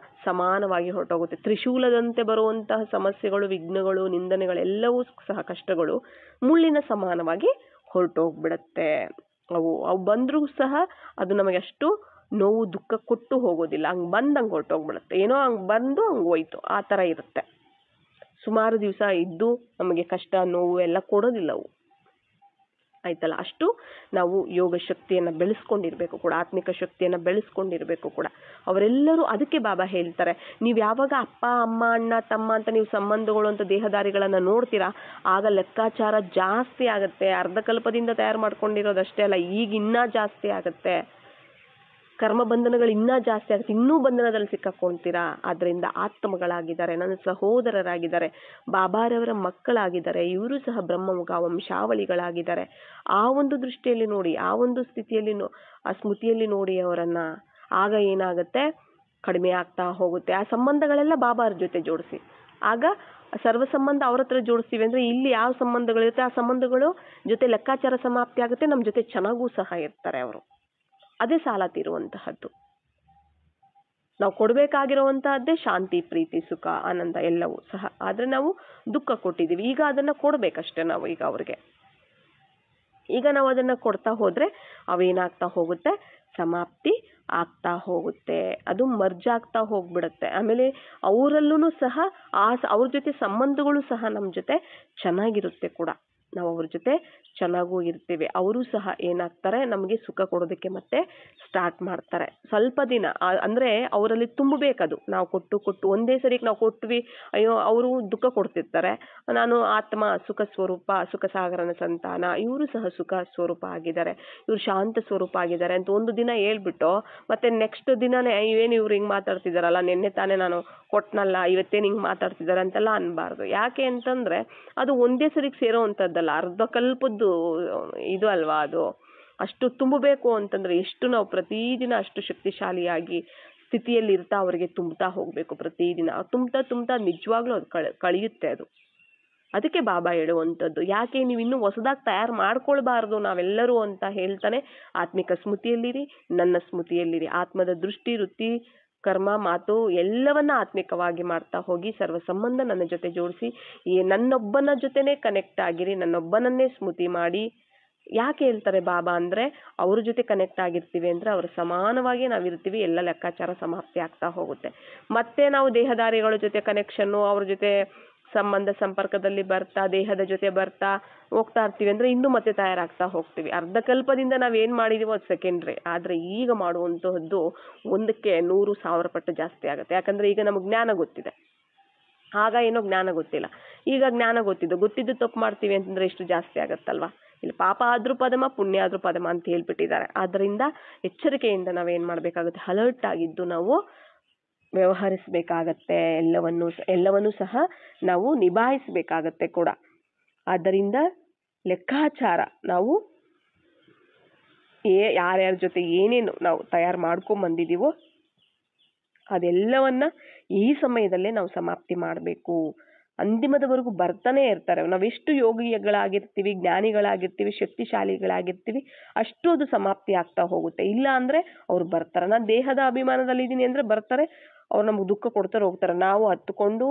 ಸಮಾನವಾಗಿ ಹೊರಟೋಗುತ್ತೆ. ತ್ರಿಶೂಲದಂತೆ ಬರುವಂತಹ ಸಮಸ್ಯೆಗಳು, ವಿಘ್ನಗಳು, ನಿಂದನೆಗಳೆಲ್ಲವೂ ಸಹ ಕಷ್ಟಗಳು ಮುಳ್ಳಿನ ಸಮಾನವಾಗಿ ಹೊರಟೋಗ್ಬಿಡುತ್ತೆ. ಅವು ಬಂದರೂ ಸಹ ಅದು ನಮಗೆ ಅಷ್ಟು ನೋವು ದುಃಖ ಕೊಟ್ಟು ಹೋಗೋದಿಲ್ಲ. ಹಂಗೆ ಬಂದಂಗೆ ಹೊರಟೋಗ್ಬಿಡುತ್ತೆ. ಏನೋ ಹಂಗೆ ಬಂದು ಹಂಗೆ ಹೋಯ್ತು, ಆ ಥರ ಇರುತ್ತೆ. ಸುಮಾರು ದಿವಸ ಇದ್ದು ನಮಗೆ ಕಷ್ಟ ನೋವು ಎಲ್ಲ ಕೊಡೋದಿಲ್ಲ ಅವು, ಆಯ್ತಲ್ಲ. ಅಷ್ಟು ನಾವು ಯೋಗ ಶಕ್ತಿಯನ್ನು ಬೆಳೆಸ್ಕೊಂಡಿರ್ಬೇಕು ಕೂಡ, ಆತ್ಮಿಕ ಶಕ್ತಿಯನ್ನು ಬೆಳೆಸ್ಕೊಂಡಿರ್ಬೇಕು ಕೂಡ. ಅವರೆಲ್ಲರೂ ಅದಕ್ಕೆ ಬಾಬಾ ಹೇಳ್ತಾರೆ, ನೀವು ಯಾವಾಗ ಅಪ್ಪ ಅಮ್ಮ ಅಣ್ಣ ತಮ್ಮ ಅಂತ ನೀವು ಸಂಬಂಧಗಳು ಅಂತ ದೇಹದಾರಿಗಳನ್ನು ನೋಡ್ತೀರಾ, ಆಗ ಲೆಕ್ಕಾಚಾರ ಜಾಸ್ತಿ ಆಗುತ್ತೆ. ಅರ್ಧಕಲ್ಪದಿಂದ ತಯಾರು ಮಾಡ್ಕೊಂಡಿರೋದಷ್ಟೇ ಅಲ್ಲ, ಈಗ ಇನ್ನೂ ಜಾಸ್ತಿ ಆಗುತ್ತೆ. ಕರ್ಮ ಬಂಧನಗಳು ಇನ್ನೂ ಜಾಸ್ತಿ ಆಗುತ್ತೆ, ಇನ್ನೂ ಬಂಧನದಲ್ಲಿ ಸಿಕ್ಕಾಕೊಳ್ತೀರಾ. ಆದ್ದರಿಂದ ಆತ್ಮಗಳಾಗಿದ್ದಾರೆ, ನನ್ನ ಸಹೋದರರಾಗಿದ್ದಾರೆ, ಬಾಬಾರವರ ಮಕ್ಕಳಾಗಿದ್ದಾರೆ, ಇವರು ಸಹ ಬ್ರಹ್ಮಮುಖ ವಂಶಾವಳಿಗಳಾಗಿದ್ದಾರೆ. ಆ ಒಂದು ದೃಷ್ಟಿಯಲ್ಲಿ ನೋಡಿ, ಆ ಒಂದು ಸ್ಥಿತಿಯಲ್ಲಿ ಆ ಸ್ಮೃತಿಯಲ್ಲಿ ನೋಡಿ ಅವರನ್ನು. ಆಗ ಏನಾಗುತ್ತೆ, ಕಡಿಮೆ ಆಗ್ತಾ ಹೋಗುತ್ತೆ. ಆ ಸಂಬಂಧಗಳೆಲ್ಲ ಬಾಬಾರ ಜೊತೆ ಜೋಡಿಸಿ. ಆಗ ಸರ್ವ ಸಂಬಂಧ ಅವ್ರ ಹತ್ರ ಜೋಡಿಸ್ತೀವಿ ಅಂದರೆ ಇಲ್ಲಿ ಯಾವ ಸಂಬಂಧಗಳಿರುತ್ತೆ ಆ ಸಂಬಂಧಗಳು ಜೊತೆ ಲೆಕ್ಕಾಚಾರ ಸಮಾಪ್ತಿ ಆಗುತ್ತೆ. ನಮ್ಮ ಜೊತೆ ಚೆನ್ನಾಗೂ ಸಹ ಇರ್ತಾರೆ ಅವರು. ಅದೇ ಸಾಲ ತೀರುವಂತಹದ್ದು. ನಾವು ಕೊಡಬೇಕಾಗಿರುವಂತಹದ್ದೇ ಶಾಂತಿ, ಪ್ರೀತಿ, ಸುಖ, ಆನಂದ ಎಲ್ಲವೂ ಸಹ. ಆದರೆ ನಾವು ದುಃಖ ಕೊಟ್ಟಿದ್ದೀವಿ, ಈಗ ಅದನ್ನು ಕೊಡಬೇಕಷ್ಟೇ ನಾವು. ಈಗ ನಾವು ಅದನ್ನು ಕೊಡ್ತಾ ಹೋದರೆ ಅವೇನಾಗ್ತಾ ಹೋಗುತ್ತೆ, ಸಮಾಪ್ತಿ ಆಗ್ತಾ ಹೋಗುತ್ತೆ. ಅದು ಮರ್ಜ್ ಆಗ್ತಾ ಹೋಗ್ಬಿಡುತ್ತೆ. ಆಮೇಲೆ ಅವರಲ್ಲೂ ಸಹ ಅವ್ರ ಜೊತೆ ಸಂಬಂಧಗಳು ಸಹ ನಮ್ಮ ಜೊತೆ ಚೆನ್ನಾಗಿರುತ್ತೆ ಕೂಡ. ನಾವು ಅವ್ರ ಜೊತೆ ಚೆನ್ನಾಗೂ ಇರ್ತೀವಿ. ಅವರು ಸಹ ಏನಾಗ್ತಾರೆ, ನಮಗೆ ಸುಖ ಕೊಡೋದಕ್ಕೆ ಮತ್ತೆ ಸ್ಟಾರ್ಟ್ ಮಾಡ್ತಾರೆ. ಸ್ವಲ್ಪ ದಿನ ಅಂದರೆ ಅವರಲ್ಲಿ ತುಂಬಬೇಕದು. ನಾವು ಕೊಟ್ಟು ಒಂದೇ ಸರಿಗೆ ನಾವು ಕೊಟ್ವಿ, ಅಯ್ಯೋ ಅವರು ದುಃಖ ಕೊಡ್ತಿರ್ತಾರೆ. ನಾನು ಆತ್ಮ ಸುಖ ಸ್ವರೂಪ, ಸುಖ ಸಾಗರನ ಸಂತಾನ, ಇವರು ಸಹ ಸುಖ ಸ್ವರೂಪ ಆಗಿದ್ದಾರೆ, ಇವರು ಶಾಂತ ಸ್ವರೂಪ ಆಗಿದ್ದಾರೆ ಅಂತ ಒಂದು ದಿನ ಹೇಳ್ಬಿಟ್ಟು ಮತ್ತೆ ನೆಕ್ಸ್ಟ್ ದಿನನೇ ಏನು ಇವ್ರು ಹಿಂಗೆ ಮಾತಾಡ್ತಿದ್ದಾರಲ್ಲ, ನಿನ್ನೆ ತಾನೇ ನಾನು ಕೊಟ್ನಲ್ಲ, ಇವತ್ತೇನು ಹಿಂಗೆ ಮಾತಾಡ್ತಿದ್ದಾರೆ ಅಂತೆಲ್ಲ ಅನ್ಬಾರ್ದು. ಯಾಕೆ ಅಂತಂದರೆ ಅದು ಒಂದೇ ಸರಿಗೆ ಸೇರೋವಂಥದ್ದಲ್ಲ, ಅರ್ಧ ಕಲ್ಪದ್ದು ಇದು ಅಲ್ವಾ ಅದು. ಅಷ್ಟು ತುಂಬಬೇಕು ಅಂತಂದರೆ ಎಷ್ಟು ನಾವು ಪ್ರತಿದಿನ ಅಷ್ಟು ಶಕ್ತಿಶಾಲಿಯಾಗಿ ಸ್ಥಿತಿಯಲ್ಲಿ ಇರ್ತಾ ಅವರಿಗೆ ತುಂಬ್ತಾ ಹೋಗಬೇಕು. ಪ್ರತಿದಿನ ತುಂಬ್ತಾ ನಿಜವಾಗ್ಲೂ ಅದು ಕಳೆಯುತ್ತೆ ಅದು. ಅದಕ್ಕೆ ಬಾಬಾ ಹೇಳುವಂಥದ್ದು, ಯಾಕೆ ನೀವು ಇನ್ನೂ ಹೊಸದಾಗಿ ತಯಾರು ಮಾಡ್ಕೊಳ್ಬಾರ್ದು ನಾವೆಲ್ಲರೂ ಅಂತ ಹೇಳ್ತಾನೆ. ಆತ್ಮಿಕ ಸ್ಮೃತಿಯಲ್ಲಿರಿ, ನನ್ನ ಸ್ಮೃತಿಯಲ್ಲಿರಿ. ಆತ್ಮದ ದೃಷ್ಟಿ, ವೃತ್ತಿ, ಕರ್ಮ, ಮಾತು ಎಲ್ಲವನ್ನ ಆತ್ಮಿಕವಾಗಿ ಮಾಡ್ತಾ ಹೋಗಿ, ಸರ್ವ ಸಂಬಂಧ ನನ್ನ ಜೊತೆ ಜೋಡಿಸಿ, ನನ್ನೊಬ್ಬನ ಜೊತೆನೇ ಕನೆಕ್ಟ್ ಆಗಿರಿ, ನನ್ನೊಬ್ಬನನ್ನೇ ಸ್ಮೃತಿ ಮಾಡಿ. ಯಾಕೆ ಹೇಳ್ತಾರೆ ಬಾಬಾ ಅಂದರೆ, ಅವ್ರ ಜೊತೆ ಕನೆಕ್ಟ್ ಆಗಿರ್ತೀವಿ ಅಂದರೆ ಅವ್ರ ಸಮಾನವಾಗಿ ನಾವಿರ್ತೀವಿ, ಎಲ್ಲ ಲೆಕ್ಕಾಚಾರ ಸಮಾಪ್ತಿ ಆಗ್ತಾ ಹೋಗುತ್ತೆ. ಮತ್ತೆ ನಾವು ದೇಹದಾರಿಗಳ ಜೊತೆ ಕನೆಕ್ಷನ್ನು, ಅವ್ರ ಜೊತೆ ಸಂಬಂಧ ಸಂಪರ್ಕದಲ್ಲಿ ಬರ್ತಾ, ದೇಹದ ಜೊತೆ ಬರ್ತಾ ಹೋಗ್ತಾ ಇರ್ತೀವಿ ಅಂದರೆ ಇನ್ನೂ ಮತ್ತೆ ತಯಾರಾಗ್ತಾ ಹೋಗ್ತೀವಿ. ಅರ್ಧಕಲ್ಪದಿಂದ ನಾವೇನು ಮಾಡಿದೀವೋ ಅದು ಸೆಕೆಂಡ್ರಿ. ಆದರೆ ಈಗ ಮಾಡುವಂತಹದ್ದು 1ಕ್ಕೆ 100,000 ಪಟ್ಟು ಜಾಸ್ತಿ ಆಗುತ್ತೆ. ಯಾಕಂದರೆ ಈಗ ನಮಗೆ ಜ್ಞಾನ ಗೊತ್ತಿದೆ, ಆಗ ಏನೋ ಜ್ಞಾನ ಗೊತ್ತಿಲ್ಲ. ಈಗ ಜ್ಞಾನ ಗೊತ್ತಿದ್ದು ತಪ್ಪು ಮಾಡ್ತೀವಿ ಅಂತಂದರೆ ಎಷ್ಟು ಜಾಸ್ತಿ ಆಗುತ್ತಲ್ವಾ. ಇಲ್ಲಿ ಪಾಪ ಆದ್ರೂ ಪದಮ, ಪುಣ್ಯ ಆದ್ರೂ ಪದಮ ಅಂತ ಹೇಳ್ಬಿಟ್ಟಿದ್ದಾರೆ. ಆದ್ದರಿಂದ ಎಚ್ಚರಿಕೆಯಿಂದ ನಾವೇನು ಮಾಡಬೇಕಾಗುತ್ತೆ, ಅಲರ್ಟ್ ಆಗಿದ್ದು ನಾವು ವ್ಯವಹರಿಸಬೇಕಾಗತ್ತೆ. ಎಲ್ಲವನ್ನೂ ಸಹ ನಾವು ನಿಭಾಯಿಸಬೇಕಾಗತ್ತೆ ಕೂಡ. ಆದ್ದರಿಂದ ಲೆಕ್ಕಾಚಾರ ನಾವು ಯಾರ್ಯಾರ ಜೊತೆ ಏನೇನು ನಾವು ತಯಾರು ಮಾಡ್ಕೊಂಬಂದಿದ್ದೀವೋ ಅದೆಲ್ಲವನ್ನ ಈ ಸಮಯದಲ್ಲೇ ನಾವು ಸಮಾಪ್ತಿ ಮಾಡಬೇಕು. ಅಂತಿಮದವರೆಗೂ ಬರ್ತಾನೆ ಇರ್ತಾರೆ. ನಾವೆಷ್ಟು ಯೋಗಿಗಳಾಗಿರ್ತೀವಿ, ಜ್ಞಾನಿಗಳಾಗಿರ್ತೀವಿ, ಶಕ್ತಿಶಾಲಿಗಳಾಗಿರ್ತೀವಿ, ಅಷ್ಟು ಅದು ಸಮಾಪ್ತಿ ಆಗ್ತಾ ಹೋಗುತ್ತೆ. ಇಲ್ಲ ಅಂದರೆ ಅವ್ರು ಬರ್ತಾರೆ. ನಾನು ದೇಹದ ಅಭಿಮಾನದಲ್ಲಿದ್ದೀನಿ ಅಂದರೆ ಬರ್ತಾರೆ, ಅವ್ರು ನಮಗೆ ದುಃಖ ಕೊಡ್ತಾರೆ, ಹೋಗ್ತಾರೆ. ನಾವು ಹತ್ಕೊಂಡು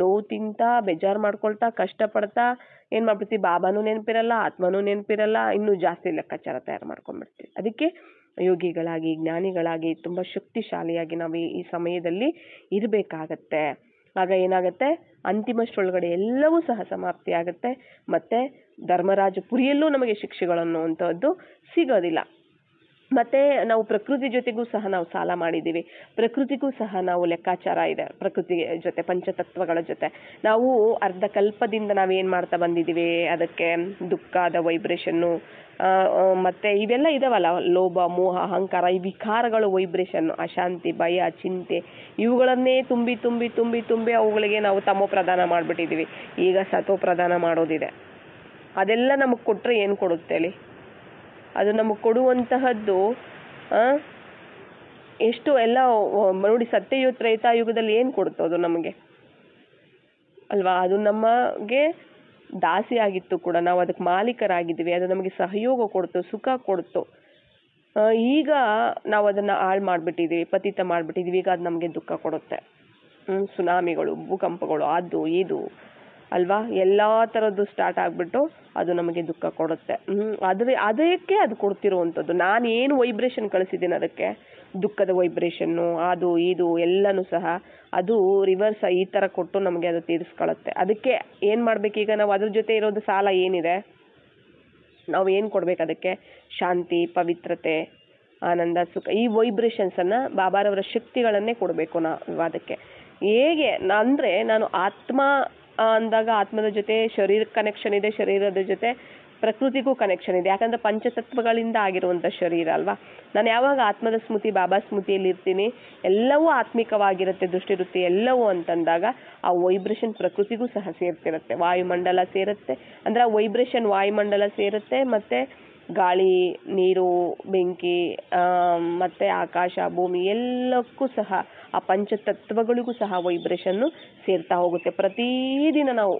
ನೋವು ತಿಂತಾ, ಬೇಜಾರು ಮಾಡ್ಕೊಳ್ತಾ, ಕಷ್ಟಪಡ್ತಾ ಏನು ಮಾಡ್ಬಿಡ್ತೀವಿ, ಬಾಬಾನೂ ನೆನಪಿರಲ್ಲ, ಆತ್ಮನೂ ನೆನಪಿರಲ್ಲ, ಇನ್ನೂ ಜಾಸ್ತಿ ಲೆಕ್ಕಾಚಾರ ತಯಾರು ಮಾಡ್ಕೊಂಡ್ಬಿಡ್ತೀವಿ. ಅದಕ್ಕೆ ಯೋಗಿಗಳಾಗಿ, ಜ್ಞಾನಿಗಳಾಗಿ, ತುಂಬ ಶಕ್ತಿಶಾಲಿಯಾಗಿ ನಾವು ಈ ಸಮಯದಲ್ಲಿ ಇರಬೇಕಾಗತ್ತೆ. ಆಗ ಏನಾಗುತ್ತೆ, ಅಂತಿಮಷ್ಟೊಳಗಡೆ ಎಲ್ಲವೂ ಸಹ ಸಮಾಪ್ತಿ ಆಗುತ್ತೆ. ಮತ್ತು ಧರ್ಮರಾಜಪುರಿಯಲ್ಲೂ ನಮಗೆ ಶಿಕ್ಷೆಗಳನ್ನುವಂಥದ್ದು ಸಿಗೋದಿಲ್ಲ. ಮತ್ತು ನಾವು ಪ್ರಕೃತಿ ಜೊತೆಗೂ ಸಹ ನಾವು ಸಾಲ ಮಾಡಿದ್ದೀವಿ, ಪ್ರಕೃತಿಗೂ ಸಹ ನಾವು ಲೆಕ್ಕಾಚಾರ ಇದೆ. ಪ್ರಕೃತಿ ಜೊತೆ, ಪಂಚತತ್ವಗಳ ಜೊತೆ ನಾವು ಅರ್ಧ ಕಲ್ಪದಿಂದ ನಾವೇನು ಮಾಡ್ತಾ ಬಂದಿದ್ದೀವಿ, ಅದಕ್ಕೆ ದುಃಖದ ವೈಬ್ರೇಷನ್ನು ಮತ್ತು ಇವೆಲ್ಲ ಇದಾವಲ್ಲ, ಲೋಭ, ಮೋಹ, ಅಹಂಕಾರ, ಈ ವಿಕಾರಗಳು ವೈಬ್ರೇಷನ್ನು, ಅಶಾಂತಿ, ಭಯ, ಚಿಂತೆ, ಇವುಗಳನ್ನೇ ತುಂಬಿ ಅವುಗಳಿಗೆ ನಾವು ತಮೋ ಪ್ರದಾನ ಮಾಡಿಬಿಟ್ಟಿದ್ದೀವಿ. ಈಗ ಸತೋ ಪ್ರದಾನ ಮಾಡೋದಿದೆ. ಅದೆಲ್ಲ ನಮಗೆ ಕೊಟ್ಟರೆ ಏನು ಕೊಡುತ್ತೆ ಹೇಳಿ? ಅದು ನಮಗೆ ಕೊಡುವಂತಹದ್ದು ಎಷ್ಟು ಎಲ್ಲ ನೋಡಿ, ಸತ್ಯಯುಗ ತ್ರೇತಾಯುಗದಲ್ಲಿ ಏನು ಕೊಡುತ್ತೋ ಅದು ನಮಗೆ ಅಲ್ವಾ. ಅದು ನಮಗೆ ದಾಸಿ ಆಗಿತ್ತು ಕೂಡ ನಾವು ಅದಕ್ಕೆ ಮಾಲೀಕರಾಗಿದ್ವಿ, ಅದು ನಮಗೆ ಸಹಯೋಗ ಕೊಡ್ತು, ಸುಖ ಕೊಡ್ತು. ಈಗ ನಾವು ಅದನ್ನು ಹಾಳು ಮಾಡಿಬಿಟ್ಟಿದ್ದೀವಿ, ಪತಿತ ಮಾಡಿಬಿಟ್ಟಿದ್ದೀವಿ. ಈಗ ಅದು ನಮಗೆ ದುಃಖ ಕೊಡುತ್ತೆ. ಸುನಾಮಿಗಳು, ಭೂಕಂಪಗಳು, ಅದು ಇದು ಅಲ್ವಾ, ಎಲ್ಲ ಥರದ್ದು ಸ್ಟಾರ್ಟ್ ಆಗಿಬಿಟ್ಟು ಅದು ನಮಗೆ ದುಃಖ ಕೊಡುತ್ತೆ. ಅದಕ್ಕೆ ಅದು ಕೊಡ್ತಿರುವಂಥದ್ದು. ನಾನು ಏನು ವೈಬ್ರೇಷನ್ ಕಳಿಸಿದ್ದೀನಿ ಅದಕ್ಕೆ, ದುಃಖದ ವೈಬ್ರೇಷನ್ನು, ಅದು ಇದು ಎಲ್ಲನೂ ಸಹ ಅದು ರಿವರ್ಸ್ ಈ ಥರ ಕೊಟ್ಟು ನಮಗೆ ಅದು ತೀರಿಸ್ಕೊಳ್ಳುತ್ತೆ. ಅದಕ್ಕೆ ಏನು ಮಾಡಬೇಕೀಗ ನಾವು ಅದ್ರ ಜೊತೆ ಇರೋದು ಸಾಲ ಏನಿದೆ, ನಾವು ಏನು ಕೊಡ್ಬೇಕು ಅದಕ್ಕೆ? ಶಾಂತಿ, ಪವಿತ್ರತೆ, ಆನಂದ, ಸುಖ, ಈ ವೈಬ್ರೇಷನ್ಸನ್ನು ಬಾಬಾರವರ ಶಕ್ತಿಗಳನ್ನೇ ಕೊಡಬೇಕು ನಾವು ಅದಕ್ಕೆ. ಹೇಗೆ ಅಂದರೆ ನಾನು ಆತ್ಮ ಅಂದಾಗ ಆತ್ಮದ ಜೊತೆ ಶರೀರಕ್ಕೆ ಕನೆಕ್ಷನ್ ಇದೆ, ಶರೀರದ ಜೊತೆ ಪ್ರಕೃತಿಗೂ ಕನೆಕ್ಷನ್ ಇದೆ. ಯಾಕಂದರೆ ಪಂಚತತ್ವಗಳಿಂದ ಆಗಿರುವಂಥ ಶರೀರ ಅಲ್ವಾ. ನಾನು ಯಾವಾಗ ಆತ್ಮದ ಸ್ಮೃತಿ, ಬಾಬಾ ಸ್ಮೃತಿಯಲ್ಲಿ ಇರ್ತೀನಿ, ಎಲ್ಲವೂ ಆತ್ಮಿಕವಾಗಿರುತ್ತೆ, ದೃಷ್ಟಿವೃತ್ತಿ ಎಲ್ಲವೂ ಅಂತಂದಾಗ ಆ ವೈಬ್ರೇಷನ್ ಪ್ರಕೃತಿಗೂ ಸಹ ಸೇರ್ತಿರುತ್ತೆ. ವಾಯುಮಂಡಲ ಸೇರುತ್ತೆ, ಅಂದರೆ ಆ ವೈಬ್ರೇಷನ್ ವಾಯುಮಂಡಲ ಸೇರುತ್ತೆ, ಮತ್ತು ಗಾಳಿ, ನೀರು, ಬೆಂಕಿ, ಮತ್ತು ಆಕಾಶ, ಭೂಮಿ ಎಲ್ಲಕ್ಕೂ ಸಹ ಆ ಪಂಚತತ್ವಗಳಿಗೂ ಸಹ ವೈಬ್ರೇಷನ್ನು ಸೇರ್ತಾ ಹೋಗುತ್ತೆ. ಪ್ರತಿದಿನ ನಾವು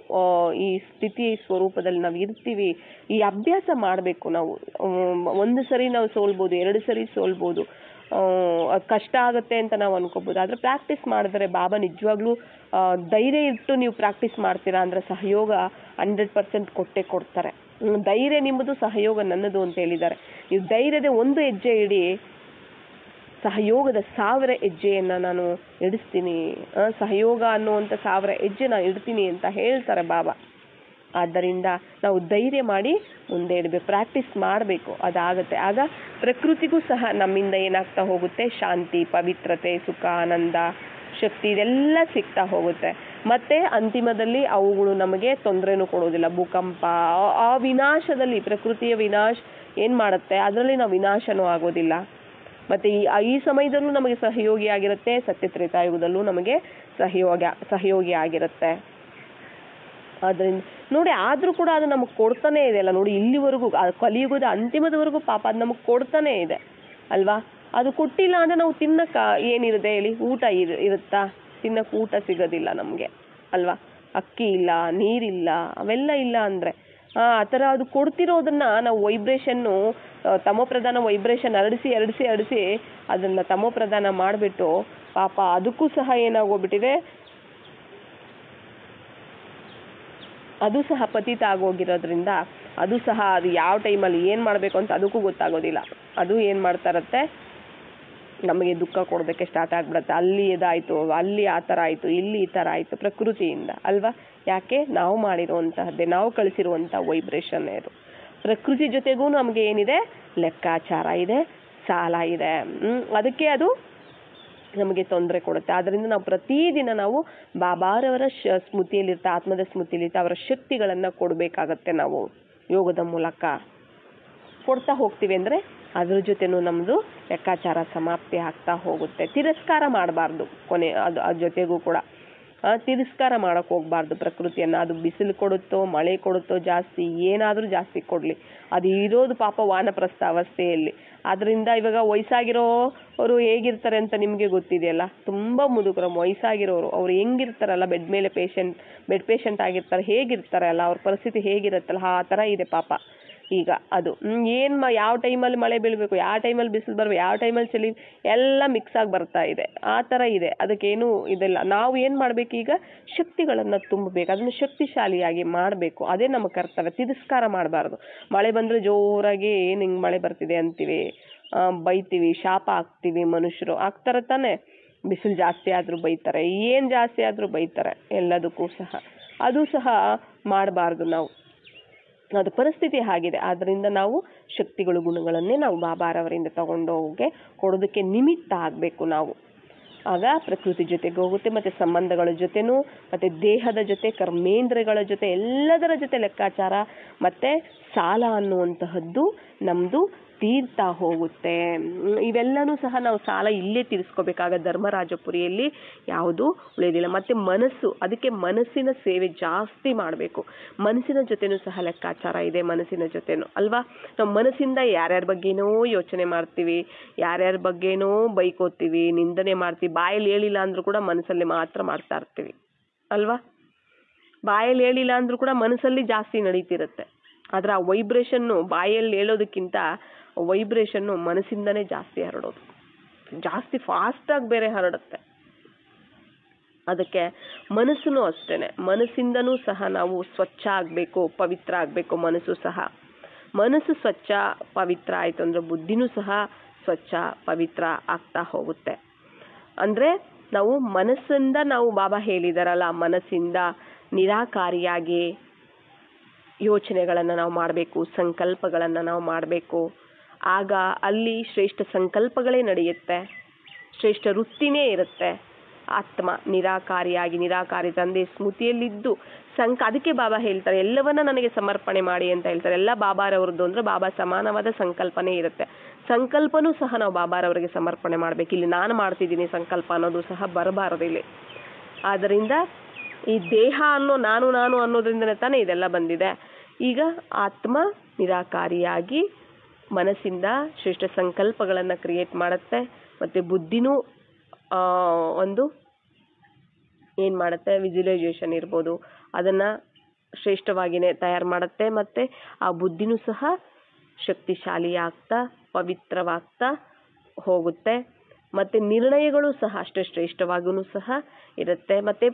ಈ ಸ್ಥಿತಿ ಸ್ವರೂಪದಲ್ಲಿ ನಾವು ಇರ್ತೀವಿ. ಈ ಅಭ್ಯಾಸ ಮಾಡಬೇಕು ನಾವು. ಒಂದು ಸರಿ ನಾವು ಸೋಲ್ಬೋದು, 2 ಸರಿ ಸೋಲ್ಬೋದು, ಕಷ್ಟ ಆಗುತ್ತೆ ಅಂತ ನಾವು ಅನ್ಕೋಬೋದು. ಆದರೆ ಪ್ರಾಕ್ಟೀಸ್ ಮಾಡಿದ್ರೆ ಬಾಬಾ ನಿಜವಾಗ್ಲೂ ಧೈರ್ಯ ಇಟ್ಟು ನೀವು ಪ್ರಾಕ್ಟೀಸ್ ಮಾಡ್ತೀರಾ ಅಂದರೆ ಸಹಯೋಗ 100% ಕೊಟ್ಟೇ ಕೊಡ್ತಾರೆ. ಧೈರ್ಯ ನಿಮ್ಮದು, ಸಹಯೋಗ ನನ್ನದು ಅಂತ ಹೇಳಿದ್ದಾರೆ. ನೀವು ಧೈರ್ಯದ 1 ಹೆಜ್ಜೆ ಇಡಿ, ಸಹಯೋಗದ 1000 ಹೆಜ್ಜೆಯನ್ನು ನಾನು ಇಡಿಸ್ತೀನಿ, ಸಹಯೋಗ ಅನ್ನುವಂಥ 1000 ಹೆಜ್ಜೆ ನಾನು ಇಡ್ತೀನಿ ಅಂತ ಹೇಳ್ತಾರೆ ಬಾಬಾ. ಆದ್ದರಿಂದ ನಾವು ಧೈರ್ಯ ಮಾಡಿ ಮುಂದೆ ಇಡಬೇಕು, ಪ್ರಾಕ್ಟೀಸ್ ಮಾಡಬೇಕು, ಅದಾಗುತ್ತೆ. ಆಗ ಪ್ರಕೃತಿಗೂ ಸಹ ನಮ್ಮಿಂದ ಏನಾಗ್ತಾ ಹೋಗುತ್ತೆ? ಶಾಂತಿ, ಪವಿತ್ರತೆ, ಸುಖ, ಆನಂದ, ಶಕ್ತಿ ಇದೆಲ್ಲ ಸಿಗ್ತಾ ಹೋಗುತ್ತೆ. ಮತ್ತು ಅಂತಿಮದಲ್ಲಿ ಅವುಗಳು ನಮಗೆ ತೊಂದರೆನೂ ಕೊಡೋದಿಲ್ಲ. ಭೂಕಂಪ, ಆ ವಿನಾಶದಲ್ಲಿ ಪ್ರಕೃತಿಯ ವಿನಾಶ ಏನು ಮಾಡುತ್ತೆ, ಅದರಲ್ಲಿ ನಾವು ವಿನಾಶನೂ ಆಗೋದಿಲ್ಲ. ಮತ್ತು ಈ ಸಮಯದಲ್ಲೂ ನಮಗೆ ಸಹಯೋಗಿ ಆಗಿರುತ್ತೆ, ಸತ್ಯತ್ರೇತಾಯುಗದಲ್ಲೂ ನಮಗೆ ಸಹಯೋಗಿ ಆಗಿರುತ್ತೆ. ಅದರಿಂದ ನೋಡಿ, ಆದರೂ ಕೂಡ ಅದು ನಮಗೆ ಕೊಡ್ತಾನೇ ಇದೆ ಅಲ್ಲ. ನೋಡಿ, ಇಲ್ಲಿವರೆಗೂ ಕಲಿಯುಗದ ಅಂತಿಮದವರೆಗೂ ಪಾಪ ಅದು ನಮಗೆ ಕೊಡ್ತಾನೇ ಇದೆ ಅಲ್ವಾ. ಅದು ಕೊಟ್ಟಿಲ್ಲ ಅಂದರೆ ನಾವು ತಿನ್ನಕ್ಕೆ ಏನಿರುತ್ತೆ ಹೇಳಿ? ಊಟ ಇರುತ್ತಾ? ತಿನ್ನಕ್ಕೆ ಊಟ ಸಿಗೋದಿಲ್ಲ ನಮಗೆ ಅಲ್ವಾ. ಅಕ್ಕಿ ಇಲ್ಲ, ನೀರಿಲ್ಲ, ಅವೆಲ್ಲ ಇಲ್ಲ ಅಂದರೆ ಆ ಥರ ಅದು ಕೊಡ್ತಿರೋದನ್ನ ನಾವು ವೈಬ್ರೇಷನ್ನು, ತಮೋಪ್ರಧಾನ ವೈಬ್ರೇಷನ್ ಹರಡಿಸಿ ಅದನ್ನು ತಮೋಪ್ರಧಾನ ಮಾಡಿಬಿಟ್ಟು ಪಾಪ ಅದಕ್ಕೂ ಸಹ ಏನಾಗೋಗ್ಬಿಟ್ಟಿದೆ, ಅದು ಸಹ ಪತಿತ ಆಗೋಗಿರೋದ್ರಿಂದ ಅದು ಸಹ ಅದು ಯಾವ ಟೈಮಲ್ಲಿ ಏನು ಮಾಡಬೇಕು ಅಂತ ಅದಕ್ಕೂ ಗೊತ್ತಾಗೋದಿಲ್ಲ. ಅದು ಏನು ಮಾಡ್ತಾ ಇರುತ್ತೆ, ನಮಗೆ ದುಃಖ ಕೊಡೋದಕ್ಕೆ ಸ್ಟಾರ್ಟ್ ಆಗಿಬಿಡುತ್ತೆ. ಅಲ್ಲಿ ಇದಾಯಿತು, ಅಲ್ಲಿ ಆ ಥರ ಆಯಿತು, ಇಲ್ಲಿ ಈ ಥರ ಆಯಿತು, ಪ್ರಕೃತಿಯಿಂದ ಅಲ್ವಾ. ಯಾಕೆ? ನಾವು ಮಾಡಿರುವಂತಹದ್ದೇ, ನಾವು ಕಳಿಸಿರುವಂಥ ವೈಬ್ರೇಷನ್ ಇದು. ಪ್ರಕೃತಿ ಜೊತೆಗೂ ನಮಗೆ ಏನಿದೆ? ಲೆಕ್ಕಾಚಾರ ಇದೆ, ಸಾಲ ಇದೆ. ಅದಕ್ಕೆ ಅದು ನಮಗೆ ತೊಂದರೆ ಕೊಡುತ್ತೆ. ಆದ್ದರಿಂದ ನಾವು ಪ್ರತಿದಿನ ನಾವು ಬಾಬಾರವರ ಸ್ಮೃತಿಯಲ್ಲಿರ್ತಾ, ಆತ್ಮದ ಸ್ಮೃತಿಯಲ್ಲಿರ್ತಾ ಅವರ ಶಕ್ತಿಗಳನ್ನು ಕೊಡಬೇಕಾಗತ್ತೆ. ನಾವು ಯೋಗದ ಮೂಲಕ ಕೊಡ್ತಾ ಹೋಗ್ತೀವಿ ಅಂದರೆ ಅದ್ರ ಜೊತೆನೂ ನಮ್ಮದು ಲೆಕ್ಕಾಚಾರ ಸಮಾಪ್ತಿ ಆಗ್ತಾ ಹೋಗುತ್ತೆ. ತಿರಸ್ಕಾರ ಮಾಡಬಾರ್ದು ಅದ್ರ ಜೊತೆಗೂ ಕೂಡ ತಿರಸ್ಕಾರ ಮಾಡೋಕ್ಕೆ ಹೋಗಬಾರ್ದು ಪ್ರಕೃತಿಯನ್ನು. ಅದು ಬಿಸಿಲು ಕೊಡುತ್ತೋ, ಮಳೆ ಕೊಡುತ್ತೋ, ಜಾಸ್ತಿ ಏನಾದರೂ ಜಾಸ್ತಿ ಕೊಡಲಿ, ಅದು ಇರೋದು ಪಾಪ ವಾನಪ್ರಸ್ಥ ಅವಸ್ಥೆಯಲ್ಲಿ. ಆದ್ದರಿಂದ ಇವಾಗ ವಯಸ್ಸಾಗಿರೋರು ಹೇಗಿರ್ತಾರೆ ಅಂತ ನಿಮಗೆ ಗೊತ್ತಿದೆಯಲ್ಲ, ತುಂಬ ಮುದುಕರು, ವಯಸ್ಸಾಗಿರೋರು ಅವ್ರು ಹೆಂಗಿರ್ತಾರಲ್ಲ, ಬೆಡ್ ಪೇಷಂಟ್ ಆಗಿರ್ತಾರೆ, ಹೇಗಿರ್ತಾರೆ ಅಲ್ಲ, ಅವ್ರ ಪರಿಸ್ಥಿತಿ ಹೇಗಿರುತ್ತಲ್ಲ ಆ ಥರ ಇದೆ ಪಾಪ ಈಗ. ಅದು ಯಾವ ಟೈಮಲ್ಲಿ ಮಳೆ ಬೀಳಬೇಕು, ಯಾವ ಟೈಮಲ್ಲಿ ಬಿಸಿಲು ಬರಬೇಕು, ಯಾವ ಟೈಮಲ್ಲಿ ಚಳಿ, ಎಲ್ಲ ಮಿಕ್ಸ್ ಆಗಿ ಬರ್ತಾ ಇದೆ. ಆ ಥರ ಇದೆ. ಅದಕ್ಕೇನು ಇದೆಲ್ಲ ನಾವು ಏನು ಮಾಡಬೇಕು, ಈಗ ಶಕ್ತಿಗಳನ್ನು ತುಂಬಬೇಕು, ಅದನ್ನು ಶಕ್ತಿಶಾಲಿಯಾಗಿ ಮಾಡಬೇಕು. ಅದೇ ನಮ್ಮ ಕರ್ತವ್ಯ. ತಿರಸ್ಕಾರ ಮಾಡಬಾರ್ದು. ಮಳೆ ಬಂದರೆ ಜೋರಾಗಿ ಏನು ಹಿಂಗೆ ಮಳೆ ಬರ್ತಿದೆ ಅಂತೀವಿ, ಬೈತೀವಿ, ಶಾಪ ಹಾಕ್ತೀವಿ. ಮನುಷ್ಯರು ಆಗ್ತಾರೆ ತಾನೆ. ಬಿಸಿಲು ಜಾಸ್ತಿ ಆದರೂ ಬೈತಾರೆ, ಏನು ಜಾಸ್ತಿ ಆದರೂ ಬೈತಾರೆ, ಎಲ್ಲದಕ್ಕೂ ಸಹ. ಅದು ಸಹ ಮಾಡಬಾರ್ದು ನಾವು. ಅದು ಪರಿಸ್ಥಿತಿ ಆಗಿದೆ. ಆದ್ದರಿಂದ ನಾವು ಶಕ್ತಿಗಳು, ಗುಣಗಳನ್ನೇ ನಾವು ಬಾಬಾರವರಿಂದ ತಗೊಂಡೋಗಿ ಕೊಡೋದಕ್ಕೆ ನಿಮಿತ್ತ ಆಗಬೇಕು ನಾವು. ಆಗ ಪ್ರಕೃತಿ ಜೊತೆಗೆ ಹೋಗುತ್ತೆ, ಮತ್ತು ಸಂಬಂಧಗಳ ಜೊತೆನೂ, ಮತ್ತು ದೇಹದ ಜೊತೆ, ಕರ್ಮೇಂದ್ರಗಳ ಜೊತೆ, ಎಲ್ಲದರ ಜೊತೆ ಲೆಕ್ಕಾಚಾರ ಮತ್ತು ಸಾಲ ಅನ್ನುವಂತಹದ್ದು ನಮ್ಮದು ತೀರ್ತಾ ಹೋಗುತ್ತೆ. ಇವೆಲ್ಲನೂ ಸಹ ನಾವು ಸಾಲ ಇಲ್ಲೇ ತೀರಿಸ್ಕೋಬೇಕಾಗ ಧರ್ಮರಾಜಪುರಿಯಲ್ಲಿ ಯಾವುದೂ ಉಳಿಯೋದಿಲ್ಲ. ಮತ್ತು ಮನಸ್ಸು, ಅದಕ್ಕೆ ಮನಸ್ಸಿನ ಸೇವೆ ಜಾಸ್ತಿ ಮಾಡಬೇಕು. ಮನಸ್ಸಿನ ಜೊತೆನೂ ಸಹ ಲೆಕ್ಕಾಚಾರ ಇದೆ, ಮನಸ್ಸಿನ ಜೊತೆನೂ ಅಲ್ವಾ. ನಾವು ಮನಸ್ಸಿಂದ ಯಾರ್ಯಾರ ಬಗ್ಗೆನೋ ಯೋಚನೆ ಮಾಡ್ತೀವಿ, ಯಾರ್ಯಾರ ಬಗ್ಗೆನೋ ಬೈಕೋತೀವಿ, ನಿಂದನೆ ಮಾಡ್ತೀವಿ. ಬಾಯಲ್ಲಿ ಹೇಳಿಲ್ಲ ಅಂದರೂ ಕೂಡ ಮನಸ್ಸಲ್ಲಿ ಮಾತ್ರ ಮಾಡ್ತಾ ಇರ್ತೀವಿ ಅಲ್ವಾ. ಬಾಯಲ್ಲಿ ಹೇಳಿಲ್ಲ ಅಂದ್ರೂ ಕೂಡ ಮನಸ್ಸಲ್ಲಿ ಜಾಸ್ತಿ ನಡೀತಿರುತ್ತೆ. ಆದ್ರೆ ಆ ವೈಬ್ರೇಷನ್ನು ಬಾಯಲ್ಲಿ ಹೇಳೋದಕ್ಕಿಂತ ವೈಬ್ರೇಷನ್ನು ಮನಸ್ಸಿಂದನೇ ಜಾಸ್ತಿ ಹರಡೋದು, ಜಾಸ್ತಿ ಫಾಸ್ಟಾಗಿ ಬೇರೆ ಹರಡುತ್ತೆ. ಅದಕ್ಕೆ ಮನಸ್ಸನ್ನು ಅಷ್ಟೇನೆ, ಮನಸ್ಸಿಂದನೂ ಸಹ ನಾವು ಸ್ವಚ್ಛ ಆಗಬೇಕು, ಪವಿತ್ರ ಆಗಬೇಕು. ಮನಸ್ಸು ಸ್ವಚ್ಛ ಪವಿತ್ರ ಆಯಿತು ಅಂದರೆ ಬುದ್ಧಿನೂ ಸಹ ಸ್ವಚ್ಛ ಪವಿತ್ರ ಆಗ್ತಾ ಹೋಗುತ್ತೆ. ಅಂದರೆ ನಾವು ಮನಸ್ಸಿಂದ, ನಾವು ಬಾಬಾ ಹೇಳಿದಾರಲ್ಲ, ಮನಸ್ಸಿಂದ ನಿರಾಕಾರಿಯಾಗಿ ಯೋಚನೆಗಳನ್ನು ನಾವು ಮಾಡಬೇಕು, ಸಂಕಲ್ಪಗಳನ್ನು ನಾವು ಮಾಡಬೇಕು. ಆಗ ಅಲ್ಲಿ ಶ್ರೇಷ್ಠ ಸಂಕಲ್ಪಗಳೇ ನಡೆಯುತ್ತೆ, ಶ್ರೇಷ್ಠ ವೃತ್ತಿನೇ ಇರುತ್ತೆ. ಆತ್ಮ ನಿರಾಕಾರಿಯಾಗಿ, ನಿರಾಕಾರಿ ತಂದೆ ಸ್ಮೃತಿಯಲ್ಲಿದ್ದು ಅದಕ್ಕೆ ಬಾಬಾ ಹೇಳ್ತಾರೆ ಎಲ್ಲವನ್ನ ನನಗೆ ಸಮರ್ಪಣೆ ಮಾಡಿ ಅಂತ ಹೇಳ್ತಾರೆ. ಎಲ್ಲ ಬಾಬಾರವ್ರದ್ದು ಅಂದರೆ ಬಾಬಾ ಸಮಾನವಾದ ಸಂಕಲ್ಪನೇ ಇರುತ್ತೆ. ಸಂಕಲ್ಪನೂ ಸಹ ನಾವು ಬಾಬಾರವರಿಗೆ ಸಮರ್ಪಣೆ ಮಾಡಬೇಕು. ಇಲ್ಲಿ ನಾನು ಮಾಡ್ತಿದ್ದೀನಿ ಸಂಕಲ್ಪ ಅನ್ನೋದು ಸಹ ಬರಬಾರದು ಇಲ್ಲಿ. ಆದ್ದರಿಂದ ಈ ದೇಹ ನಾನು ಅನ್ನೋದ್ರಿಂದನೇ ತಾನೇ ಇದೆಲ್ಲ ಬಂದಿದೆ. ಈಗ ಆತ್ಮ ನಿರಾಕಾರಿಯಾಗಿ ಮನಸ್ಸಿಂದ ಶ್ರೇಷ್ಠ ಸಂಕಲ್ಪಗಳನ್ನು ಕ್ರಿಯೇಟ್ ಮಾಡುತ್ತೆ. ಮತ್ತು ಬುದ್ಧಿನೂ ಒಂದು ಏನು ಮಾಡುತ್ತೆ, ವಿಜುವಲೈಸೇಷನ್ ಇರ್ಬೋದು, ಅದನ್ನು ಶ್ರೇಷ್ಠವಾಗಿಯೇ ತಯಾರು ಮಾಡುತ್ತೆ. ಮತ್ತು ಆ ಬುದ್ಧಿನೂ ಸಹ ಶಕ್ತಿಶಾಲಿ ಆಗ್ತಾ ಪವಿತ್ರವಾಗ್ತಾ ಹೋಗುತ್ತೆ. ಮತ್ತು ನಿರ್ಣಯಗಳು ಸಹ ಅಷ್ಟೇ ಶ್ರೇಷ್ಠವಾಗೂ ಸಹ ಇರುತ್ತೆ. ಮತ್ತು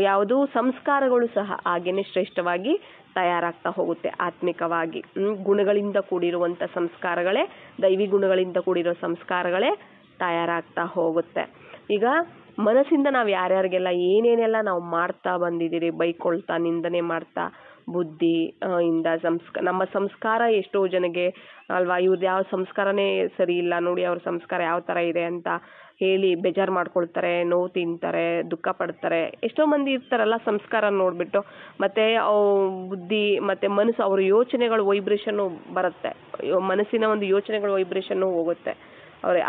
ಯಾವುದು ಸಂಸ್ಕಾರಗಳು ಸಹ ಹಾಗೇನೆ ಶ್ರೇಷ್ಠವಾಗಿ ತಯಾರಾಗ್ತಾ ಹೋಗುತ್ತೆ. ಆತ್ಮಿಕವಾಗಿ ಗುಣಗಳಿಂದ ಕೂಡಿರುವಂಥ ಸಂಸ್ಕಾರಗಳೇ, ದೈವಿ ಗುಣಗಳಿಂದ ಕೂಡಿರೋ ಸಂಸ್ಕಾರಗಳೇ ತಯಾರಾಗ್ತಾ ಹೋಗುತ್ತೆ. ಈಗ ಮನಸ್ಸಿಂದ ನಾವು ಯಾರ್ಯಾರಿಗೆಲ್ಲ ಏನೇನೆಲ್ಲ ನಾವು ಮಾಡ್ತಾ ಬಂದಿದ್ದೀರಿ, ಬೈಕೊಳ್ತಾ ನಿಂದನೆ ಮಾಡ್ತಾ ಬುದ್ಧಿ ಇಂದ ನಮ್ಮ ಸಂಸ್ಕಾರ ಎಷ್ಟೋ ಜನಗೆ ಅಲ್ವಾ, ಇವ್ರದ್ದು ಯಾವ ಸಂಸ್ಕಾರನೇ ಸರಿ ಇಲ್ಲ ನೋಡಿ, ಅವ್ರ ಸಂಸ್ಕಾರ ಯಾವ ಥರ ಇದೆ ಅಂತ ಹೇಳಿ ಬೇಜಾರು ಮಾಡ್ಕೊಳ್ತಾರೆ, ನೋವು ತಿಂತಾರೆ, ದುಃಖ ಪಡ್ತಾರೆ. ಎಷ್ಟೋ ಮಂದಿ ಇರ್ತಾರಲ್ಲ ಸಂಸ್ಕಾರ ನೋಡಿಬಿಟ್ಟು. ಮತ್ತು ಬುದ್ಧಿ ಮತ್ತು ಮನಸ್ಸು, ಅವ್ರ ಯೋಚನೆಗಳು ವೈಬ್ರೇಷನ್ನು ಬರುತ್ತೆ, ಮನಸ್ಸಿನ ಒಂದು ಯೋಚನೆಗಳು ವೈಬ್ರೇಷನ್ನು ಹೋಗುತ್ತೆ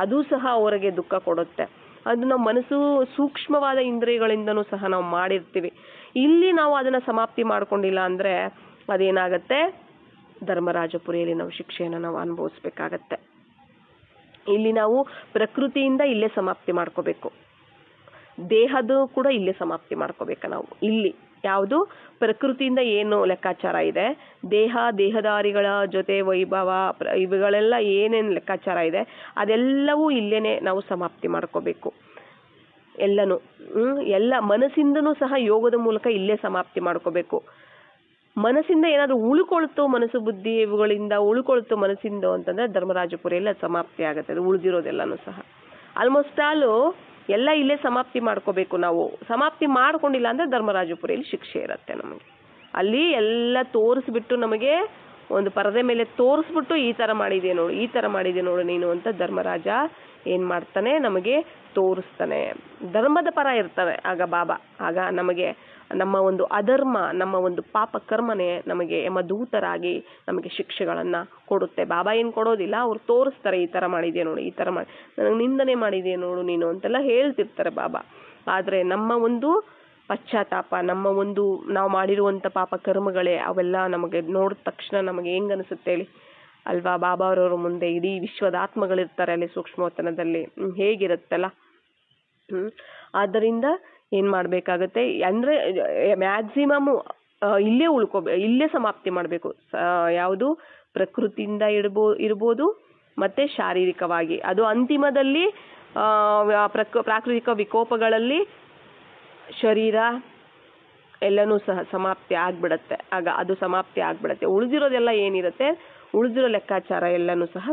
ಅದು ಸಹ ಅವರಿಗೆ ದುಃಖ ಕೊಡುತ್ತೆ. ಅದು ನಾವು ಮನಸ್ಸು ಸೂಕ್ಷ್ಮವಾದ ಇಂದ್ರಿಯಗಳಿಂದನೂ ಸಹ ನಾವು ಮಾಡಿರ್ತೀವಿ. ಇಲ್ಲಿ ನಾವು ಅದನ್ನು ಸಮಾಪ್ತಿ ಮಾಡ್ಕೊಂಡಿಲ್ಲ ಅಂದರೆ ಅದೇನಾಗತ್ತೆ, ಧರ್ಮರಾಜಪುರಿಯಲ್ಲಿ ನಾವು ಶಿಕ್ಷೆಯನ್ನು ನಾವು ಅನುಭವಿಸ್ಬೇಕಾಗತ್ತೆ. ಇಲ್ಲಿ ನಾವು ಪ್ರಕೃತಿಯಿಂದ ಇಲ್ಲೇ ಸಮಾಪ್ತಿ ಮಾಡ್ಕೋಬೇಕು, ದೇಹದ ಕೂಡ ಇಲ್ಲೇ ಸಮಾಪ್ತಿ ಮಾಡ್ಕೋಬೇಕು ನಾವು. ಇಲ್ಲಿ ಯಾವುದು ಪ್ರಕೃತಿಯಿಂದ ಏನು ಲೆಕ್ಕಾಚಾರ ಇದೆ, ದೇಹದಾರಿಗಳ ಜೊತೆ ವೈಭವ ಇವುಗಳೆಲ್ಲ ಏನೇನು ಲೆಕ್ಕಾಚಾರ ಇದೆ ಅದೆಲ್ಲವೂ ಇಲ್ಲೇನೆ ನಾವು ಸಮಾಪ್ತಿ ಮಾಡ್ಕೋಬೇಕು ಎಲ್ಲನೂ. ಎಲ್ಲ ಮನಸ್ಸಿಂದನೂ ಸಹ ಯೋಗದ ಮೂಲಕ ಇಲ್ಲೇ ಸಮಾಪ್ತಿ ಮಾಡ್ಕೋಬೇಕು. ಮನಸ್ಸಿಂದ ಏನಾದರೂ ಉಳ್ಕೊಳ್ತು, ಮನಸ್ಸು ಬುದ್ಧಿ ಇವುಗಳಿಂದ ಉಳ್ಕೊಳ್ತು ಮನಸ್ಸಿಂದ ಅಂತಂದರೆ ಧರ್ಮರಾಜಪುರಿಯಲ್ಲಿ ಅದು ಸಮಾಪ್ತಿ ಆಗುತ್ತೆ. ಅದು ಉಳಿದಿರೋದೆಲ್ಲನೂ ಸಹ ಆಲ್ಮೋಸ್ಟ್ ಆಲು ಎಲ್ಲ ಇಲ್ಲೇ ಸಮಾಪ್ತಿ ಮಾಡ್ಕೋಬೇಕು. ನಾವು ಸಮಾಪ್ತಿ ಮಾಡ್ಕೊಂಡಿಲ್ಲ ಅಂದರೆ ಧರ್ಮರಾಜಪುರಿಯಲ್ಲಿ ಶಿಕ್ಷೆ ಇರುತ್ತೆ ನಮಗೆ. ಅಲ್ಲಿ ಎಲ್ಲ ತೋರಿಸ್ಬಿಟ್ಟು, ನಮಗೆ ಒಂದು ಪರದೆ ಮೇಲೆ ತೋರಿಸ್ಬಿಟ್ಟು ಈ ಥರ ಮಾಡಿದೆ ನೋಡು, ಈ ಥರ ಮಾಡಿದೆ ನೋಡು ನೀನು ಅಂತ ಧರ್ಮರಾಜ ಏನು ಮಾಡ್ತಾನೆ, ನಮಗೆ ತೋರಿಸ್ತಾನೆ. ಧರ್ಮದ ಪರ ಇರ್ತವೆ ಆಗ ಬಾಬಾ. ಆಗ ನಮಗೆ ನಮ್ಮ ಒಂದು ಅಧರ್ಮ, ನಮ್ಮ ಒಂದು ಪಾಪ ಕರ್ಮನೆ ನಮಗೆ ಯಮದೂತರಾಗಿ ನಮಗೆ ಶಿಕ್ಷೆಗಳನ್ನು ಕೊಡುತ್ತೆ. ಬಾಬಾ ಏನು ಕೊಡೋದಿಲ್ಲ, ಅವ್ರು ತೋರಿಸ್ತಾರೆ, ಈ ಥರ ಮಾಡಿದೆ ನೋಡು, ಈ ಥರ ಮಾಡಿ ನನಗೆ ನಿಂದನೆ ಮಾಡಿದೆ ನೋಡು ನೀನು ಅಂತೆಲ್ಲ ಹೇಳ್ತಿರ್ತಾರೆ ಬಾಬಾ. ಆದರೆ ನಮ್ಮ ಒಂದು ಪಶ್ಚಾತ್ತಾಪ, ನಮ್ಮ ಒಂದು ನಾವು ಮಾಡಿರುವಂಥ ಪಾಪ ಕರ್ಮಗಳೇ ಅವೆಲ್ಲ ನಮಗೆ ನೋಡಿದ ತಕ್ಷಣ ನಮಗೆ ಹೆಂಗೆ ಅನಿಸುತ್ತೆ ಹೇಳಿ ಅಲ್ವಾ. ಬಾಬಾ ಅವರವ್ರ ಮುಂದೆ ಇಡೀ ವಿಶ್ವದ ಆತ್ಮಗಳಿರ್ತಾರೆ ಅಲ್ಲಿ ಸೂಕ್ಷ್ಮವತನದಲ್ಲಿ, ಹೇಗಿರುತ್ತಲ್ಲ. ಆದ್ದರಿಂದ ಏನು ಮಾಡಬೇಕಾಗತ್ತೆ ಅಂದರೆ ಮ್ಯಾಕ್ಸಿಮಮ್ಮು ಇಲ್ಲೇ ಸಮಾಪ್ತಿ ಮಾಡಬೇಕು. ಯಾವುದು ಪ್ರಕೃತಿಯಿಂದ ಇರ್ಬೋದು ಮತ್ತು ಶಾರೀರಿಕವಾಗಿ. ಅದು ಅಂತಿಮದಲ್ಲಿ ಪ್ರಾಕೃತಿಕ ವಿಕೋಪಗಳಲ್ಲಿ ಶರೀರ ಎಲ್ಲನೂ ಸಹ ಸಮಾಪ್ತಿ ಆಗಿಬಿಡತ್ತೆ. ಆಗ ಅದು ಸಮಾಪ್ತಿ ಆಗಿಬಿಡತ್ತೆ. ಉಳಿದಿರೋದೆಲ್ಲ ಏನಿರುತ್ತೆ, ಉಳಿದಿರೋ ಲೆಕ್ಕಾಚಾರ ಎಲ್ಲನೂ ಸಹ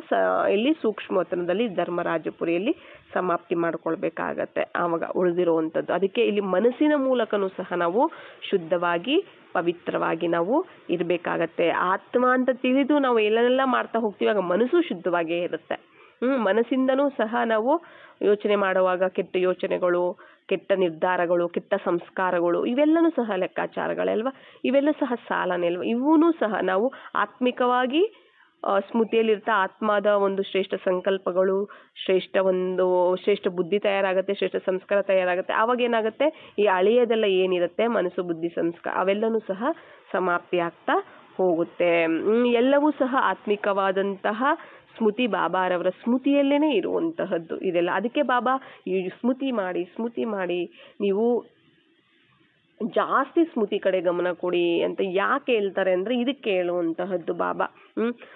ಇಲ್ಲಿ ಸೂಕ್ಷ್ಮವತನದಲ್ಲಿ ಧರ್ಮರಾಜಪುರಿಯಲ್ಲಿ ಸಮಾಪ್ತಿ ಮಾಡ್ಕೊಳ್ಬೇಕಾಗತ್ತೆ ಆವಾಗ ಉಳಿದಿರುವಂಥದ್ದು. ಅದಕ್ಕೆ ಇಲ್ಲಿ ಮನಸ್ಸಿನ ಮೂಲಕನೂ ಸಹ ನಾವು ಶುದ್ಧವಾಗಿ ಪವಿತ್ರವಾಗಿ ನಾವು ಇರಬೇಕಾಗತ್ತೆ. ಆತ್ಮ ಅಂತ ತಿಳಿದು ನಾವು ಎಲ್ಲೆಲ್ಲ ಮಾಡ್ತಾ ಹೋಗ್ತೀವಿ, ಆಗ ಮನಸ್ಸು ಶುದ್ಧವಾಗೇ ಇರುತ್ತೆ. ಮನಸ್ಸಿಂದನೂ ಸಹ ನಾವು ಯೋಚನೆ ಮಾಡುವಾಗ ಕೆಟ್ಟ ಯೋಚನೆಗಳು, ಕೆಟ್ಟ ನಿರ್ಧಾರಗಳು, ಕೆಟ್ಟ ಸಂಸ್ಕಾರಗಳು ಇವೆಲ್ಲನೂ ಸಹ ಲೆಕ್ಕಾಚಾರಗಳಲ್ವ, ಇವೆಲ್ಲ ಸಹ ಸಾಲನೇ ಅಲ್ವ. ಇವೂ ಸಹ ನಾವು ಆತ್ಮಿಕವಾಗಿ ಸ್ಮೃತಿಯಲ್ಲಿರ್ತಾ ಆತ್ಮದ ಒಂದು ಶ್ರೇಷ್ಠ ಸಂಕಲ್ಪಗಳು, ಶ್ರೇಷ್ಠ ಬುದ್ಧಿ ತಯಾರಾಗುತ್ತೆ, ಶ್ರೇಷ್ಠ ಸಂಸ್ಕಾರ ತಯಾರಾಗುತ್ತೆ. ಆವಾಗ ಏನಾಗುತ್ತೆ, ಈ ಹಳೆಯದೆಲ್ಲ ಏನಿರುತ್ತೆ ಮನಸ್ಸು ಬುದ್ಧಿ ಸಂಸ್ಕಾರ ಅವೆಲ್ಲನೂ ಸಹ ಸಮಾಪ್ತಿ ಆಗ್ತಾ ಹೋಗುತ್ತೆ. ಎಲ್ಲವೂ ಸಹ ಆತ್ಮಿಕವಾದಂತಹ ಸ್ಮೃತಿ, ಬಾಬಾರವರ ಸ್ಮೃತಿಯಲ್ಲೇ ಇರುವಂತಹದ್ದು ಇದೆಲ್ಲ. ಅದಕ್ಕೆ ಬಾಬಾ ಈ ಸ್ಮೃತಿ ಮಾಡಿ ನೀವು ಜಾಸ್ತಿ ಸ್ಮೃತಿ ಕಡೆ ಗಮನ ಕೊಡಿ ಅಂತ ಯಾಕೆ ಹೇಳ್ತಾರೆ ಅಂದ್ರೆ ಇದಕ್ಕೆ ಹೇಳುವಂತಹದ್ದು ಬಾಬಾ.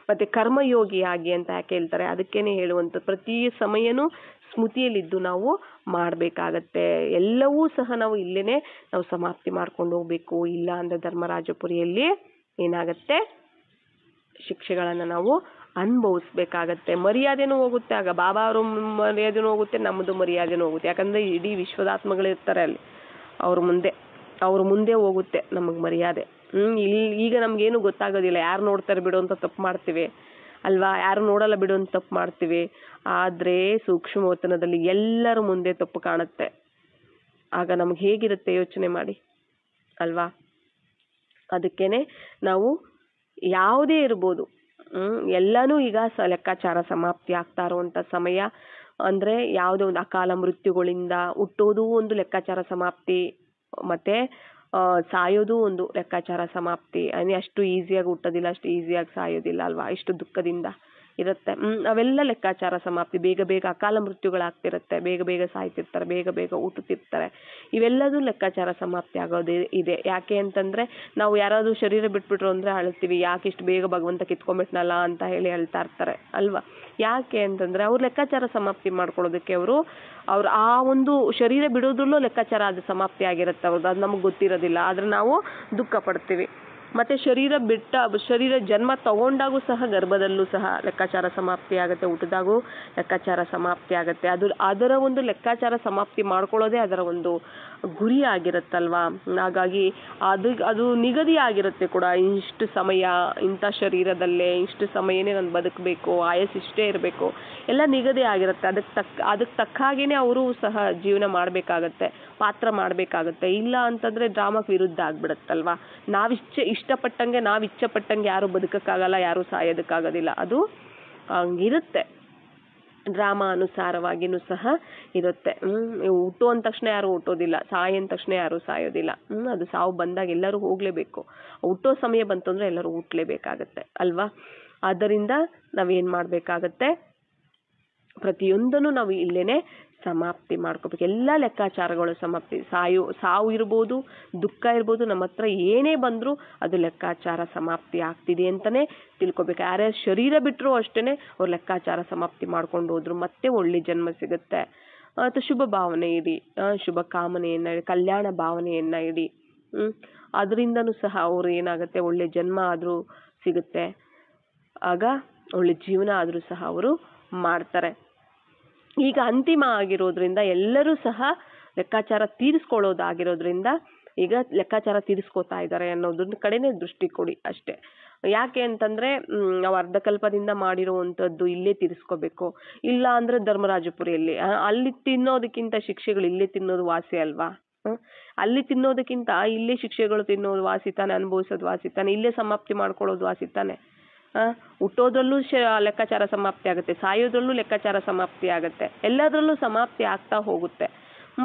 ಮತ್ತೆ ಕರ್ಮಯೋಗಿಯಾಗಿ ಅಂತ ಯಾಕೆ ಹೇಳ್ತಾರೆ, ಅದಕ್ಕೇನೆ ಹೇಳುವಂತ ಪ್ರತಿ ಸಮಯನೂ ಸ್ಮೃತಿಯಲ್ಲಿದ್ದು ನಾವು ಮಾಡ್ಬೇಕಾಗತ್ತೆ. ಎಲ್ಲವೂ ಸಹ ನಾವು ಇಲ್ಲೇನೆ ನಾವು ಸಮಾಪ್ತಿ ಮಾಡ್ಕೊಂಡು ಹೋಗ್ಬೇಕು. ಇಲ್ಲ ಅಂದ್ರೆ ಧರ್ಮರಾಜಪುರಿಯಲ್ಲಿ ಏನಾಗತ್ತೆ, ಶಿಕ್ಷೆಗಳನ್ನ ನಾವು ಅನುಭವಿಸ್ಬೇಕಾಗತ್ತೆ. ಮರ್ಯಾದೆನೂ ಹೋಗುತ್ತೆ, ಆಗ ಬಾಬಾ ಅವರು ಮರ್ಯಾದೆನೂ ಹೋಗುತ್ತೆ, ನಮ್ಮದು ಮರ್ಯಾದೆನೂ ಹೋಗುತ್ತೆ. ಯಾಕಂದ್ರೆ ಇಡೀ ವಿಶ್ವದಾತ್ಮಗಳು ಇರ್ತಾರೆ ಅಲ್ಲಿ, ಅವ್ರ ಮುಂದೆ ಹೋಗುತ್ತೆ ನಮಗೆ ಮರ್ಯಾದೆ. ಈಗ ನಮ್ಗೇನು ಗೊತ್ತಾಗೋದಿಲ್ಲ, ಯಾರು ನೋಡ್ತಾರೆ ಬಿಡು ಅಂತ ತಪ್ಪು ಮಾಡ್ತೀವಿ ಅಲ್ವಾ, ಯಾರು ನೋಡಲ್ಲ ಬಿಡು ಅಂತ ತಪ್ಪು ಮಾಡ್ತೀವಿ. ಆದ್ರೆ ಸೂಕ್ಷ್ಮವತನದಲ್ಲಿ ಎಲ್ಲರ ಮುಂದೆ ತಪ್ಪು ಕಾಣುತ್ತೆ. ಆಗ ನಮ್ಗೆ ಹೇಗಿರುತ್ತೆ ಯೋಚನೆ ಮಾಡಿ ಅಲ್ವಾ. ಅದಕ್ಕೇನೆ ನಾವು ಯಾವುದೇ ಇರ್ಬೋದು, ಎಲ್ಲಾನು ಈಗ ಲೆಕ್ಕಾಚಾರ ಸಮಾಪ್ತಿ ಆಗ್ತಾ ಇರುವಂತ ಸಮಯ. ಅಂದ್ರೆ ಯಾವುದೇ ಒಂದು ಅಕಾಲ ಮೃತ್ಯುಗಳಿಂದ ಹುಟ್ಟೋದು ಒಂದು ಲೆಕ್ಕಾಚಾರ ಸಮಾಪ್ತಿ, ಮತ್ತೆ ಸಾಯೋದು ಒಂದು ಲೆಕ್ಕಾಚಾರ ಸಮಾಪ್ತಿ. ಅಷ್ಟು ಈಸಿಯಾಗಿ ಹುಟ್ಟೋದಿಲ್ಲ, ಅಷ್ಟು ಈಸಿಯಾಗಿ ಸಾಯೋದಿಲ್ಲ ಅಲ್ವಾ, ಇಷ್ಟು ದುಃಖದಿಂದ ಇರುತ್ತೆ. ಅವೆಲ್ಲ ಲೆಕ್ಕಾಚಾರ ಸಮಾಪ್ತಿ. ಬೇಗ ಬೇಗ ಅಕಾಲ ಮೃತ್ಯುಗಳಾಗ್ತಿರುತ್ತೆ, ಬೇಗ ಬೇಗ ಸಾಯ್ತಿರ್ತಾರೆ, ಬೇಗ ಬೇಗ ಹುಟ್ಟುತ್ತಿರ್ತಾರೆ. ಇವೆಲ್ಲದೂ ಲೆಕ್ಕಾಚಾರ ಸಮಾಪ್ತಿ ಆಗೋದು ಇದೆ. ಯಾಕೆ ಅಂತಂದ್ರೆ ನಾವು ಯಾರಾದ್ರೂ ಶರೀರ ಬಿಟ್ಬಿಟ್ರು ಅಂದ್ರೆ ಅಳ್ತೀವಿ, ಯಾಕೆ ಇಷ್ಟು ಬೇಗ ಭಗವಂತ ಕಿತ್ಕೊಂಡ್ಬಿಟ್ನಲ್ಲ ಅಂತ ಹೇಳಿ ಅಳ್ತಾ ಇರ್ತಾರೆ ಅಲ್ವಾ. ಯಾಕೆ ಅಂತಂದ್ರೆ ಅವ್ರು ಲೆಕ್ಕಾಚಾರ ಸಮಾಪ್ತಿ ಮಾಡ್ಕೊಳ್ಳೋದಕ್ಕೆ ಅವ್ರು ಆ ಒಂದು ಶರೀರ ಬಿಡೋದ್ರಲ್ಲೂ ಲೆಕ್ಕಾಚಾರ ಅದು ಸಮಾಪ್ತಿ ಆಗಿರುತ್ತೆ ಅವ್ರದ್ದು, ಅದು ನಮಗೆ ಗೊತ್ತಿರೋದಿಲ್ಲ. ಆದ್ರೆ ನಾವು ದುಃಖ ಪಡ್ತೀವಿ. ಮತ್ತೆ ಶರೀರ ಜನ್ಮ ತಗೊಂಡಾಗೂ ಸಹ ಗರ್ಭದಲ್ಲೂ ಸಹ ಲೆಕ್ಕಾಚಾರ ಸಮಾಪ್ತಿ ಆಗುತ್ತೆ, ಹುಟ್ಟಿದಾಗೂ ಲೆಕ್ಕಾಚಾರ ಸಮಾಪ್ತಿ ಆಗುತ್ತೆ. ಅದರ ಒಂದು ಲೆಕ್ಕಾಚಾರ ಸಮಾಪ್ತಿ ಮಾಡ್ಕೊಳ್ಳೋದೇ ಅದರ ಒಂದು ಗುರಿ ಆಗಿರುತ್ತಲ್ವಾ. ಹಾಗಾಗಿ ಅದು ನಿಗದಿ ಆಗಿರುತ್ತೆ ಕೂಡ, ಇಷ್ಟು ಸಮಯ ಇಂಥ ಶರೀರದಲ್ಲೇ ಇಷ್ಟು ಸಮಯನೇ ನಾನು ಬದುಕಬೇಕು, ಆಯಸ್ಸಿಷ್ಟೇ ಇರಬೇಕು, ಎಲ್ಲ ನಿಗದಿ ಆಗಿರುತ್ತೆ. ಅದಕ್ಕೆ ತಕ್ಕ ಹಾಗೇನೆ ಅವರು ಸಹ ಜೀವನ ಮಾಡಬೇಕಾಗತ್ತೆ, ಪಾತ್ರ ಮಾಡಬೇಕಾಗತ್ತೆ. ಇಲ್ಲ ಅಂತಂದ್ರೆ ಡ್ರಾಮಾಕ್ಕೆ ವಿರುದ್ಧ ಆಗ್ಬಿಡುತ್ತಲ್ವಾ. ಇಷ್ಟಪಟ್ಟಂಗೆ ಇಚ್ಛಪಟ್ಟಂಗೆ ಯಾರು ಬದುಕಕ್ಕಾಗಲ್ಲ, ಯಾರು ಸಾಯೋದಕ್ಕಾಗೋದಿಲ್ಲ. ಅದು ಹಂಗಿರುತ್ತೆ, ಡ್ರಾಮಾ ಅನುಸಾರವಾಗಿನೂ ಸಹ ಇರುತ್ತೆ. ಹುಟ್ಟು ಅಂದ ತಕ್ಷಣ ಯಾರು ಹುಟ್ಟೋದಿಲ್ಲ, ಸಾಯ ಅಂದ ತಕ್ಷಣ ಯಾರು ಸಾಯೋದಿಲ್ಲ. ಅದು ಸಾವು ಬಂದಾಗ ಎಲ್ಲರೂ ಹೋಗ್ಲೇಬೇಕು. ಹುಟ್ಟೋ ಸಮಯ ಬಂತು ಅಂದ್ರೆ ಎಲ್ಲರೂ ಹುಟ್ಟಲೇಬೇಕಾಗತ್ತೆ ಅಲ್ವಾ. ಆದ್ದರಿಂದ ನಾವೇನ್ ಮಾಡ್ಬೇಕಾಗತ್ತೆ, ಪ್ರತಿಯೊಂದನ್ನು ನಾವು ಇಲ್ಲೇನೆ ಸಮಾಪ್ತಿ ಮಾಡ್ಕೋಬೇಕು. ಎಲ್ಲ ಲೆಕ್ಕಾಚಾರಗಳು ಸಮಾಪ್ತಿ. ಸಾವು ಇರ್ಬೋದು, ದುಃಖ ಇರ್ಬೋದು, ನಮ್ಮ ಹತ್ರ ಏನೇ ಬಂದ್ರು ಅದು ಲೆಕ್ಕಾಚಾರ ಸಮಾಪ್ತಿ ಆಗ್ತಿದೆ ಅಂತಾನೆ ತಿಳ್ಕೊಬೇಕು. ಯಾರ್ಯಾರು ಶರೀರ ಬಿಟ್ಟರು ಅಷ್ಟೇನೆ ಅವ್ರು ಲೆಕ್ಕಾಚಾರ ಸಮಾಪ್ತಿ ಮಾಡ್ಕೊಂಡು ಹೋದ್ರು ಮತ್ತೆ ಒಳ್ಳೆ ಜನ್ಮ ಸಿಗುತ್ತೆ. ಅಥವಾ ಶುಭ ಭಾವನೆ ಇಡಿ, ಶುಭ ಕಾಮನೆಯನ್ನ ಇಡಿ, ಕಲ್ಯಾಣ ಭಾವನೆಯನ್ನ ಇಡಿ. ಅದರಿಂದನೂ ಸಹ ಅವ್ರು ಏನಾಗುತ್ತೆ, ಒಳ್ಳೆ ಜನ್ಮ ಆದ್ರೂ ಸಿಗುತ್ತೆ, ಆಗ ಒಳ್ಳೆ ಜೀವನ ಆದ್ರೂ ಸಹ ಅವರು ಮಾಡ್ತಾರೆ. ಈಗ ಅಂತಿಮ ಆಗಿರೋದ್ರಿಂದ ಎಲ್ಲರೂ ಸಹ ಲೆಕ್ಕಾಚಾರ ತೀರಿಸ್ಕೊಳ್ಳೋದಾಗಿರೋದ್ರಿಂದ ಈಗ ಲೆಕ್ಕಾಚಾರ ತೀರಿಸ್ಕೋತಾ ಇದ್ದಾರೆ ಅನ್ನೋದ್ರ ಕಡೆನೇ ದೃಷ್ಟಿ ಕೊಡಿ ಅಷ್ಟೇ. ಯಾಕೆ ಅಂತಂದ್ರೆ ನಾವು ಅರ್ಧಕಲ್ಪದಿಂದ ಮಾಡಿರುವಂಥದ್ದು ಇಲ್ಲೇ ತೀರಿಸ್ಕೋಬೇಕು. ಇಲ್ಲ ಅಂದ್ರೆ ಧರ್ಮರಾಜಪುರಿಯಲ್ಲಿ ಅಲ್ಲಿ ತಿನ್ನೋದಕ್ಕಿಂತ ಶಿಕ್ಷೆಗಳು ಇಲ್ಲೇ ತಿನ್ನೋದು ವಾಸಿ ಅಲ್ವಾ. ಅಲ್ಲಿ ತಿನ್ನೋದಕ್ಕಿಂತ ಇಲ್ಲೇ ಶಿಕ್ಷೆಗಳು ತಿನ್ನೋದು ವಾಸಿ ತಾನೆ, ಅನುಭವಿಸೋದು ವಾಸಿ ತಾನೆ, ಇಲ್ಲೇ ಸಮಾಪ್ತಿ ಮಾಡ್ಕೊಳ್ಳೋದು ವಾಸಿ ತಾನೆ. ಹುಟ್ಟೋದ್ರಲ್ಲೂ ಲೆಕ್ಕಾಚಾರ ಸಮಾಪ್ತಿ ಆಗುತ್ತೆ, ಸಾಯೋದ್ರಲ್ಲೂ ಲೆಕ್ಕಾಚಾರ ಸಮಾಪ್ತಿ ಆಗುತ್ತೆ, ಎಲ್ಲದರಲ್ಲೂ ಸಮಾಪ್ತಿ ಆಗ್ತಾ ಹೋಗುತ್ತೆ.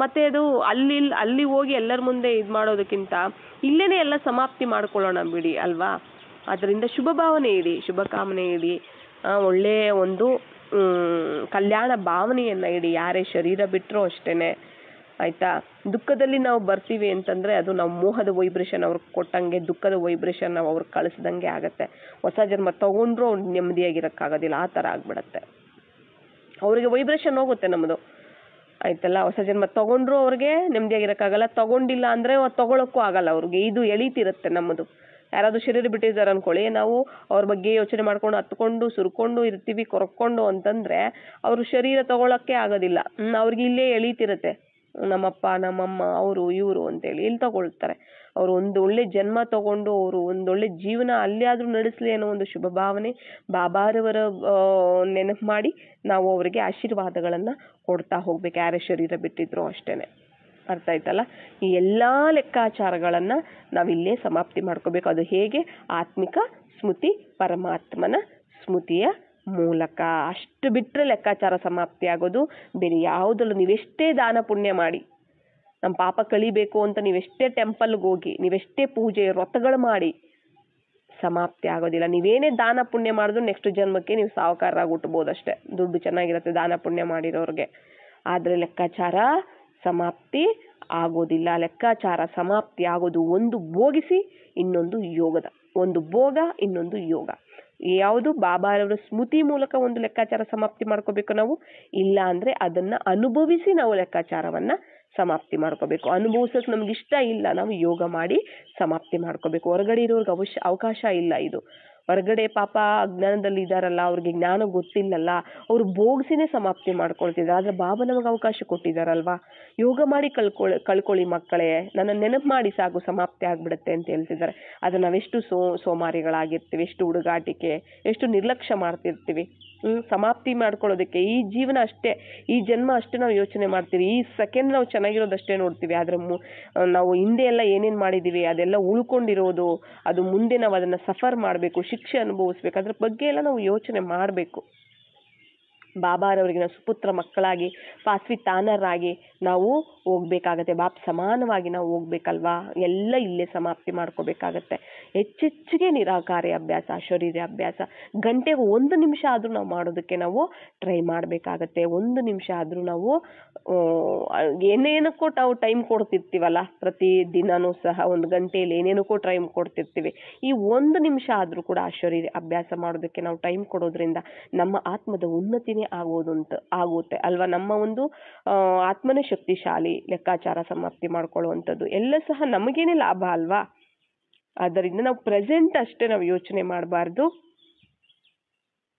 ಮತ್ತೆ ಅದು ಅಲ್ಲಿ ಹೋಗಿ ಎಲ್ಲರ ಮುಂದೆ ಮಾಡೋದಕ್ಕಿಂತ ಇಲ್ಲೇನೆ ಎಲ್ಲ ಸಮಾಪ್ತಿ ಮಾಡ್ಕೊಳ್ಳೋಣ ಬಿಡಿ ಅಲ್ವಾ. ಅದರಿಂದ ಶುಭ ಭಾವನೆ ಇಡಿ, ಶುಭ ಕಾಮನೆ ಇಡಿ, ಒಳ್ಳೆಯ ಒಂದು ಕಲ್ಯಾಣ ಭಾವನೆಯನ್ನ ಇಡಿ. ಯಾರೇ ಶರೀರ ಬಿಟ್ಟರು ಅಷ್ಟೇನೆ ಆಯ್ತಾ. ದುಃಖದಲ್ಲಿ ನಾವು ಬರ್ತೀವಿ ಅಂತಂದ್ರೆ ಅದು ನಾವು ಮೋಹದ ವೈಬ್ರೇಷನ್ ಅವ್ರಿಗೆ ಕೊಟ್ಟಂಗೆ, ದುಃಖದ ವೈಬ್ರೇಷನ್ ನಾವು ಅವ್ರಿಗೆ ಕಳಿಸ್ದಂಗೆ ಆಗತ್ತೆ. ಹೊಸ ಜನ್ಮ ತಗೊಂಡ್ರು ಅವ್ರು ನೆಮ್ಮದಿಯಾಗಿರಕ್ಕಾಗೋದಿಲ್ಲ, ಆ ಥರ ಆಗ್ಬಿಡತ್ತೆ. ಅವ್ರಿಗೆ ವೈಬ್ರೇಷನ್ ಹೋಗುತ್ತೆ ನಮ್ಮದು ಆಯ್ತಲ್ಲ. ಹೊಸ ಜನ್ಮ ತಗೊಂಡ್ರು ಅವ್ರಿಗೆ ನೆಮ್ಮದಿಯಾಗಿರಕ್ಕಾಗಲ್ಲ, ತಗೊಂಡಿಲ್ಲ ಅಂದ್ರೆ ತಗೊಳಕ್ಕೂ ಆಗಲ್ಲ ಅವ್ರಿಗೆ. ಇದು ಎಳೀತಿರುತ್ತೆ ನಮ್ಮದು. ಯಾರಾದ್ರೂ ಶರೀರ ಬಿಟ್ಟಿದ್ದಾರೆ ಅನ್ಕೊಳ್ಳಿ, ನಾವು ಅವ್ರ ಬಗ್ಗೆ ಯೋಚನೆ ಮಾಡ್ಕೊಂಡು ಹತ್ಕೊಂಡು ಸುರ್ಕೊಂಡು ಇರ್ತೀವಿ, ಕೊರಕೊಂಡು ಅಂತಂದ್ರೆ ಅವರು ಶರೀರ ತಗೊಳಕ್ಕೆ ಆಗೋದಿಲ್ಲ. ಅವ್ರಿಗೆ ಇಲ್ಲೇ ಎಳೀತಿರುತ್ತೆ, ನಮ್ಮಪ್ಪ ನಮ್ಮಮ್ಮ ಅವರು ಇವರು ಅಂತೇಳಿ ಇಲ್ಲಿ ತಗೊಳ್ತಾರೆ. ಅವರು ಒಂದು ಒಳ್ಳೆ ಜನ್ಮ ತಗೊಂಡು ಅವರು ಒಂದೊಳ್ಳೆ ಜೀವನ ಅಲ್ಲಿ ಆದ್ರೂ ನಡೆಸಲಿ ಅನ್ನೋ ಒಂದು ಶುಭ ಭಾವನೆ ಬಾಬಾರವರ ನೆನಪು ಮಾಡಿ ನಾವು ಅವರಿಗೆ ಆಶೀರ್ವಾದಗಳನ್ನ ಕೊಡ್ತಾ ಹೋಗ್ಬೇಕು, ಯಾರೇ ಶರೀರ ಬಿಟ್ಟಿದ್ರು ಅಷ್ಟೇನೆ. ಅರ್ಥ ಆಯ್ತಲ್ಲ. ಈ ಎಲ್ಲಾ ಲೆಕ್ಕಾಚಾರಗಳನ್ನ ನಾವಿಲ್ಲೇ ಸಮಾಪ್ತಿ ಮಾಡ್ಕೋಬೇಕು. ಅದು ಹೇಗೆ? ಆತ್ಮಿಕ ಸ್ಮೃತಿ, ಪರಮಾತ್ಮನ ಸ್ಮೃತಿಯ ಮೂಲಕ. ಅಷ್ಟು ಬಿಟ್ಟರೆ ಲೆಕ್ಕಾಚಾರ ಸಮಾಪ್ತಿ ಆಗೋದು. ಬೇರೆ ಯಾವುದಲ್ಲೂ ನೀವೆಷ್ಟೇ ದಾನ ಪುಣ್ಯ ಮಾಡಿ, ನಮ್ಮ ಪಾಪ ಕಳಿಬೇಕು ಅಂತ ನೀವೆಷ್ಟೇ ಟೆಂಪಲ್ಗೆ ಹೋಗಿ, ನೀವೆಷ್ಟೇ ಪೂಜೆ ವ್ರತಗಳು ಮಾಡಿ ಸಮಾಪ್ತಿ ಆಗೋದಿಲ್ಲ. ನೀವೇನೇ ದಾನ ಪುಣ್ಯ ಮಾಡಿದ್ರು ನೆಕ್ಸ್ಟ್ ಜನ್ಮಕ್ಕೆ ನೀವು ಸಾಹುಕಾರರಾಗಿ ಹುಟ್ಟಬಹುದಷ್ಟೇ. ದುಡ್ಡು ಚೆನ್ನಾಗಿರುತ್ತೆ ದಾನ ಪುಣ್ಯ ಮಾಡಿರೋರಿಗೆ. ಆದರೆ ಲೆಕ್ಕಾಚಾರ ಸಮಾಪ್ತಿ ಆಗೋದಿಲ್ಲ. ಲೆಕ್ಕಾಚಾರ ಸಮಾಪ್ತಿ ಆಗೋದು ಒಂದು ಭೋಗಿಸಿ ಇನ್ನೊಂದು ಯೋಗದ, ಒಂದು ಭೋಗ ಇನ್ನೊಂದು ಯೋಗ. ಯಾವುದು ಬಾಬಾರವರ ಸ್ಮೃತಿ ಮೂಲಕ ಒಂದು ಲೆಕ್ಕಾಚಾರ ಸಮಾಪ್ತಿ ಮಾಡ್ಕೋಬೇಕು ನಾವು, ಇಲ್ಲ ಅಂದ್ರೆ ಅದನ್ನ ಅನುಭವಿಸಿ ನಾವು ಲೆಕ್ಕಾಚಾರವನ್ನ ಸಮಾಪ್ತಿ ಮಾಡ್ಕೋಬೇಕು. ಅನುಭವಿಸೋಕೆ ನಮ್ಗೆ ಇಷ್ಟ ಇಲ್ಲ, ನಾವು ಯೋಗ ಮಾಡಿ ಸಮಾಪ್ತಿ ಮಾಡ್ಕೋಬೇಕು. ಹೊರಗಡೆ ಇರೋರ್ಗೆ ಅವಕಾಶ ಇಲ್ಲ. ಇದು ಹೊರಗಡೆ ಪಾಪ ಅಜ್ಞಾನದಲ್ಲಿ ಇದಾರಲ್ಲ, ಅವ್ರಿಗೆ ಜ್ಞಾನ ಗೊತ್ತಿಲ್ಲಲ್ಲ, ಅವ್ರು ಭೋಗಿಸಿನೇ ಸಮಾಪ್ತಿ ಮಾಡ್ಕೊಳ್ತಿದ್ದಾರೆ. ಆದ್ರೆ ಬಾಬಾ ನಮಗೆ ಅವಕಾಶ ಕೊಟ್ಟಿದ್ದಾರಲ್ವಾ, ಯೋಗ ಮಾಡಿ ಕಳ್ಕೊಳ್ಳಿ ಮಕ್ಕಳೇ, ನನ್ನ ನೆನಪು ಮಾಡಿ ಸಾಕು ಸಮಾಪ್ತಿ ಆಗ್ಬಿಡುತ್ತೆ ಅಂತ ಹೇಳ್ತಿದ್ದಾರೆ. ಅದು ನಾವೆಷ್ಟು ಸೋಮಾರಿಗಳಾಗಿರ್ತೀವಿ, ಎಷ್ಟು ಹುಡುಗಾಟಿಕೆ, ಎಷ್ಟು ನಿರ್ಲಕ್ಷ್ಯ ಮಾಡ್ತಿರ್ತೀವಿ. ಸಮಾಪ್ತಿ ಮಾಡ್ಕೊಳ್ಳೋದಕ್ಕೆ ಈ ಜೀವನ ಅಷ್ಟೇ, ಈ ಜನ್ಮ ಅಷ್ಟೇ ನಾವು ಯೋಚನೆ ಮಾಡ್ತೀವಿ. ಈ ಸೆಕೆಂಡ್ ನಾವು ಚೆನ್ನಾಗಿರೋದಷ್ಟೇ ನೋಡ್ತೀವಿ. ಆದ್ರೆ ನಾವು ಹಿಂದೆ ಎಲ್ಲ ಏನೇನು ಮಾಡಿದೀವಿ ಅದೆಲ್ಲ ಉಳ್ಕೊಂಡಿರೋದು, ಅದು ಮುಂದೆ ನಾವು ಅದನ್ನ ಸಫರ್ ಮಾಡಬೇಕು, ಶಿಕ್ಷೆ ಅನುಭವಿಸ್ಬೇಕು, ಅದ್ರ ಬಗ್ಗೆ ಎಲ್ಲ ನಾವು ಯೋಚನೆ ಮಾಡಬೇಕು. ಬಾಬಾರವರಿಗೆ ನಾವು ಸುಪುತ್ರ ಮಕ್ಕಳಾಗಿ ಪಾಸ್ವಿತಾನರಾಗಿ ನಾವು ಹೋಗ್ಬೇಕಾಗತ್ತೆ. ಬಾಪ್ ಸಮಾನವಾಗಿ ನಾವು ಹೋಗ್ಬೇಕಲ್ವಾ, ಎಲ್ಲ ಇಲ್ಲೇ ಸಮಾಪ್ತಿ ಮಾಡ್ಕೋಬೇಕಾಗತ್ತೆ. ಹೆಚ್ಚೆಚ್ಚಿಗೆ ನಿರಾಕಾರಿ ಅಭ್ಯಾಸ, ಶರೀರ ಅಭ್ಯಾಸ, ಗಂಟೆಗೆ 1 ನಿಮಿಷ ಆದ್ರೂ ನಾವು ಮಾಡೋದಕ್ಕೆ ನಾವು ಟ್ರೈ ಮಾಡಬೇಕಾಗತ್ತೆ. 1 ನಿಮಿಷ ಆದ್ರೂ ನಾವು ಏನೇನಕ್ಕೂ ನಾವು ಟೈಮ್ ಕೊಡ್ತಿರ್ತೀವಲ್ಲ, ಪ್ರತಿ ದಿನನೂ ಸಹ 1 ಗಂಟೆಯಲ್ಲಿ ಏನೇನಕ್ಕೂ ಟೈಮ್ ಕೊಡ್ತಿರ್ತೀವಿ. ಈ 1 ನಿಮಿಷ ಆದ್ರೂ ಕೂಡ ಆ ಶರೀರ ಅಭ್ಯಾಸ ಮಾಡೋದಕ್ಕೆ ನಾವು ಟೈಮ್ ಕೊಡೋದ್ರಿಂದ ನಮ್ಮ ಆತ್ಮದ ಉನ್ನತಿನೇ ಆಗುತ್ತೆ ಅಲ್ವಾ. ನಮ್ಮ ಒಂದು ಆತ್ಮನೇ ಶಕ್ತಿಶಾಲಿ, ಲೆಕ್ಕಾಚಾರ ಸಮಾಪ್ತಿ ಮಾಡ್ಕೊಳ್ಳುವಂಥದ್ದು ಎಲ್ಲ ಸಹ ನಮಗೇನೆ ಲಾಭ ಅಲ್ವಾ. ಆದ್ದರಿಂದ ನಾವು ಪ್ರೆಸೆಂಟ್ ಅಷ್ಟೇ ನಾವು ಯೋಚನೆ ಮಾಡಬಾರ್ದು.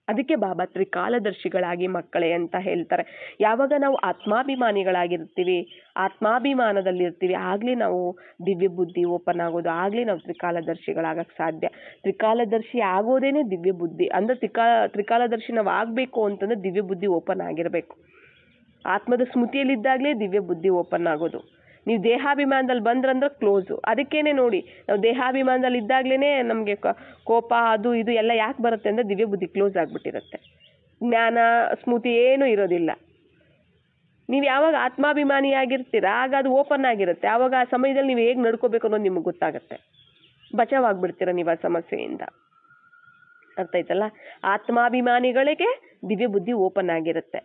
ಅದಕ್ಕೆ ಬಾಬಾ ತ್ರಿಕಾಲದರ್ಶಿಗಳಾಗಿ ಮಕ್ಕಳೇ ಅಂತ ಹೇಳ್ತಾರೆ. ಯಾವಾಗ ನಾವು ಆತ್ಮಾಭಿಮಾನಿಗಳಾಗಿರ್ತೀವಿ, ಆತ್ಮಾಭಿಮಾನದಲ್ಲಿರ್ತೀವಿ, ಆಗ್ಲೇ ನಾವು ದಿವ್ಯ ಬುದ್ಧಿ ಓಪನ್ ಆಗೋದು, ಆಗ್ಲೇ ನಾವು ತ್ರಿಕಾಲದರ್ಶಿಗಳಾಗಕ್ಕೆ ಸಾಧ್ಯ. ತ್ರಿಕಾಲದರ್ಶಿ ಆಗೋದೇನೆ ದಿವ್ಯ ಬುದ್ಧಿ ಅಂದ್ರೆ ತ್ರಿಕಾಲದರ್ಶಿ ನಾವು ಆಗ್ಬೇಕು ಅಂತಂದ್ರೆ ದಿವ್ಯ ಬುದ್ಧಿ ಓಪನ್ ಆಗಿರ್ಬೇಕು. ಆತ್ಮದ ಸ್ಮೃತಿಯಲ್ಲಿದ್ದಾಗಲೇ ದಿವ್ಯ ಬುದ್ಧಿ ಓಪನ್ ಆಗೋದು. ನೀವು ದೇಹಾಭಿಮಾನದಲ್ಲಿ ಬಂದ್ರಂದ್ರೆ ಕ್ಲೋಸು. ಅದಕ್ಕೇನೆ ನೋಡಿ, ನಾವು ದೇಹಾಭಿಮಾನದಲ್ಲಿ ಇದ್ದಾಗ್ಲೇನೆ ನಮಗೆ ಕೋಪ ಅದು ಇದು ಎಲ್ಲ ಯಾಕೆ ಬರುತ್ತೆ ಅಂದ್ರೆ ದಿವ್ಯ ಬುದ್ಧಿ ಕ್ಲೋಸ್ ಆಗ್ಬಿಟ್ಟಿರುತ್ತೆ, ಜ್ಞಾನ ಸ್ಮೃತಿ ಏನೂ ಇರೋದಿಲ್ಲ. ನೀವು ಯಾವಾಗ ಆತ್ಮಾಭಿಮಾನಿಯಾಗಿರ್ತೀರಾ ಆಗ ಅದು ಓಪನ್ ಆಗಿರುತ್ತೆ. ಆವಾಗ ಆ ಸಮಯದಲ್ಲಿ ನೀವು ಹೇಗೆ ನಡ್ಕೋಬೇಕು ಅನ್ನೋದು ನಿಮಗೆ ಗೊತ್ತಾಗುತ್ತೆ, ಬಚಾವಾಗ್ಬಿಡ್ತೀರ ನೀವು ಆ ಸಮಸ್ಯೆಯಿಂದ. ಅರ್ಥ ಆಯ್ತಲ್ಲ. ಆತ್ಮಾಭಿಮಾನಿಗಳಿಗೆ ದಿವ್ಯ ಬುದ್ಧಿ ಓಪನ್ ಆಗಿರುತ್ತೆ,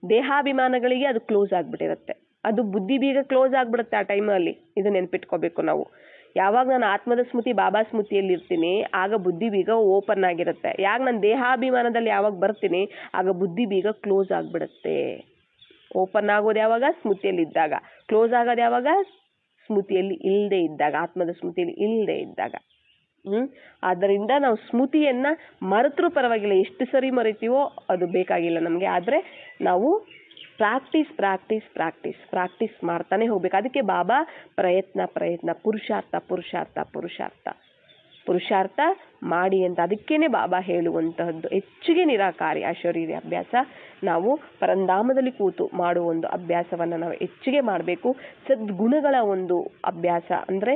ದೇಹಾಭಿಮಾನಗಳಿಗೆ ಅದು ಕ್ಲೋಸ್ ಆಗ್ಬಿಟ್ಟಿರುತ್ತೆ. ಅದು ಬುದ್ಧಿ ಬೀಗ ಕ್ಲೋಸ್ ಆಗ್ಬಿಡುತ್ತೆ ಆ ಟೈಮಲ್ಲಿ. ಇದು ನೆನ್ಪಿಟ್ಕೋಬೇಕು ನಾವು. ಯಾವಾಗ ನಾನು ಆತ್ಮದ ಸ್ಮೃತಿ ಬಾಬಾ ಸ್ಮೃತಿಯಲ್ಲಿ ಇರ್ತೀನಿ ಆಗ ಬುದ್ಧಿ ಬೀಗ ಓಪನ್ ಆಗಿರುತ್ತೆ. ಯಾವಾಗ ನಾನು ದೇಹಾಭಿಮಾನದಲ್ಲಿ ಯಾವಾಗ ಬರ್ತೀನಿ ಆಗ ಬುದ್ಧಿ ಬೀಗ ಕ್ಲೋಸ್ ಆಗ್ಬಿಡುತ್ತೆ. ಓಪನ್ ಆಗೋದು ಯಾವಾಗ? ಸ್ಮೃತಿಯಲ್ಲಿ ಇದ್ದಾಗ. ಕ್ಲೋಸ್ ಆಗೋದು ಯಾವಾಗ? ಸ್ಮೃತಿಯಲ್ಲಿ ಇಲ್ಲದೆ ಇದ್ದಾಗ, ಆತ್ಮದ ಸ್ಮೃತಿಯಲ್ಲಿ ಇಲ್ಲದೆ ಇದ್ದಾಗ. ಆದ್ದರಿಂದ ನಾವು ಸ್ಮೃತಿಯನ್ನ ಮರೆತರೂ ಪರವಾಗಿಲ್ಲ, ಎಷ್ಟು ಸರಿ ಮರಿತೀವೋ ಅದು ಬೇಕಾಗಿಲ್ಲ ನಮಗೆ. ಆದರೆ ನಾವು ಪ್ರಾಕ್ಟೀಸ್ ಮಾಡ್ತಾನೆ ಹೋಗ್ಬೇಕು. ಅದಕ್ಕೆ ಬಾಬಾ ಪ್ರಯತ್ನ ಪುರುಷಾರ್ಥ ಮಾಡಿ ಅಂತ ಅದಕ್ಕೇನೆ ಬಾಬಾ ಹೇಳುವಂತಹದ್ದು. ಹೆಚ್ಚಿಗೆ ನಿರಾಕಾರಿ ಅಶರೀರಿ ಅಭ್ಯಾಸ ನಾವು ಪರಂಧಾಮದಲ್ಲಿ ಕೂತು ಮಾಡುವ ಒಂದು ಅಭ್ಯಾಸವನ್ನು ನಾವು ಹೆಚ್ಚಿಗೆ ಮಾಡಬೇಕು. ಸದ್ಗುಣಗಳ ಒಂದು ಅಭ್ಯಾಸ ಅಂದರೆ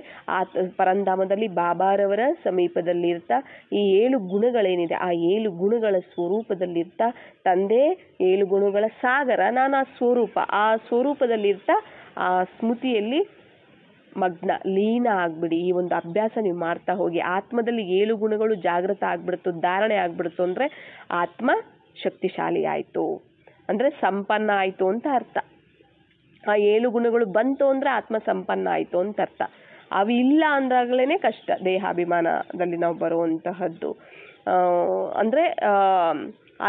ಪರಂಧಾಮದಲ್ಲಿ ಬಾಬಾರವರ ಸಮೀಪದಲ್ಲಿರ್ತಾ ಈ 7 ಗುಣಗಳೇನಿದೆ ಆ 7 ಗುಣಗಳ ಸ್ವರೂಪದಲ್ಲಿರ್ತಾ, ತಂದೆ 7 ಗುಣಗಳ ಸಾಗರ, ನಾನು ಆ ಸ್ವರೂಪದಲ್ಲಿರ್ತಾ ಆ ಸ್ಮೃತಿಯಲ್ಲಿ ಲೀನ ಆಗ್ಬಿಡಿ. ಈ ಒಂದು ಅಭ್ಯಾಸ ನೀವು ಮಾಡ್ತಾ ಹೋಗಿ. ಆತ್ಮದಲ್ಲಿ 7 ಗುಣಗಳು ಜಾಗೃತ ಆಗ್ಬಿಡ್ತು, ಧಾರಣೆ ಆಗ್ಬಿಡ್ತು ಅಂದ್ರೆ ಆತ್ಮ ಶಕ್ತಿಶಾಲಿ ಆಯ್ತು ಅಂದ್ರೆ ಸಂಪನ್ನ ಆಯ್ತು ಅಂತ ಅರ್ಥ. ಆ 7 ಗುಣಗಳು ಬಂತು ಅಂದ್ರೆ ಆತ್ಮ ಸಂಪನ್ನ ಆಯ್ತು ಅಂತ ಅರ್ಥ. ಅವು ಇಲ್ಲ ಅಂದಾಗಲೇ ಕಷ್ಟ ದೇಹಾಭಿಮಾನದಲ್ಲಿ ನಾವು ಬರುವಂತಹದ್ದು. ಅಂದ್ರೆ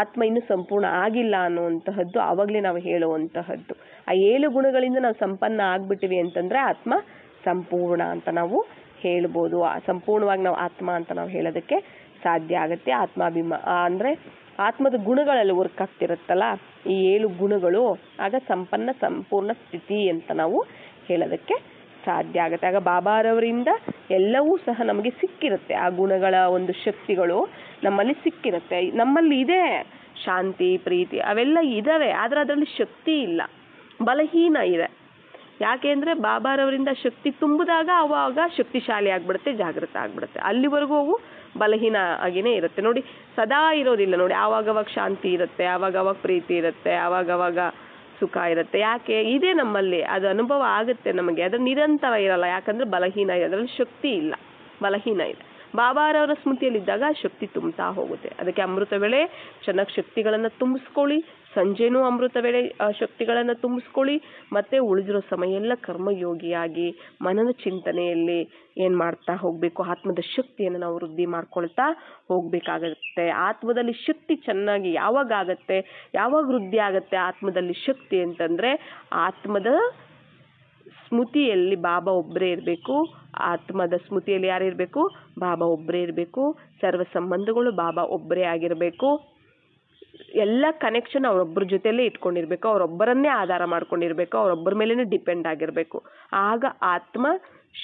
ಆತ್ಮ ಇನ್ನು ಸಂಪೂರ್ಣ ಆಗಿಲ್ಲ ಅನ್ನುವಂತಹದ್ದು ಆವಾಗಲೇ ನಾವು ಹೇಳುವಂತಹದ್ದು. ಆ 7 ಗುಣಗಳಿಂದ ನಾವು ಸಂಪನ್ನ ಆಗ್ಬಿಟ್ಟಿವಿ ಅಂತಂದ್ರೆ ಆತ್ಮ ಸಂಪೂರ್ಣ ಅಂತ ನಾವು ಹೇಳ್ಬೋದು. ಸಂಪೂರ್ಣವಾಗಿ ನಾವು ಆತ್ಮ ಅಂತ ನಾವು ಹೇಳೋದಕ್ಕೆ ಸಾಧ್ಯ ಆಗುತ್ತೆ. ಅಂದ್ರೆ ಆತ್ಮದ ಗುಣಗಳಲ್ಲಿ ವರ್ಕ್ ಆಗ್ತಿರುತ್ತಲ್ಲ ಈ 7 ಗುಣಗಳು, ಆಗ ಸಂಪೂರ್ಣ ಸ್ಥಿತಿ ಅಂತ ನಾವು ಹೇಳೋದಕ್ಕೆ ಸಾಧ್ಯ ಆಗುತ್ತೆ. ಆಗ ಬಾಬಾರವರಿಂದ ಎಲ್ಲವೂ ಸಹ ನಮಗೆ ಸಿಕ್ಕಿರುತ್ತೆ. ಆ ಗುಣಗಳ ಒಂದು ಶಕ್ತಿಗಳು ನಮ್ಮಲ್ಲಿ ಸಿಕ್ಕಿರುತ್ತೆ. ನಮ್ಮಲ್ಲಿ ಇದೆ ಶಾಂತಿ, ಪ್ರೀತಿ ಅವೆಲ್ಲ ಇದಾವೆ, ಆದ್ರೆ ಅದರಲ್ಲಿ ಶಕ್ತಿ ಇಲ್ಲ, ಬಲಹೀನ ಇದೆ. ಯಾಕೆ ಅಂದರೆ ಬಾಬಾರವರಿಂದ ಶಕ್ತಿ ತುಂಬಿದಾಗ ಅವಾಗ ಶಕ್ತಿಶಾಲಿ ಆಗ್ಬಿಡುತ್ತೆ, ಜಾಗೃತ ಆಗ್ಬಿಡುತ್ತೆ. ಅಲ್ಲಿವರೆಗೂ ಅವು ಬಲಹೀನ ಆಗಿನೇ ಇರುತ್ತೆ. ನೋಡಿ, ಸದಾ ಇರೋದಿಲ್ಲ ನೋಡಿ. ಆವಾಗವಾಗ ಶಾಂತಿ ಇರುತ್ತೆ, ಆವಾಗವಾಗ ಪ್ರೀತಿ ಇರುತ್ತೆ, ಆವಾಗವಾಗ ಸುಖ ಇರುತ್ತೆ. ಯಾಕೆ? ಇದೆ ನಮ್ಮಲ್ಲಿ, ಅದು ಅನುಭವ ಆಗುತ್ತೆ ನಮಗೆ. ಅದು ನಿರಂತರ ಇರಲ್ಲ, ಯಾಕಂದ್ರೆ ಬಲಹೀನ ಇದೆ, ಅದರಲ್ಲಿ ಶಕ್ತಿ ಇಲ್ಲ, ಬಲಹೀನ ಇದೆ. ಬಾಬಾರವರ ಸ್ಮೃತಿಯಲ್ಲಿದ್ದಾಗ ಆ ಶಕ್ತಿ ತುಂಬ್ತಾ ಹೋಗುತ್ತೆ. ಅದಕ್ಕೆ ಅಮೃತ ವೇಳೆ ಚೆನ್ನಾಗಿ ಶಕ್ತಿಗಳನ್ನು ತುಂಬಿಸ್ಕೊಳ್ಳಿ, ಸಂಜೆನೂ ಅಮೃತ ವೇಳೆ ಶಕ್ತಿಗಳನ್ನು ತುಂಬಿಸ್ಕೊಳ್ಳಿ, ಮತ್ತೆ ಉಳಿದಿರೋ ಸಮಯ ಎಲ್ಲ ಕರ್ಮಯೋಗಿಯಾಗಿ ಮನನ ಚಿಂತನೆಯಲ್ಲಿ ಏನು ಮಾಡ್ತಾ ಹೋಗಬೇಕು, ಆತ್ಮದ ಶಕ್ತಿಯನ್ನು ನಾವು ವೃದ್ಧಿ ಮಾಡ್ಕೊಳ್ತಾ ಹೋಗಬೇಕಾಗತ್ತೆ. ಆತ್ಮದಲ್ಲಿ ಶಕ್ತಿ ಚೆನ್ನಾಗಿ ಯಾವಾಗ ಆಗತ್ತೆ, ಯಾವಾಗ ವೃದ್ಧಿ ಆಗತ್ತೆ ಆತ್ಮದಲ್ಲಿ ಶಕ್ತಿ ಅಂತಂದರೆ, ಆತ್ಮದ ಸ್ಮೃತಿಯಲ್ಲಿ ಬಾಬಾ ಒಬ್ಬರೇ ಇರಬೇಕು. ಆತ್ಮದ ಸ್ಮೃತಿಯಲ್ಲಿ ಯಾರು ಇರಬೇಕು, ಬಾಬಾ ಒಬ್ಬರೇ ಇರಬೇಕು. ಸರ್ವ ಸಂಬಂಧಗಳು ಬಾಬಾ ಒಬ್ಬರೇ ಆಗಿರಬೇಕು. ಎಲ್ಲ ಕನೆಕ್ಷನ್ ಅವರೊಬ್ಬರ ಜೊತೆಯಲ್ಲೇ ಇಟ್ಕೊಂಡಿರ್ಬೇಕು, ಅವರೊಬ್ಬರನ್ನೇ ಆಧಾರ ಮಾಡ್ಕೊಂಡಿರ್ಬೇಕು, ಅವರೊಬ್ಬರ ಮೇಲೇ ಡಿಪೆಂಡ್ ಆಗಿರಬೇಕು. ಆಗ ಆತ್ಮ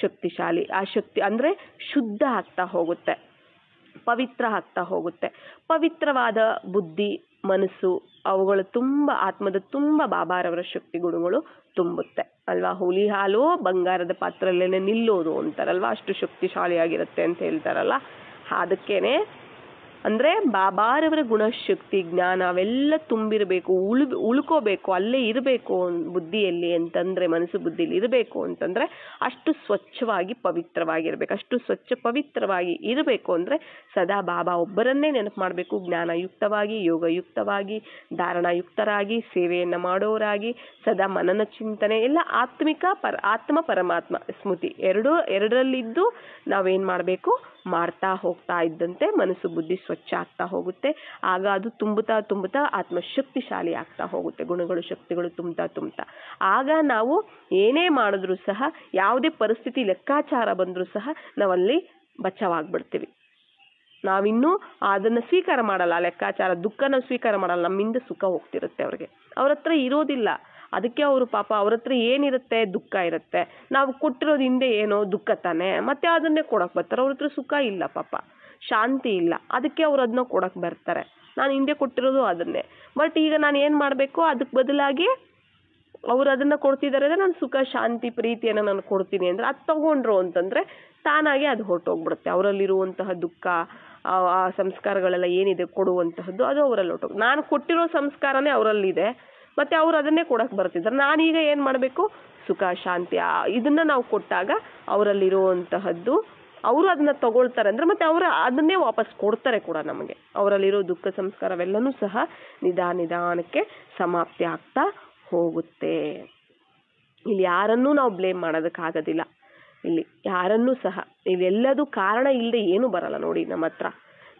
ಶಕ್ತಿಶಾಲಿ. ಆ ಶಕ್ತಿ ಅಂದರೆ ಶುದ್ಧ ಆಗ್ತಾ ಹೋಗುತ್ತೆ, ಪವಿತ್ರ ಆಗ್ತಾ ಹೋಗುತ್ತೆ. ಪವಿತ್ರವಾದ ಬುದ್ಧಿ, ಮನಸ್ಸು ಅವುಗಳು ತುಂಬ ಆತ್ಮದ ತುಂಬ ಬಾಬಾರವರ ಶಕ್ತಿ ಗುಣಗಳು ತುಂಬುತ್ತೆ ಅಲ್ವಾ. ಹುಲಿ ಹಾಲು ಬಂಗಾರದ ಪಾತ್ರೆಯಲ್ಲೇ ನಿಲ್ಲೋದು ಅಂತಾರಲ್ವ, ಅಷ್ಟು ಶಕ್ತಿಶಾಲಿಯಾಗಿರುತ್ತೆ ಅಂತ ಹೇಳ್ತಾರಲ್ಲ. ಅದಕ್ಕೇನೆ ಅಂದರೆ ಬಾಬಾರವರ ಗುಣಶಕ್ತಿ ಜ್ಞಾನ ಅವೆಲ್ಲ ತುಂಬಿರಬೇಕು, ಉಳ್ಕೋಬೇಕು, ಅಲ್ಲೇ ಇರಬೇಕು ಬುದ್ಧಿಯಲ್ಲಿ ಅಂತಂದರೆ, ಮನಸ್ಸು ಬುದ್ಧಿಯಲ್ಲಿ ಇರಬೇಕು ಅಂತಂದರೆ ಅಷ್ಟು ಸ್ವಚ್ಛವಾಗಿ ಪವಿತ್ರವಾಗಿರಬೇಕು. ಅಷ್ಟು ಸ್ವಚ್ಛ ಪವಿತ್ರವಾಗಿ ಇರಬೇಕು ಅಂದರೆ ಸದಾ ಬಾಬಾ ಒಬ್ಬರನ್ನೇ ನೆನಪು ಮಾಡಬೇಕು. ಜ್ಞಾನಯುಕ್ತವಾಗಿ, ಯೋಗಯುಕ್ತವಾಗಿ, ಧಾರಣಯುಕ್ತರಾಗಿ, ಸೇವೆಯನ್ನು ಮಾಡೋರಾಗಿ, ಸದಾ ಮನನ ಚಿಂತನೆ ಎಲ್ಲ ಆತ್ಮ ಪರಮಾತ್ಮ ಸ್ಮೃತಿ ಎರಡರಲ್ಲಿದ್ದು ನಾವೇನು ಮಾಡಬೇಕು, ಮಾಡ್ತಾ ಹೋಗ್ತಾ ಇದ್ದಂತೆ ಮನಸ್ಸು ಬುದ್ಧಿ ಸ್ವಚ್ಛ ಆಗ್ತಾ ಹೋಗುತ್ತೆ. ಆಗ ಅದು ತುಂಬುತ್ತಾ ಆತ್ಮಶಕ್ತಿಶಾಲಿ ಆಗ್ತಾ ಹೋಗುತ್ತೆ. ಗುಣಗಳು ಶಕ್ತಿಗಳು ತುಂಬುತ್ತಾ ಆಗ ನಾವು ಏನೇ ಮಾಡಿದ್ರೂ ಸಹ, ಯಾವುದೇ ಪರಿಸ್ಥಿತಿ ಲೆಕ್ಕಾಚಾರ ಬಂದರೂ ಸಹ ನಾವಲ್ಲಿ ಬಚಾವಾಗ್ಬಿಡ್ತೀವಿ. ನಾವಿನ್ನೂ ಅದನ್ನು ಸ್ವೀಕಾರ ಮಾಡಲ್ಲ, ಲೆಕ್ಕಾಚಾರ ದುಃಖನ ಸ್ವೀಕಾರ ಮಾಡಲ್ಲ. ನಮ್ಮಿಂದ ಸುಖ ಹೋಗ್ತಿರುತ್ತೆ ಅವ್ರಿಗೆ, ಅವ್ರ ಹತ್ರ ಇರೋದಿಲ್ಲ. ಅದಕ್ಕೆ ಅವರು ಪಾಪ ಅವ್ರ ಹತ್ರ ಏನಿರುತ್ತೆ, ದುಃಖ ಇರುತ್ತೆ. ನಾವು ಕೊಟ್ಟಿರೋದು ಹಿಂದೆ ಏನೋ ದುಃಖ ತಾನೆ, ಮತ್ತೆ ಅದನ್ನೇ ಕೊಡೋಕೆ ಬರ್ತಾರೆ. ಅವ್ರ ಹತ್ರ ಸುಖ ಇಲ್ಲ ಪಾಪ, ಶಾಂತಿ ಇಲ್ಲ, ಅದಕ್ಕೆ ಅವ್ರು ಅದನ್ನ ಕೊಡೋಕೆ ಬರ್ತಾರೆ. ನಾನು ಹಿಂದೆ ಕೊಟ್ಟಿರೋದು ಅದನ್ನೇ. ಬಟ್ ಈಗ ನಾನು ಏನು ಮಾಡಬೇಕು, ಅದಕ್ಕೆ ಬದಲಾಗಿ ಅವ್ರು ಅದನ್ನು ಕೊಡ್ತಿದ್ದಾರೆ ಅಂದರೆ ನಾನು ಸುಖ ಶಾಂತಿ ಪ್ರೀತಿಯನ್ನು ನಾನು ಕೊಡ್ತೀನಿ ಅಂದರೆ ಅದು ತಗೊಂಡ್ರು ಅಂತಂದರೆ ತಾನಾಗೆ ಅದು ಹೊರಟೋಗ್ಬಿಡುತ್ತೆ. ಅವರಲ್ಲಿರುವಂತಹ ದುಃಖ, ಆ ಸಂಸ್ಕಾರಗಳೆಲ್ಲ ಏನಿದೆ ಕೊಡುವಂತಹದ್ದು ಅದು ಅವರಲ್ಲಿ ಹೊರಟೋಗಿ, ನಾನು ಕೊಟ್ಟಿರೋ ಸಂಸ್ಕಾರನೇ ಅವರಲ್ಲಿದೆ, ಮತ್ತು ಅವ್ರು ಅದನ್ನೇ ಕೊಡೋಕೆ ಬರ್ತಿದ್ದಾರೆ. ನಾನೀಗ ಏನು ಮಾಡಬೇಕು, ಸುಖ ಶಾಂತಿ ಇದನ್ನು ನಾವು ಕೊಟ್ಟಾಗ ಅವರಲ್ಲಿರುವಂತಹದ್ದು ಅವರು ಅದನ್ನ ತಗೊಳ್ತಾರೆ ಅಂದರೆ ಮತ್ತೆ ಅವರು ಅದನ್ನೇ ವಾಪಸ್ ಕೊಡ್ತಾರೆ ಕೂಡ ನಮಗೆ. ಅವರಲ್ಲಿರೋ ದುಃಖ ಸಂಸ್ಕಾರವೆಲ್ಲನೂ ಸಹ ನಿಧಾನಕ್ಕೆ ಸಮಾಪ್ತಿ ಆಗ್ತಾ ಹೋಗುತ್ತೆ. ಇಲ್ಲಿ ಯಾರನ್ನೂ ನಾವು ಬ್ಲೇಮ್ ಮಾಡೋದಕ್ಕಾಗೋದಿಲ್ಲ. ಇಲ್ಲಿ ಯಾರನ್ನೂ ಸಹ ಇಲ್ಲೆಲ್ಲದೂ ಕಾರಣ ಇಲ್ಲದೆ ಏನೂ ಬರಲ್ಲ ನೋಡಿ. ನಮ್ಮ ಹತ್ರ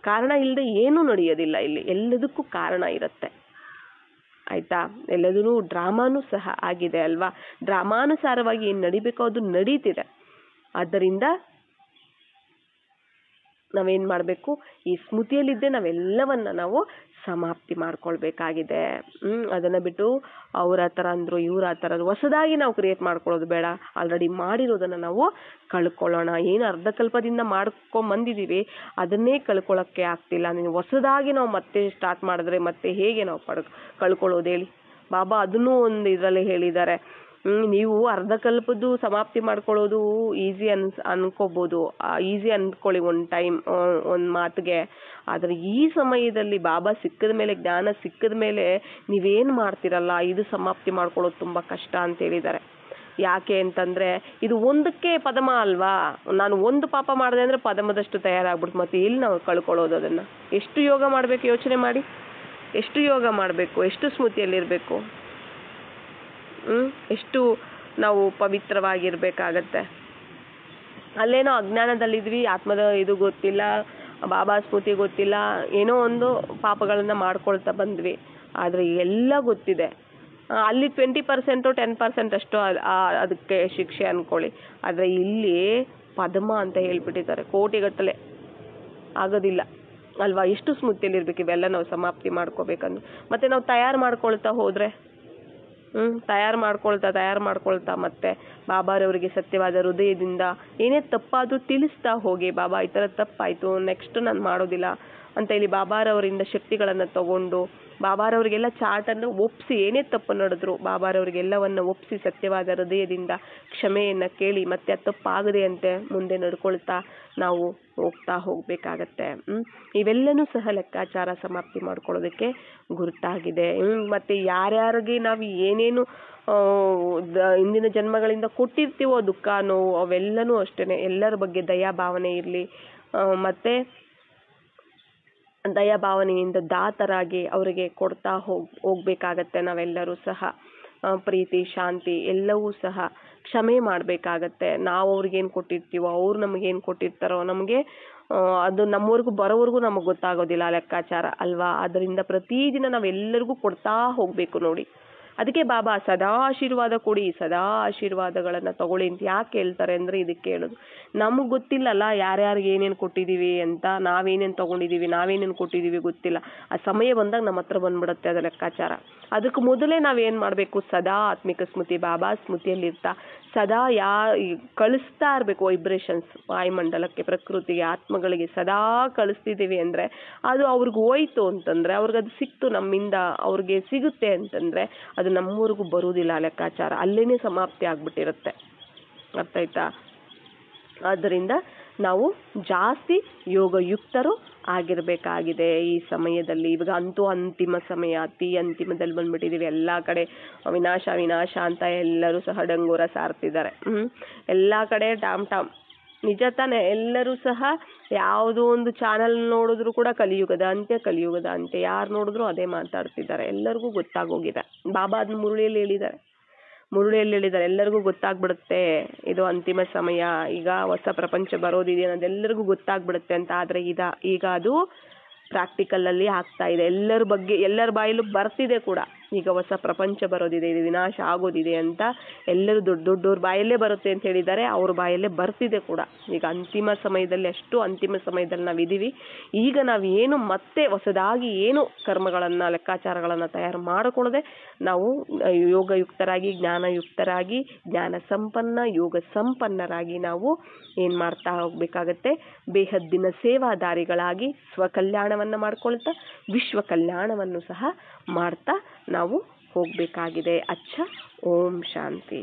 ಕಾರಣ ಇಲ್ಲದೆ ಏನೂ ನಡೆಯೋದಿಲ್ಲ. ಇಲ್ಲಿ ಎಲ್ಲದಕ್ಕೂ ಕಾರಣ ಇರುತ್ತೆ, ಆಯಿತಾ. ಎಲ್ಲದೂ ಡ್ರಾಮಾನೂ ಸಹ ಆಗಿದೆ ಅಲ್ವಾ. ಡ್ರಾಮಾನುಸಾರವಾಗಿ ಏನು ನಡಿಬೇಕೋ ಅದು ನಡೀತಿದೆ. ಆದ್ದರಿಂದ ನಾವೇನು ಮಾಡಬೇಕು, ಈ ಸ್ಮೃತಿಯಲ್ಲಿದ್ದೇ ನಾವೆಲ್ಲವನ್ನು ನಾವು ಸಮಾಪ್ತಿ ಮಾಡ್ಕೊಳ್ಬೇಕಾಗಿದೆ. ಅದನ್ನು ಬಿಟ್ಟು ಅವ್ರ ಆ ಥರ ಅಂದರು, ಇವ್ರ ಆ ಥರ ಹೊಸದಾಗಿ ನಾವು ಕ್ರಿಯೇಟ್ ಮಾಡ್ಕೊಳ್ಳೋದು ಬೇಡ. ಆಲ್ರೆಡಿ ಮಾಡಿರೋದನ್ನು ನಾವು ಕಳ್ಕೊಳ್ಳೋಣ. ಏನು ಅರ್ಧಕಲ್ಪದಿಂದ ಮಾಡ್ಕೊಂಬಂದಿದ್ದೀವಿ ಅದನ್ನೇ ಕಳ್ಕೊಳ್ಳೋಕ್ಕೆ ಆಗ್ತಿಲ್ಲ. ನೀವು ಹೊಸದಾಗಿ ನಾವು ಮತ್ತೆ ಸ್ಟಾರ್ಟ್ ಮಾಡಿದ್ರೆ ಮತ್ತೆ ಹೇಗೆ ನಾವು ಕಳ್ಕೊಳ್ಳೋದು ಹೇಳಿ. ಬಾಬಾ ಅದನ್ನೂ ಒಂದು ಇದರಲ್ಲಿ ಹೇಳಿದ್ದಾರೆ. ನೀವು ಅರ್ಧಕಲ್ಪದ್ದು ಸಮಾಪ್ತಿ ಮಾಡ್ಕೊಳ್ಳೋದು ಈಸಿ ಅನ್ಕೋಬೋದು, ಈಸಿ ಅಂದ್ಕೊಳ್ಳಿ ಒಂದು ಟೈಮ್, ಒಂದು ಮಾತಿಗೆ. ಆದರೆ ಈ ಸಮಯದಲ್ಲಿ ಬಾಬಾ ಸಿಕ್ಕಿದ ಮೇಲೆ, ಜ್ಞಾನ ಸಿಕ್ಕಿದ ಮೇಲೆ ನೀವೇನು ಮಾಡ್ತಿರಲ್ಲ ಇದು ಸಮಾಪ್ತಿ ಮಾಡ್ಕೊಳ್ಳೋದು ತುಂಬ ಕಷ್ಟ ಅಂತ ಹೇಳಿದ್ದಾರೆ. ಯಾಕೆ ಅಂತಂದರೆ ಇದು ಒಂದಕ್ಕೆ ಪದಮ ಅಲ್ವಾ. ನಾನು ಒಂದು ಪಾಪ ಮಾಡಿದೆ ಅಂದರೆ ಪದಮದಷ್ಟು ತಯಾರಾಗ್ಬಿಡ್ತು. ಮತ್ತು ಎಲ್ಲಿ ನಾವು ಕಳ್ಕೊಳ್ಳೋದು ಅದನ್ನು? ಎಷ್ಟು ಯೋಗ ಮಾಡಬೇಕು ಯೋಚನೆ ಮಾಡಿ. ಎಷ್ಟು ಯೋಗ ಮಾಡಬೇಕು, ಎಷ್ಟು ಸ್ಮೃತಿಯಲ್ಲಿರಬೇಕು, ಎಷ್ಟು ನಾವು ಪವಿತ್ರವಾಗಿರಬೇಕಾಗತ್ತೆ. ಅಲ್ಲೇನೋ ಅಜ್ಞಾನದಲ್ಲಿದ್ವಿ, ಆತ್ಮದ ಇದು ಗೊತ್ತಿಲ್ಲ, ಬಾಬಾ ಸ್ಮೃತಿ ಗೊತ್ತಿಲ್ಲ, ಏನೋ ಒಂದು ಪಾಪಗಳನ್ನು ಮಾಡ್ಕೊಳ್ತಾ ಬಂದ್ವಿ. ಆದರೆ ಎಲ್ಲ ಗೊತ್ತಿದೆ. ಅಲ್ಲಿ 20% 10% ಅಷ್ಟು ಅದಕ್ಕೆ ಶಿಕ್ಷೆ ಅಂದ್ಕೊಳ್ಳಿ. ಆದರೆ ಇಲ್ಲಿ ಪದ್ಮ ಅಂತ ಹೇಳ್ಬಿಟ್ಟಿದ್ದಾರೆ, ಕೋಟಿಗಟ್ಟಲೆ ಆಗೋದಿಲ್ಲ ಅಲ್ವಾ. ಎಷ್ಟು ಸ್ಮೃತಿಯಲ್ಲಿರ್ಬೇಕು ಇವೆಲ್ಲ ನಾವು ಸಮಾಪ್ತಿ ಮಾಡ್ಕೋಬೇಕಂದ್ರೆ. ಮತ್ತು ನಾವು ತಯಾರು ಮಾಡ್ಕೊಳ್ತಾ ಹೋದರೆ ತಯಾರು ಮಾಡ್ಕೊಳ್ತಾ ಮತ್ತೆ ಬಾಬಾರವರಿಗೆ ಸತ್ಯವಾದ ಹೃದಯದಿಂದ ಏನೇ ತಪ್ಪಾದರೂ ತಿಳಿಸ್ತಾ ಹೋಗಿ, ಬಾಬಾ ಈ ಥರ ತಪ್ಪಾಯಿತು, ನೆಕ್ಸ್ಟ್ ನಾನು ಮಾಡೋದಿಲ್ಲ ಅಂತ ಹೇಳಿ ಬಾಬಾರವರಿಂದ ಶಕ್ತಿಗಳನ್ನು ತಗೊಂಡು ಬಾಬಾರವರಿಗೆಲ್ಲ ಚಾಟನ್ನು ಒಪ್ಪಿಸಿ, ಏನೇ ತಪ್ಪು ನಡೆದ್ರು ಬಾಬಾರವರಿಗೆಲ್ಲವನ್ನು ಒಪ್ಪಿಸಿ ಸತ್ಯವಾದ ಹೃದಯದಿಂದ ಕ್ಷಮೆಯನ್ನು ಕೇಳಿ ಮತ್ತೆ ಆ ತಪ್ಪಾಗದೆ ಅಂತೆ ಮುಂದೆ ನಡ್ಕೊಳ್ತಾ ನಾವು ಹೋಗ್ತಾ ಹೋಗಬೇಕಾಗತ್ತೆ. ಇವೆಲ್ಲನೂ ಸಹ ಲೆಕ್ಕಾಚಾರ ಸಮಾಪ್ತಿ ಮಾಡ್ಕೊಳ್ಳೋದಕ್ಕೆ ಗುರುತಾಗಿದೆ. ಮತ್ತು ಯಾರ್ಯಾರಿಗೆ ನಾವು ಏನೇನು ಹಿಂದಿನ ಜನ್ಮಗಳಿಂದ ಕೊಟ್ಟಿರ್ತೀವೋ ದುಃಖ ನೋವು ಅವೆಲ್ಲನೂ ಅಷ್ಟೇ. ಎಲ್ಲರ ಬಗ್ಗೆ ದಯಾ ಭಾವನೆ ಇರಲಿ, ಮತ್ತು ದಯಾಭಾವನೆಯಿಂದ ದಾತರಾಗಿ ಅವರಿಗೆ ಕೊಡ್ತಾ ಹೋಗಬೇಕಾಗತ್ತೆ ನಾವೆಲ್ಲರೂ ಸಹ. ಪ್ರೀತಿ, ಶಾಂತಿ ಎಲ್ಲವೂ ಸಹ ಕ್ಷಮೆ ಮಾಡಬೇಕಾಗತ್ತೆ. ನಾವು ಅವ್ರಿಗೇನು ಕೊಟ್ಟಿರ್ತೀವೋ ಅವ್ರು ನಮಗೇನು ಕೊಟ್ಟಿರ್ತಾರೋ ನಮಗೆ ಅದು ನಮ್ಮವರೆಗೂ ಬರೋವರೆಗೂ ನಮಗೆ ಗೊತ್ತಾಗೋದಿಲ್ಲ ಲೆಕ್ಕಾಚಾರ ಅಲ್ವಾ. ಅದರಿಂದ ಪ್ರತಿದಿನ ನಾವೆಲ್ಲರಿಗೂ ಕೊಡ್ತಾ ಹೋಗಬೇಕು ನೋಡಿ. ಅದಕ್ಕೆ ಬಾಬಾ ಸದಾ ಆಶೀರ್ವಾದ ಕೊಡಿ, ಸದಾ ಆಶೀರ್ವಾದಗಳನ್ನು ತಗೊಳ್ಳಿ ಅಂತ ಯಾಕೆ ಹೇಳ್ತಾರೆ ಅಂದರೆ ಇದಕ್ಕೆ ಹೇಳೋದು. ನಮಗೆ ಗೊತ್ತಿಲ್ಲಲ್ಲ ಯಾರ್ಯಾರಿಗೆ ಏನೇನು ಕೊಟ್ಟಿದ್ದೀವಿ ಅಂತ, ನಾವೇನೇನು ತೊಗೊಂಡಿದ್ದೀವಿ, ನಾವೇನೇನು ಕೊಟ್ಟಿದ್ದೀವಿ ಗೊತ್ತಿಲ್ಲ. ಆ ಸಮಯ ಬಂದಾಗ ನಮ್ಮ ಹತ್ರ ಬಂದ್ಬಿಡುತ್ತೆ ಅದು ಲೆಕ್ಕಾಚಾರ. ಅದಕ್ಕೆ ಮೊದಲೇ ನಾವೇನು ಮಾಡಬೇಕು, ಸದಾ ಆತ್ಮಿಕ ಸ್ಮೃತಿ, ಬಾಬಾ ಸ್ಮೃತಿಯಲ್ಲಿರ್ತಾ ಸದಾ ಕಳಿಸ್ತಾ ಇರಬೇಕು ವೈಬ್ರೇಷನ್ಸ್ ವಾಯುಮಂಡಲಕ್ಕೆ, ಪ್ರಕೃತಿಗೆ, ಆತ್ಮಗಳಿಗೆ ಸದಾ ಕಳಿಸ್ತಿದ್ದೀವಿ ಅಂದರೆ ಅದು ಅವ್ರಿಗೆ ಹೋಯ್ತು ಅಂತಂದರೆ, ಅವ್ರಿಗೆ ಅದು ಸಿಕ್ತು ನಮ್ಮಿಂದ ಅವ್ರಿಗೆ ಸಿಗುತ್ತೆ ಅಂತಂದರೆ ಅದು ನಮ್ಮವರೆಗೂ ಬರುವುದಿಲ್ಲ ಲೆಕ್ಕಾಚಾರ, ಅಲ್ಲೇ ಸಮಾಪ್ತಿ ಆಗ್ಬಿಟ್ಟಿರುತ್ತೆ. ಅರ್ಥ ಆಯ್ತಾ? ಆದ್ದರಿಂದ ನಾವು ಜಾಸ್ತಿ ಯೋಗಯುಕ್ತರು ಆಗಿರಬೇಕಾಗಿದೆ ಈ ಸಮಯದಲ್ಲಿ. ಇವಾಗ ಅಂತೂ ಅಂತಿಮ ಸಮಯ, ಅತಿ ಅಂತಿಮದಲ್ಲಿ ಬಂದ್ಬಿಟ್ಟಿದ್ದೀವಿ. ಎಲ್ಲ ಕಡೆ ವಿನಾಶ ವಿನಾಶ ಅಂತ ಎಲ್ಲರೂ ಸಹ ಡಂಗೂರ ಸಾರ್ತಿದ್ದಾರೆ. ಎಲ್ಲ ಕಡೆ ಟಾಮ್ ಟಾಮ್, ನಿಜ ತಾನೆ. ಎಲ್ಲರೂ ಸಹ ಯಾವುದೋ ಒಂದು ಚಾನಲ್ ನೋಡಿದ್ರು ಕೂಡ ಕಲಿಯುಗದ ಅಂತ್ಯ, ಕಲಿಯುಗದ ಅಂತ್ಯ, ಯಾರು ನೋಡಿದ್ರು ಅದೇ ಮಾತಾಡ್ತಿದ್ದಾರೆ. ಎಲ್ಲರಿಗೂ ಗೊತ್ತಾಗೋಗಿದೆ. ಬಾಬಾ ಅದನ್ನ ಮುರುಳಿಯಲ್ಲಿ ಹೇಳಿದ್ದಾರೆ, ಎಲ್ಲರಿಗೂ ಗೊತ್ತಾಗ್ಬಿಡುತ್ತೆ ಇದು ಅಂತಿಮ ಸಮಯ, ಈಗ ಹೊಸ ಪ್ರಪಂಚ ಬರೋದಿದೆ ಅನ್ನೋದೆಲ್ಲರಿಗೂ ಗೊತ್ತಾಗ್ಬಿಡುತ್ತೆ ಅಂತ. ಆದರೆ ಈಗ ಅದು ಪ್ರಾಕ್ಟಿಕಲಲ್ಲಿ ಆಗ್ತಾ ಇದೆ. ಎಲ್ಲರ ಬಾಯಲ್ಲೂ ಬರ್ತಿದೆ ಕೂಡ, ಈಗ ಹೊಸ ಪ್ರಪಂಚ ಬರೋದಿದೆ, ಇದು ವಿನಾಶ ಆಗೋದಿದೆ ಅಂತ ಎಲ್ಲರೂ ದೊಡ್ಡವ್ರ ಬಾಯಲ್ಲೇ ಬರುತ್ತೆ ಅಂತ ಹೇಳಿದ್ದಾರೆ, ಅವ್ರ ಬಾಯಲ್ಲೇ ಬರ್ತಿದೆ ಕೂಡ. ಈಗ ಅಂತಿಮ ಸಮಯದಲ್ಲಿ, ಅಷ್ಟು ಅಂತಿಮ ಸಮಯದಲ್ಲಿ ನಾವಿದ್ದೀವಿ. ಈಗ ನಾವು ಏನು ಮತ್ತೆ ಹೊಸದಾಗಿ ಏನು ಕರ್ಮಗಳನ್ನು, ಲೆಕ್ಕಾಚಾರಗಳನ್ನು ತಯಾರು ಮಾಡಿಕೊಳ್ಳದೆ ನಾವು ಯೋಗಯುಕ್ತರಾಗಿ, ಜ್ಞಾನಯುಕ್ತರಾಗಿ, ಜ್ಞಾನ ಸಂಪನ್ನ, ಯೋಗ ಸಂಪನ್ನರಾಗಿ ನಾವು ಏನು ಮಾಡ್ತಾ ಹೋಗಬೇಕಾಗತ್ತೆ, ಬೇಹದ್ದಿನ ಸೇವಾದಾರಿಗಳಾಗಿ ಸ್ವಕಲ್ಯಾಣವನ್ನು ಮಾಡ್ಕೊಳ್ತಾ ವಿಶ್ವ ಕಲ್ಯಾಣವನ್ನು ಸಹ ಮಾಡ್ತಾ ನಾವು ಹೋಗಬೇಕಾಗಿದೆ. ಅಚ್ಚ, ಓಂ ಶಾಂತಿ.